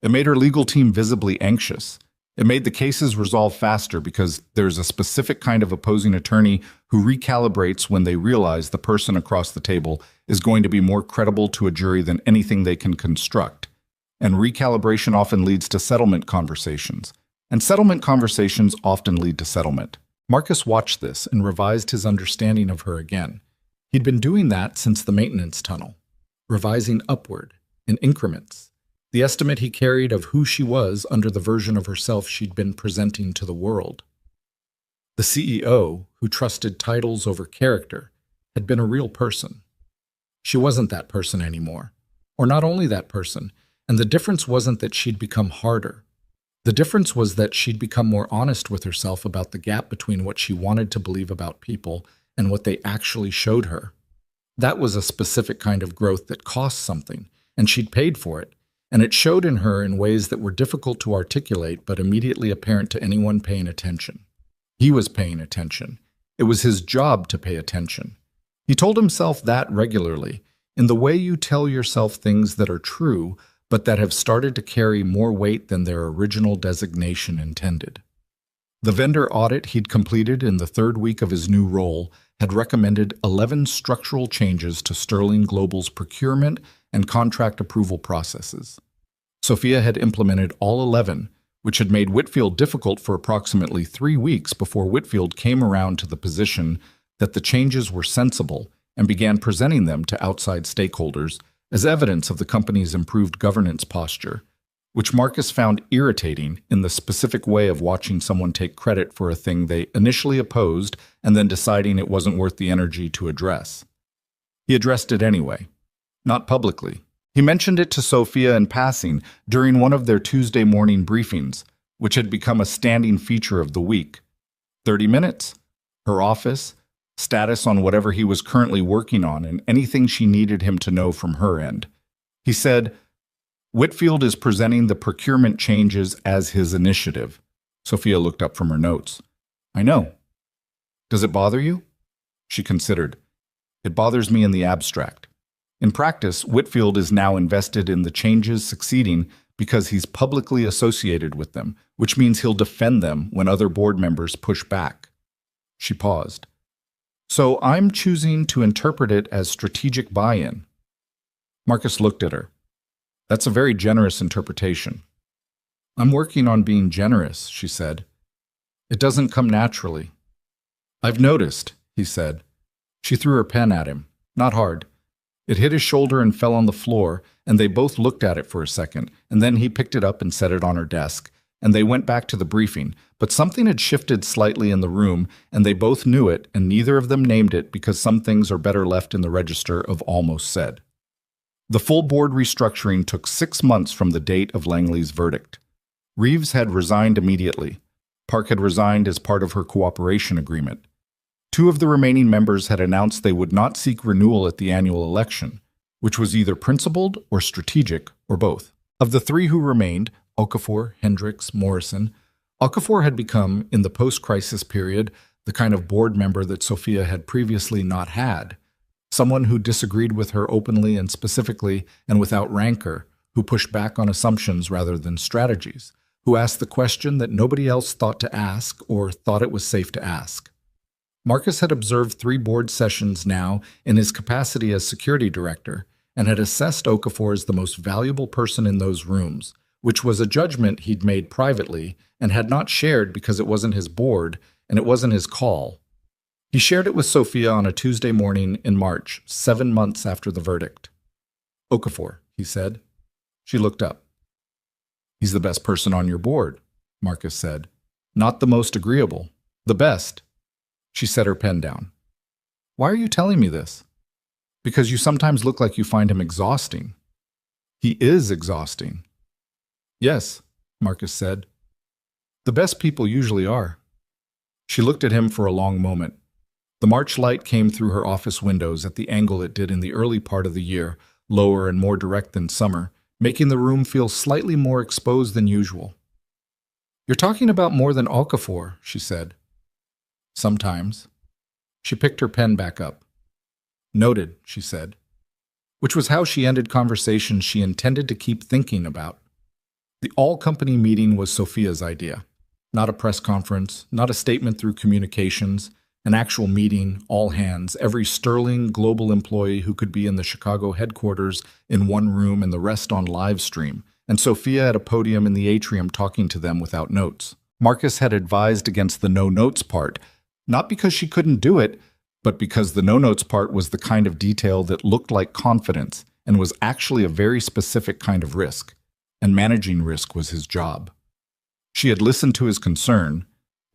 It made her legal team visibly anxious. It made the cases resolve faster because there's a specific kind of opposing attorney who recalibrates when they realize the person across the table is going to be more credible to a jury than anything they can construct. And recalibration often leads to settlement conversations. And settlement conversations often lead to settlement. Marcus watched this and revised his understanding of her again. He'd been doing that since the maintenance tunnel, revising upward, in increments, the estimate he carried of who she was under the version of herself she'd been presenting to the world. The CEO, who trusted titles over character, had been a real person. She wasn't that person anymore, or not only that person, and the difference wasn't that she'd become harder. The difference was that she'd become more honest with herself about the gap between what she wanted to believe about people and what they actually showed her. That was a specific kind of growth that cost something, and she'd paid for it, and it showed in her in ways that were difficult to articulate but immediately apparent to anyone paying attention. He was paying attention. It was his job to pay attention. He told himself that regularly, in the way you tell yourself things that are true, but that have started to carry more weight than their original designation intended. The vendor audit he'd completed in the third week of his new role had recommended 11 structural changes to Sterling Global's procurement and contract approval processes. Sophia had implemented all 11, which had made Whitfield difficult for approximately 3 weeks before Whitfield came around to the position that the changes were sensible and began presenting them to outside stakeholders as evidence of the company's improved governance posture, which Marcus found irritating in the specific way of watching someone take credit for a thing they initially opposed and then deciding it wasn't worth the energy to address. He addressed it anyway, not publicly. He mentioned it to Sophia in passing during one of their Tuesday morning briefings, which had become a standing feature of the week. 30 minutes, her office, status on whatever he was currently working on, and anything she needed him to know from her end. He said, "Whitfield is presenting the procurement changes as his initiative." Sophia looked up from her notes. "I know. Does it bother you?" She considered. "It bothers me in the abstract. In practice, Whitfield is now invested in the changes succeeding because he's publicly associated with them, which means he'll defend them when other board members push back." She paused. "So I'm choosing to interpret it as strategic buy-in." Marcus looked at her. "That's a very generous interpretation." "I'm working on being generous," she said. "It doesn't come naturally." "I've noticed," he said. She threw her pen at him, not hard. It hit his shoulder and fell on the floor, and they both looked at it for a second, and then he picked it up and set it on her desk, and they went back to the briefing, but something had shifted slightly in the room, and they both knew it, and neither of them named it because some things are better left in the register of almost said. The full board restructuring took 6 months from the date of Langley's verdict. Reeves had resigned immediately. Park had resigned as part of her cooperation agreement. 2 of the remaining members had announced they would not seek renewal at the annual election, which was either principled or strategic, or both. Of the 3 who remained, Okafor, Hendricks, Morrison, Okafor had become, in the post-crisis period, the kind of board member that Sophia had previously not had, someone who disagreed with her openly and specifically and without rancor, who pushed back on assumptions rather than strategies, who asked the question that nobody else thought to ask or thought it was safe to ask. Marcus had observed 3 board sessions now in his capacity as security director and had assessed Okafor as the most valuable person in those rooms, which was a judgment he'd made privately and had not shared because it wasn't his board and it wasn't his call. He shared it with Sophia on a Tuesday morning in March, 7 months after the verdict. "Okafor," he said. She looked up. "He's the best person on your board," Marcus said. "Not the most agreeable. The best." She set her pen down. "Why are you telling me this?" "Because you sometimes look like you find him exhausting." "He is exhausting." "Yes," Marcus said. "The best people usually are." She looked at him for a long moment. The March light came through her office windows at the angle it did in the early part of the year, lower and more direct than summer, making the room feel slightly more exposed than usual. "You're talking about more than Okafor," she said. "Sometimes." She picked her pen back up. "Noted," she said, which was how she ended conversations she intended to keep thinking about. The all-company meeting was Sophia's idea. Not a press conference, not a statement through communications, an actual meeting, all hands, every Sterling Global employee who could be in the Chicago headquarters in one room and the rest on live stream, and Sophia at a podium in the atrium talking to them without notes. Marcus had advised against the no-notes part, not because she couldn't do it, but because the no-notes part was the kind of detail that looked like confidence and was actually a very specific kind of risk, and managing risk was his job. She had listened to his concern,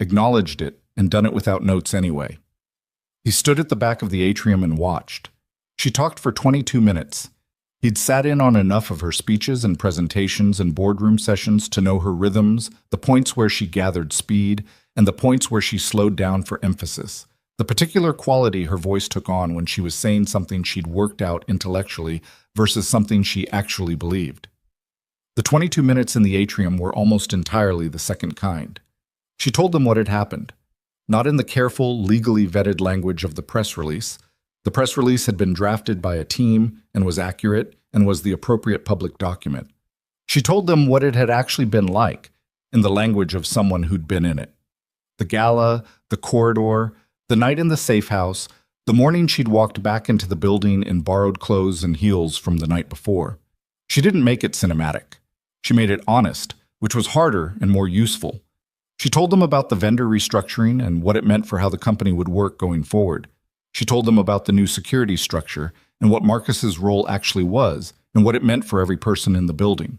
acknowledged it, and done it without notes anyway. He stood at the back of the atrium and watched. She talked for 22 minutes. He'd sat in on enough of her speeches and presentations and boardroom sessions to know her rhythms, the points where she gathered speed, and the points where she slowed down for emphasis, the particular quality her voice took on when she was saying something she'd worked out intellectually versus something she actually believed. The 22 minutes in the atrium were almost entirely the second kind. She told them what had happened, not in the careful, legally vetted language of the press release, The press release had been drafted by a team and was accurate and was the appropriate public document. She told them what it had actually been like, in the language of someone who'd been in it. The gala, the corridor, the night in the safe house, the morning she'd walked back into the building in borrowed clothes and heels from the night before. She didn't make it cinematic. She made it honest, which was harder and more useful. She told them about the vendor restructuring and what it meant for how the company would work going forward. She told them about the new security structure and what Marcus's role actually was and what it meant for every person in the building.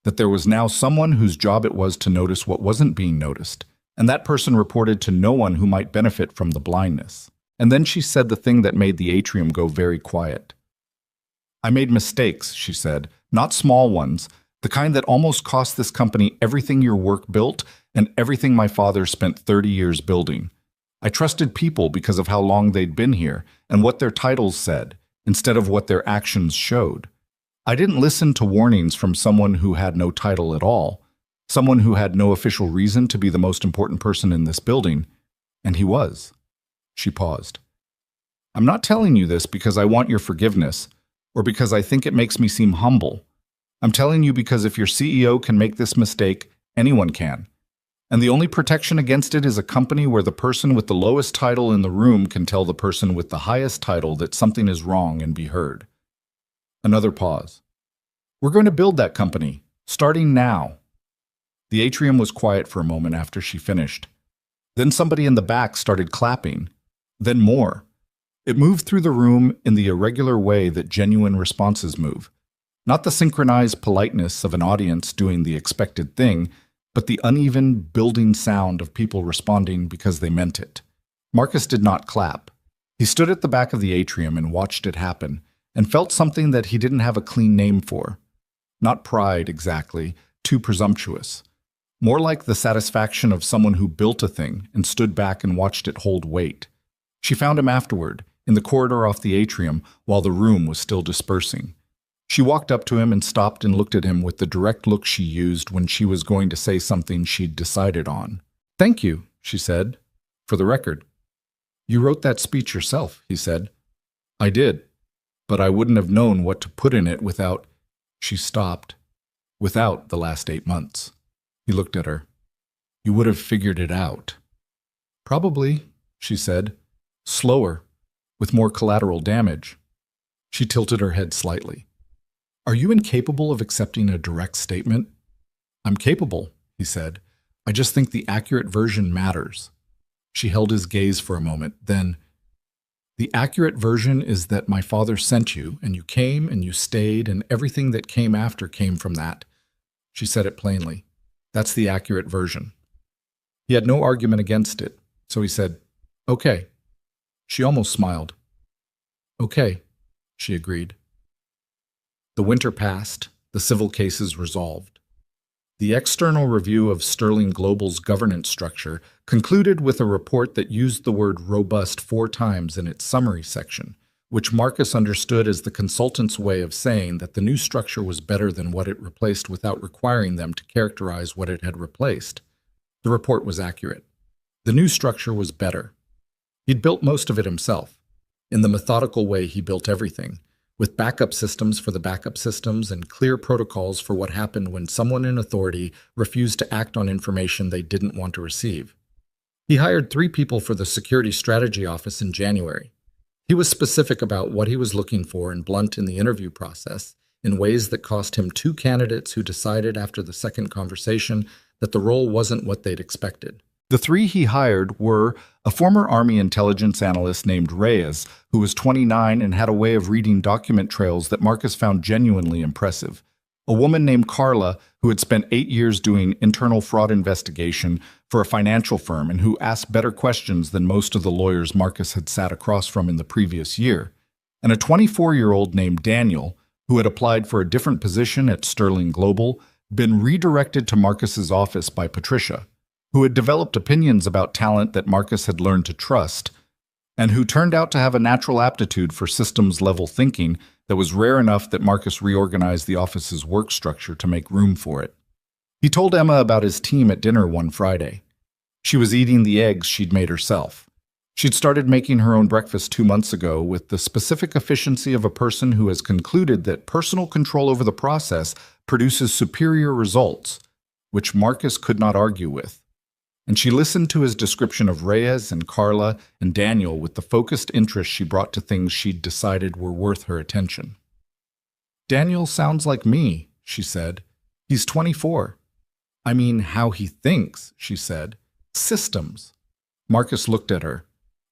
That there was now someone whose job it was to notice what wasn't being noticed, and that person reported to no one who might benefit from the blindness. And then she said the thing that made the atrium go very quiet. "I made mistakes," she said, "not small ones, the kind that almost cost this company everything your work built and everything my father spent 30 years building. I trusted people because of how long they'd been here and what their titles said, instead of what their actions showed. I didn't listen to warnings from someone who had no title at all, someone who had no official reason to be the most important person in this building, and he was." She paused. "I'm not telling you this because I want your forgiveness, or because I think it makes me seem humble. I'm telling you because if your CEO can make this mistake, anyone can. And the only protection against it is a company where the person with the lowest title in the room can tell the person with the highest title that something is wrong and be heard." Another pause. "We're going to build that company, starting now." The atrium was quiet for a moment after she finished. Then somebody in the back started clapping. Then more. It moved through the room in the irregular way that genuine responses move. Not the synchronized politeness of an audience doing the expected thing, but the uneven, building sound of people responding because they meant it. Marcus did not clap. He stood at the back of the atrium and watched it happen, and felt something that he didn't have a clean name for. Not pride, exactly, too presumptuous. More like the satisfaction of someone who built a thing and stood back and watched it hold weight. She found him afterward, in the corridor off the atrium, while the room was still dispersing. She walked up to him and stopped and looked at him with the direct look she used when she was going to say something she'd decided on. "Thank you," she said. "For the record." "You wrote that speech yourself," he said. "I did, but I wouldn't have known what to put in it without—" She stopped. "Without the last 8 months." He looked at her. "You would have figured it out." "Probably," she said. "Slower, with more collateral damage." She tilted her head slightly. "Are you incapable of accepting a direct statement?" "I'm capable," he said. "I just think the accurate version matters." She held his gaze for a moment, then, "The accurate version is that my father sent you, and you came and you stayed, and everything that came after came from that." She said it plainly. "That's the accurate version." He had no argument against it, so he said, "Okay." She almost smiled. "Okay," she agreed. The winter passed, the civil cases resolved. The external review of Sterling Global's governance structure concluded with a report that used the word robust 4 times in its summary section, which Marcus understood as the consultant's way of saying that the new structure was better than what it replaced without requiring them to characterize what it had replaced. The report was accurate. The new structure was better. He'd built most of it himself. In the methodical way he built everything, with backup systems for the backup systems and clear protocols for what happened when someone in authority refused to act on information they didn't want to receive. He hired 3 people for the Security Strategy Office in January. He was specific about what he was looking for and blunt in the interview process, in ways that cost him 2 candidates who decided after the second conversation that the role wasn't what they'd expected. The 3 he hired were a former Army intelligence analyst named Reyes, who was 29 and had a way of reading document trails that Marcus found genuinely impressive, a woman named Carla, who had spent 8 years doing internal fraud investigation for a financial firm and who asked better questions than most of the lawyers Marcus had sat across from in the previous year, and a 24-year-old named Daniel, who had applied for a different position at Sterling Global, been redirected to Marcus's office by Patricia, who had developed opinions about talent that Marcus had learned to trust, and who turned out to have a natural aptitude for systems-level thinking that was rare enough that Marcus reorganized the office's work structure to make room for it. He told Emma about his team at dinner one Friday. She was eating the eggs she'd made herself. She'd started making her own breakfast 2 months ago with the specific efficiency of a person who has concluded that personal control over the process produces superior results, which Marcus could not argue with. And she listened to his description of Reyes and Carla and Daniel with the focused interest she brought to things she'd decided were worth her attention. "Daniel sounds like me," she said. "He's 24. "I mean, how he thinks," she said. "Systems." Marcus looked at her.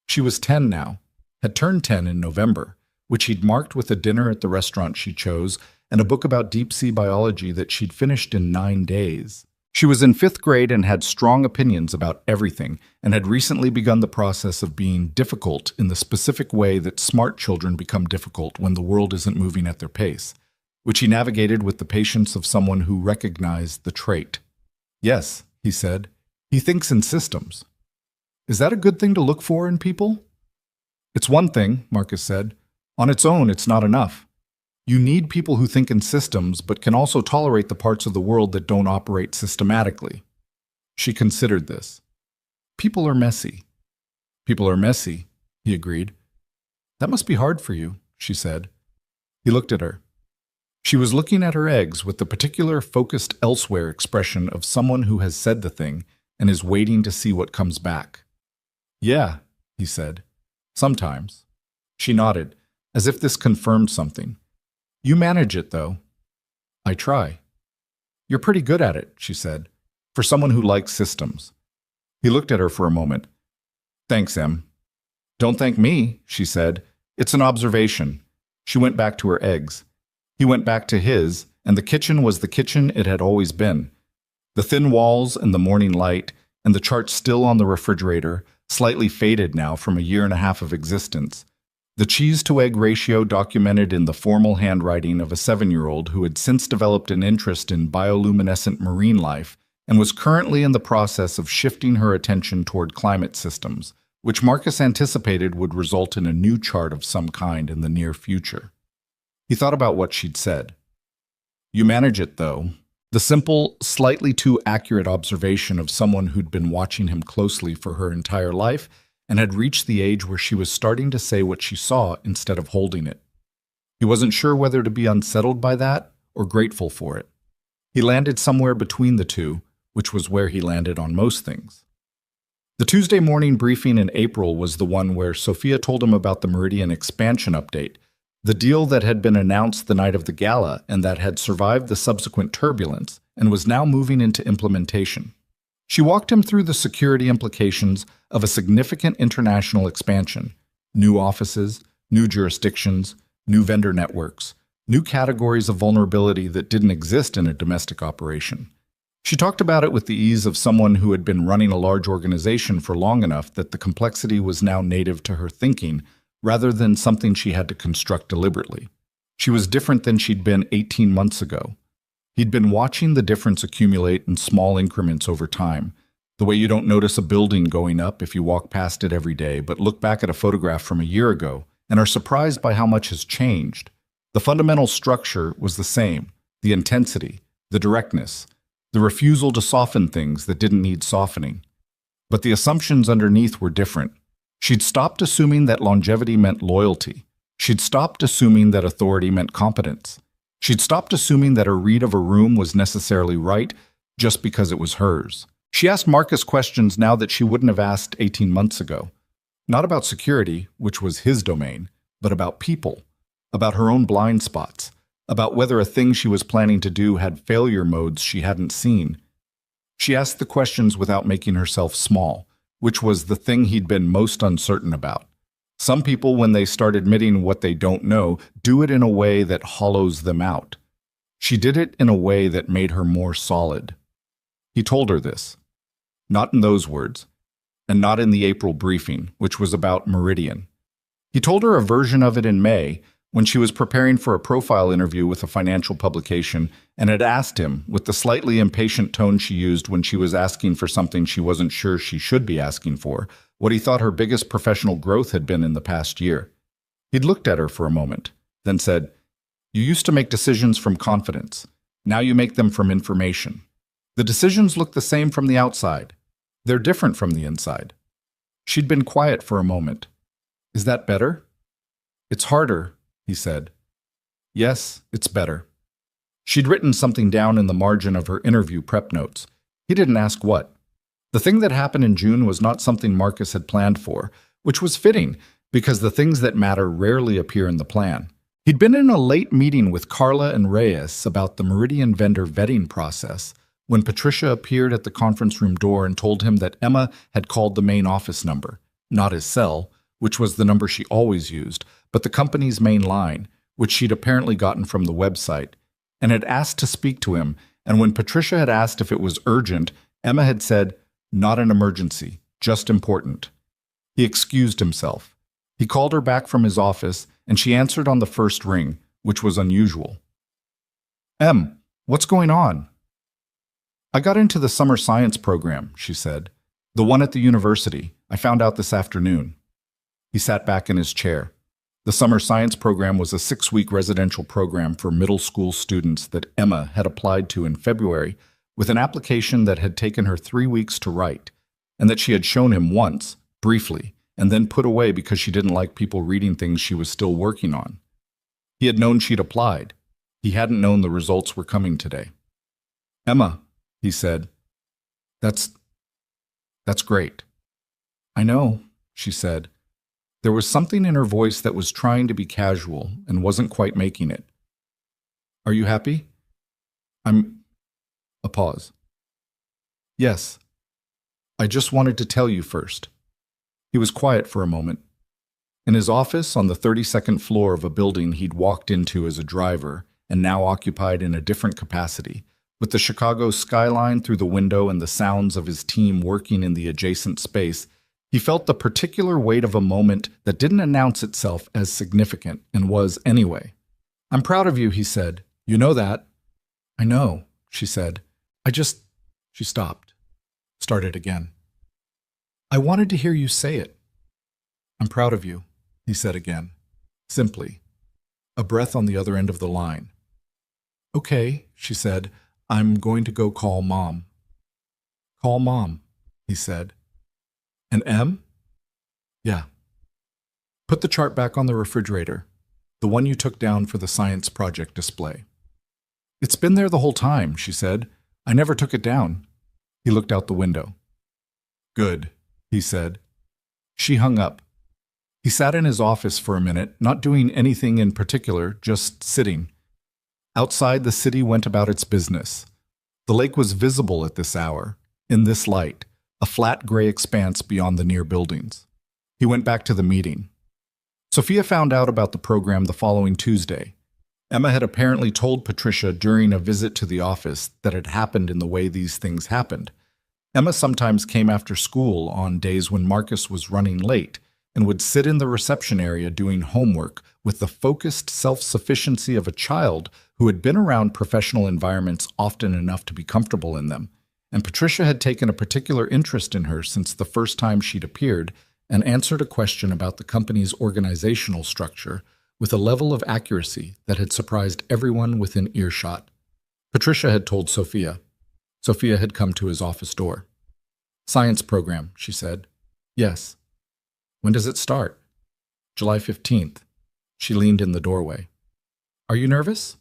She was 10 now, had turned 10 in November, which he'd marked with a dinner at the restaurant she chose and a book about deep-sea biology that she'd finished in 9 days. She was in 5th grade and had strong opinions about everything and had recently begun the process of being difficult in the specific way that smart children become difficult when the world isn't moving at their pace, which he navigated with the patience of someone who recognized the trait. "Yes," he said, "he thinks in systems." "Is that a good thing to look for in people?" "It's one thing," Marcus said. "On its own, it's not enough. You need people who think in systems but can also tolerate the parts of the world that don't operate systematically." She considered this. "People are messy." "People are messy," he agreed. "That must be hard for you," she said. He looked at her. She was looking at her eggs with the particular focused elsewhere expression of someone who has said the thing and is waiting to see what comes back. "Yeah," he said. "Sometimes." She nodded, as if this confirmed something. "You manage it, though." "I try." "You're pretty good at it," she said, "for someone who likes systems." He looked at her for a moment. "Thanks, Em." "Don't thank me," she said. "It's an observation." She went back to her eggs. He went back to his, and the kitchen was the kitchen it had always been. The thin walls and the morning light, and the chart still on the refrigerator, slightly faded now from a year and a half of existence. The cheese-to-egg ratio documented in the formal handwriting of a 7-year-old who had since developed an interest in bioluminescent marine life and was currently in the process of shifting her attention toward climate systems, which Marcus anticipated would result in a new chart of some kind in the near future. He thought about what she'd said. "You manage it, though." The simple, slightly too accurate observation of someone who'd been watching him closely for her entire life and had reached the age where she was starting to say what she saw instead of holding it. He wasn't sure whether to be unsettled by that or grateful for it. He landed somewhere between the two, which was where he landed on most things. The Tuesday morning briefing in April was the one where Sophia told him about the Meridian expansion update, the deal that had been announced the night of the gala and that had survived the subsequent turbulence and was now moving into implementation. She walked him through the security implications of a significant international expansion: new offices, new jurisdictions, new vendor networks, new categories of vulnerability that didn't exist in a domestic operation. She talked about it with the ease of someone who had been running a large organization for long enough that the complexity was now native to her thinking, rather than something she had to construct deliberately. She was different than she'd been 18 months ago. He'd been watching the difference accumulate in small increments over time, the way you don't notice a building going up if you walk past it every day, but look back at a photograph from a year ago and are surprised by how much has changed. The fundamental structure was the same: the intensity, the directness, the refusal to soften things that didn't need softening. But the assumptions underneath were different. She'd stopped assuming that longevity meant loyalty. She'd stopped assuming that authority meant competence. She'd stopped assuming that her read of a room was necessarily right just because it was hers. She asked Marcus questions now that she wouldn't have asked 18 months ago. Not about security, which was his domain, but about people, about her own blind spots, about whether a thing she was planning to do had failure modes she hadn't seen. She asked the questions without making herself small, which was the thing he'd been most uncertain about. Some people, when they start admitting what they don't know, do it in a way that hollows them out. She did it in a way that made her more solid. He told her this. Not in those words, and not in the April briefing, which was about Meridian. He told her a version of it in May, when she was preparing for a profile interview with a financial publication, and had asked him, with the slightly impatient tone she used when she was asking for something she wasn't sure she should be asking for, what he thought her biggest professional growth had been in the past year. He'd looked at her for a moment, then said, "You used to make decisions from confidence. Now you make them from information. The decisions look the same from the outside. They're different from the inside." She'd been quiet for a moment. Is that better? It's harder, he said. Yes, it's better. She'd written something down in the margin of her interview prep notes. He didn't ask what. The thing that happened in June was not something Marcus had planned for, which was fitting, because the things that matter rarely appear in the plan. He'd been in a late meeting with Carla and Reyes about the Meridian vendor vetting process when Patricia appeared at the conference room door and told him that Emma had called the main office number, not his cell, which was the number she always used, but the company's main line, which she'd apparently gotten from the website, and had asked to speak to him, and when Patricia had asked if it was urgent, Emma had said, "Not an emergency, just important." He excused himself. He called her back from his office, and she answered on the first ring, which was unusual. "Em, what's going on?" "I got into the summer science program," she said. "The one at the university. I found out this afternoon." He sat back in his chair. The summer science program was a 6-week residential program for middle school students that Emma had applied to in February with an application that had taken her 3 weeks to write, and that she had shown him once, briefly, and then put away because she didn't like people reading things she was still working on. He had known she'd applied. He hadn't known the results were coming today. "Emma," he said, That's great." "I know," she said. There was something in her voice that was trying to be casual and wasn't quite making it. "Are you happy?" A pause. "Yes. I just wanted to tell you first." He was quiet for a moment. In his office on the 32nd floor of a building he'd walked into as a driver and now occupied in a different capacity, with the Chicago skyline through the window and the sounds of his team working in the adjacent space, he felt the particular weight of a moment that didn't announce itself as significant and was anyway. "I'm proud of you," he said. "You know that." "I know," she said. She stopped. Started again. "I wanted to hear you say it." "I'm proud of you," he said again, simply, a breath on the other end of the line. "Okay," she said. "I'm going to go call Mom." "Call Mom," he said. "And Em?" "Yeah." "Put the chart back on the refrigerator, the one you took down for the science project display." "It's been there the whole time," she said. "I never took it down." He looked out the window. "Good," he said. She hung up. He sat in his office for a minute, not doing anything in particular, just sitting. Outside, the city went about its business. The lake was visible at this hour, in this light, a flat gray expanse beyond the near buildings. He went back to the meeting. Sophia found out about the program the following Tuesday. Emma had apparently told Patricia during a visit to the office that it happened in the way these things happened. Emma sometimes came after school on days when Marcus was running late and would sit in the reception area doing homework with the focused self-sufficiency of a child who had been around professional environments often enough to be comfortable in them. And Patricia had taken a particular interest in her since the first time she'd appeared and answered a question about the company's organizational structure with a level of accuracy that had surprised everyone within earshot. Patricia had told Sophia. Sophia had come to his office door. "Science program," she said. "Yes." "When does it start?" "July 15th. She leaned in the doorway. "Are you nervous?"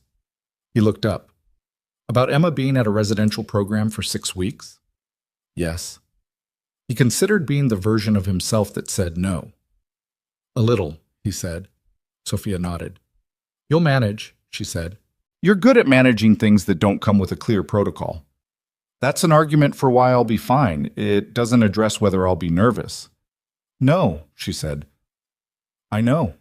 He looked up. "About Emma being at a residential program for 6 weeks?" "Yes." He considered being the version of himself that said no. "A little," he said. Sophia nodded. "You'll manage," she said. "You're good at managing things that don't come with a clear protocol." "That's an argument for why I'll be fine. It doesn't address whether I'll be nervous." "No," she said. "I know."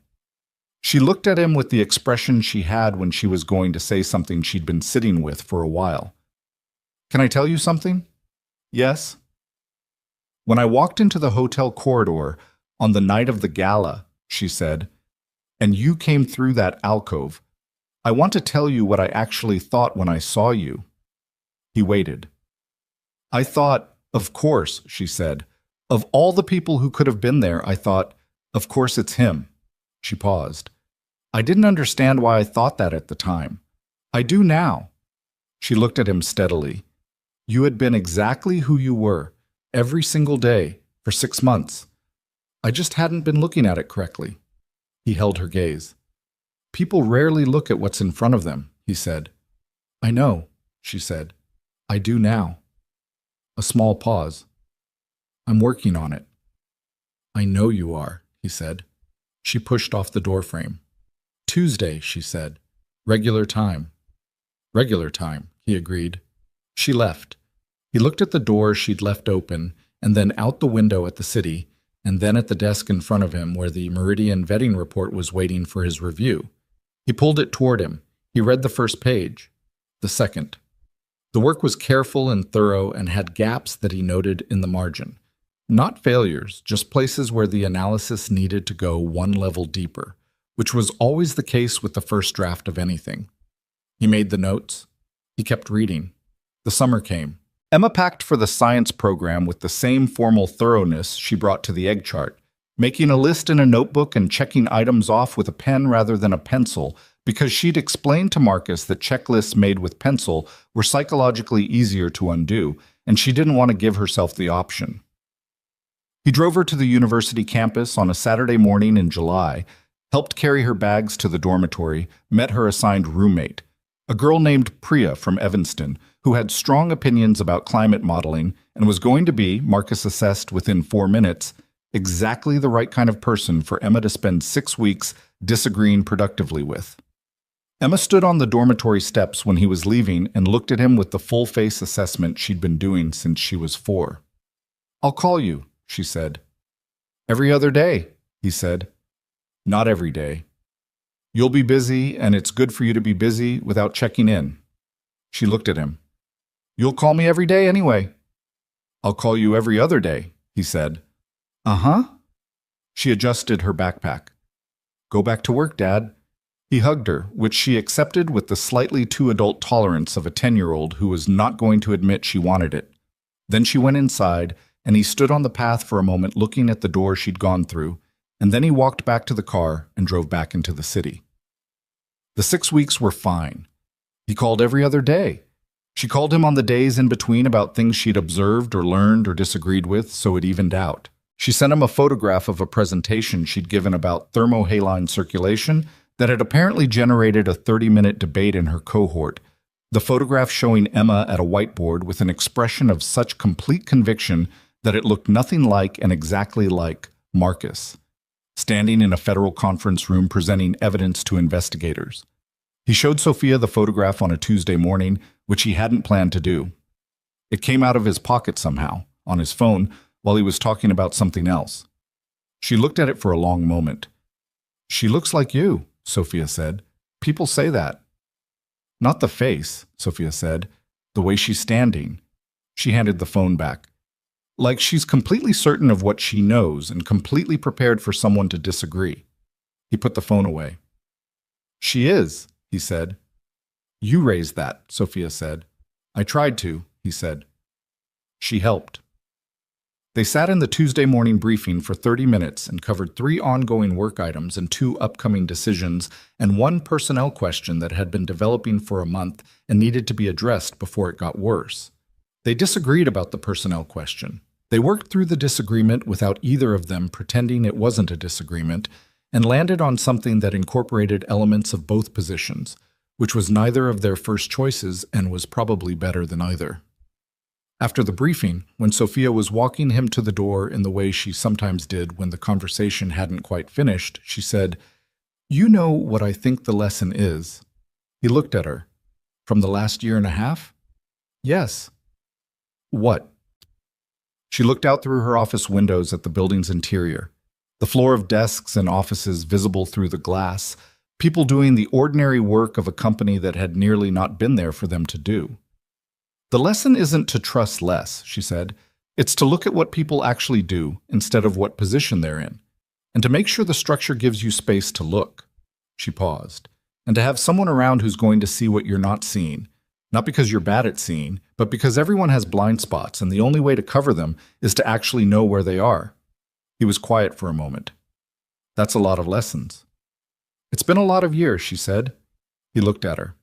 She looked at him with the expression she had when she was going to say something she'd been sitting with for a while. "Can I tell you something?" "Yes." "When I walked into the hotel corridor on the night of the gala," she said, "and you came through that alcove, I want to tell you what I actually thought when I saw you." He waited. "I thought, of course," she said. "Of all the people who could have been there, I thought, of course it's him." She paused. "I didn't understand why I thought that at the time. I do now." She looked at him steadily. "You had been exactly who you were, every single day, for 6 months. I just hadn't been looking at it correctly. He held her gaze. People rarely look at what's in front of them, he said. I know, she said. I do now. A small pause. I'm working on it. I know you are, he said. She pushed off the doorframe. Tuesday, she said. Regular time. Regular time, he agreed. She left. He looked at the door she'd left open, and then out the window at the city, and then at the desk in front of him where the Meridian vetting report was waiting for his review. He pulled it toward him. He read the first page. The second. The work was careful and thorough and had gaps that he noted in the margin. Not failures, just places where the analysis needed to go one level deeper, which was always the case with the first draft of anything. He made the notes. He kept reading. The summer came. Emma packed for the science program with the same formal thoroughness she brought to the egg chart, making a list in a notebook and checking items off with a pen rather than a pencil, because she'd explained to Marcus that checklists made with pencil were psychologically easier to undo, and she didn't want to give herself the option. He drove her to the university campus on a Saturday morning in July, helped carry her bags to the dormitory, met her assigned roommate, a girl named Priya from Evanston, who had strong opinions about climate modeling and was going to be, Marcus assessed within 4 minutes, exactly the right kind of person for Emma to spend 6 weeks disagreeing productively with. Emma stood on the dormitory steps when he was leaving and looked at him with the full-face assessment she'd been doing since she was 4. I'll call you, she said. Every other day, he said. Not every day. You'll be busy, and it's good for you to be busy without checking in. She looked at him. You'll call me every day anyway. I'll call you every other day, he said. Uh-huh. She adjusted her backpack. Go back to work, Dad. He hugged her, which she accepted with the slightly too adult tolerance of a 10-year-old who was not going to admit she wanted it. Then she went inside, and he stood on the path for a moment looking at the door she'd gone through, and then he walked back to the car and drove back into the city. The 6 weeks were fine. He called every other day. She called him on the days in between about things she'd observed or learned or disagreed with, so it evened out. She sent him a photograph of a presentation she'd given about thermohaline circulation that had apparently generated a 30-minute debate in her cohort, the photograph showing Emma at a whiteboard with an expression of such complete conviction that it looked nothing like and exactly like Marcus, standing in a federal conference room presenting evidence to investigators. He showed Sophia the photograph on a Tuesday morning, which he hadn't planned to do. It came out of his pocket somehow, on his phone, while he was talking about something else. She looked at it for a long moment. She looks like you, Sophia said. People say that. Not the face, Sophia said. The way she's standing. She handed the phone back. Like she's completely certain of what she knows and completely prepared for someone to disagree. He put the phone away. She is, he said. You raised that, Sophia said. I tried to, he said. She helped. They sat in the Tuesday morning briefing for 30 minutes and covered 3 ongoing work items and 2 upcoming decisions and 1 personnel question that had been developing for a month and needed to be addressed before it got worse. They disagreed about the personnel question. They worked through the disagreement without either of them pretending it wasn't a disagreement and landed on something that incorporated elements of both positions, which was neither of their first choices and was probably better than either. After the briefing, when Sophia was walking him to the door in the way she sometimes did when the conversation hadn't quite finished, she said, You know what I think the lesson is. He looked at her. From the last year and a half? Yes. What? She looked out through her office windows at the building's interior, the floor of desks and offices visible through the glass, people doing the ordinary work of a company that had nearly not been there for them to do. The lesson isn't to trust less, she said. It's to look at what people actually do instead of what position they're in, and to make sure the structure gives you space to look. She paused. And to have someone around who's going to see what you're not seeing, not because you're bad at seeing, but because everyone has blind spots and the only way to cover them is to actually know where they are. He was quiet for a moment. That's a lot of lessons. It's been a lot of years, she said. He looked at her.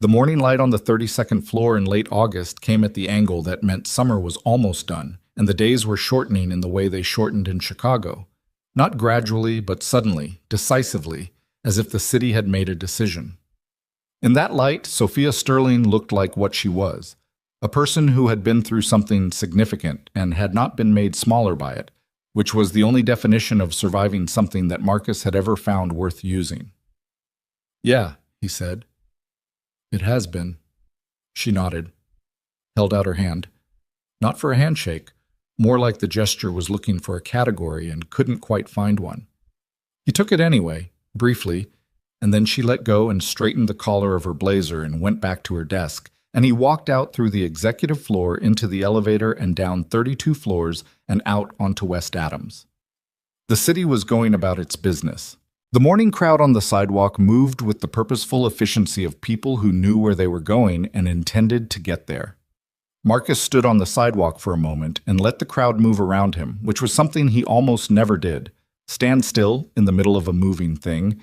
The morning light on the 32nd floor in late August came at the angle that meant summer was almost done, and the days were shortening in the way they shortened in Chicago. Not gradually, but suddenly, decisively, as if the city had made a decision. In that light, Sophia Sterling looked like what she was, a person who had been through something significant and had not been made smaller by it, which was the only definition of surviving something that Marcus had ever found worth using. "Yeah," he said. "It has been." She nodded, held out her hand. Not for a handshake, more like the gesture was looking for a category and couldn't quite find one. He took it anyway, briefly, and then she let go and straightened the collar of her blazer and went back to her desk, and he walked out through the executive floor into the elevator and down 32 floors and out onto West Adams. The city was going about its business. The morning crowd on the sidewalk moved with the purposeful efficiency of people who knew where they were going and intended to get there. Marcus stood on the sidewalk for a moment and let the crowd move around him, which was something he almost never did, stand still in the middle of a moving thing,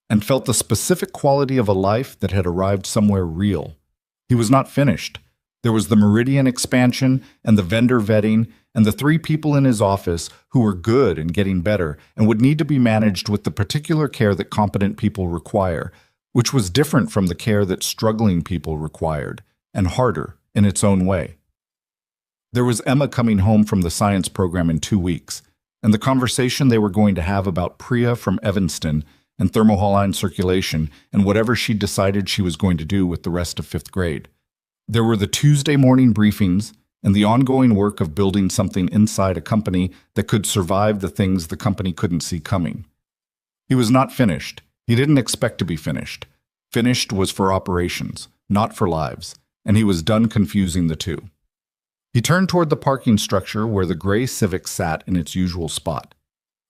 and felt the specific quality of a life that had arrived somewhere real. He was not finished. There was the Meridian expansion and the vendor vetting and the 3 people in his office who were good and getting better and would need to be managed with the particular care that competent people require, which was different from the care that struggling people required, and harder in its own way. There was Emma coming home from the science program in 2 weeks, and the conversation they were going to have about Priya from Evanston and thermohaline circulation and whatever she decided she was going to do with the rest of 5th grade. There were the Tuesday morning briefings and the ongoing work of building something inside a company that could survive the things the company couldn't see coming. He was not finished. He didn't expect to be finished. Finished was for operations, not for lives, and he was done confusing the two. He turned toward the parking structure where the gray Civic sat in its usual spot.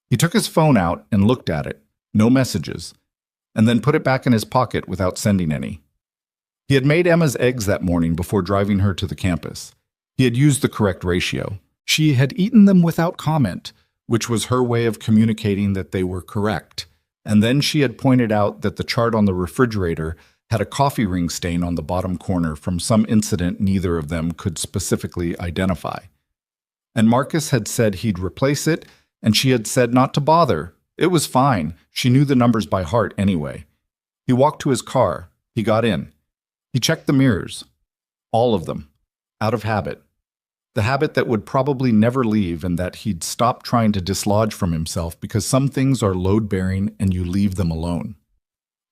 He took his phone out and looked at it, no messages, and then put it back in his pocket without sending any. He had made Emma's eggs that morning before driving her to the campus. He had used the correct ratio. She had eaten them without comment, which was her way of communicating that they were correct. And then she had pointed out that the chart on the refrigerator had a coffee ring stain on the bottom corner from some incident neither of them could specifically identify. And Marcus had said he'd replace it, and she had said not to bother. It was fine. She knew the numbers by heart anyway. He walked to his car. He got in. He checked the mirrors. All of them. Out of habit. The habit that would probably never leave and that he'd stop trying to dislodge from himself because some things are load-bearing and you leave them alone.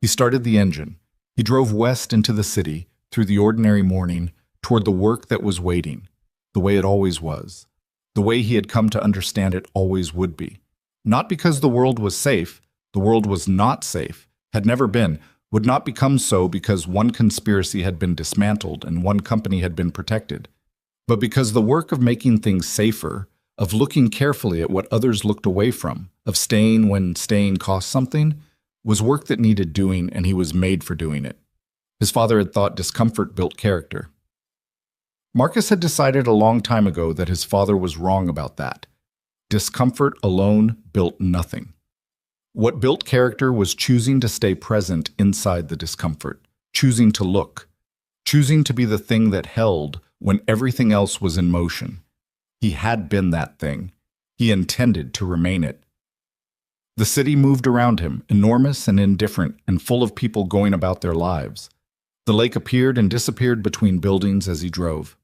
He started the engine. He drove west into the city, through the ordinary morning, toward the work that was waiting, the way it always was, the way he had come to understand it always would be. Not because the world was safe, the world was not safe, had never been, would not become so because one conspiracy had been dismantled and one company had been protected, but because the work of making things safer, of looking carefully at what others looked away from, of staying when staying cost something, was work that needed doing, and he was made for doing it. His father had thought discomfort built character. Marcus had decided a long time ago that his father was wrong about that. Discomfort alone built nothing. What built character was choosing to stay present inside the discomfort, choosing to look, choosing to be the thing that held when everything else was in motion. He had been that thing. He intended to remain it. The city moved around him, enormous and indifferent and full of people going about their lives. The lake appeared and disappeared between buildings as he drove.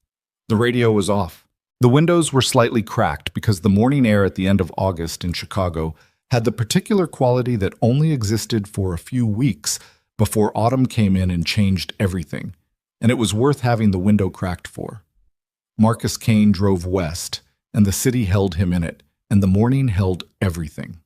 The radio was off. The windows were slightly cracked because the morning air at the end of August in Chicago had the particular quality that only existed for a few weeks before autumn came in and changed everything, and it was worth having the window cracked for. Marcus Kane drove west, and the city held him in it, and the morning held everything.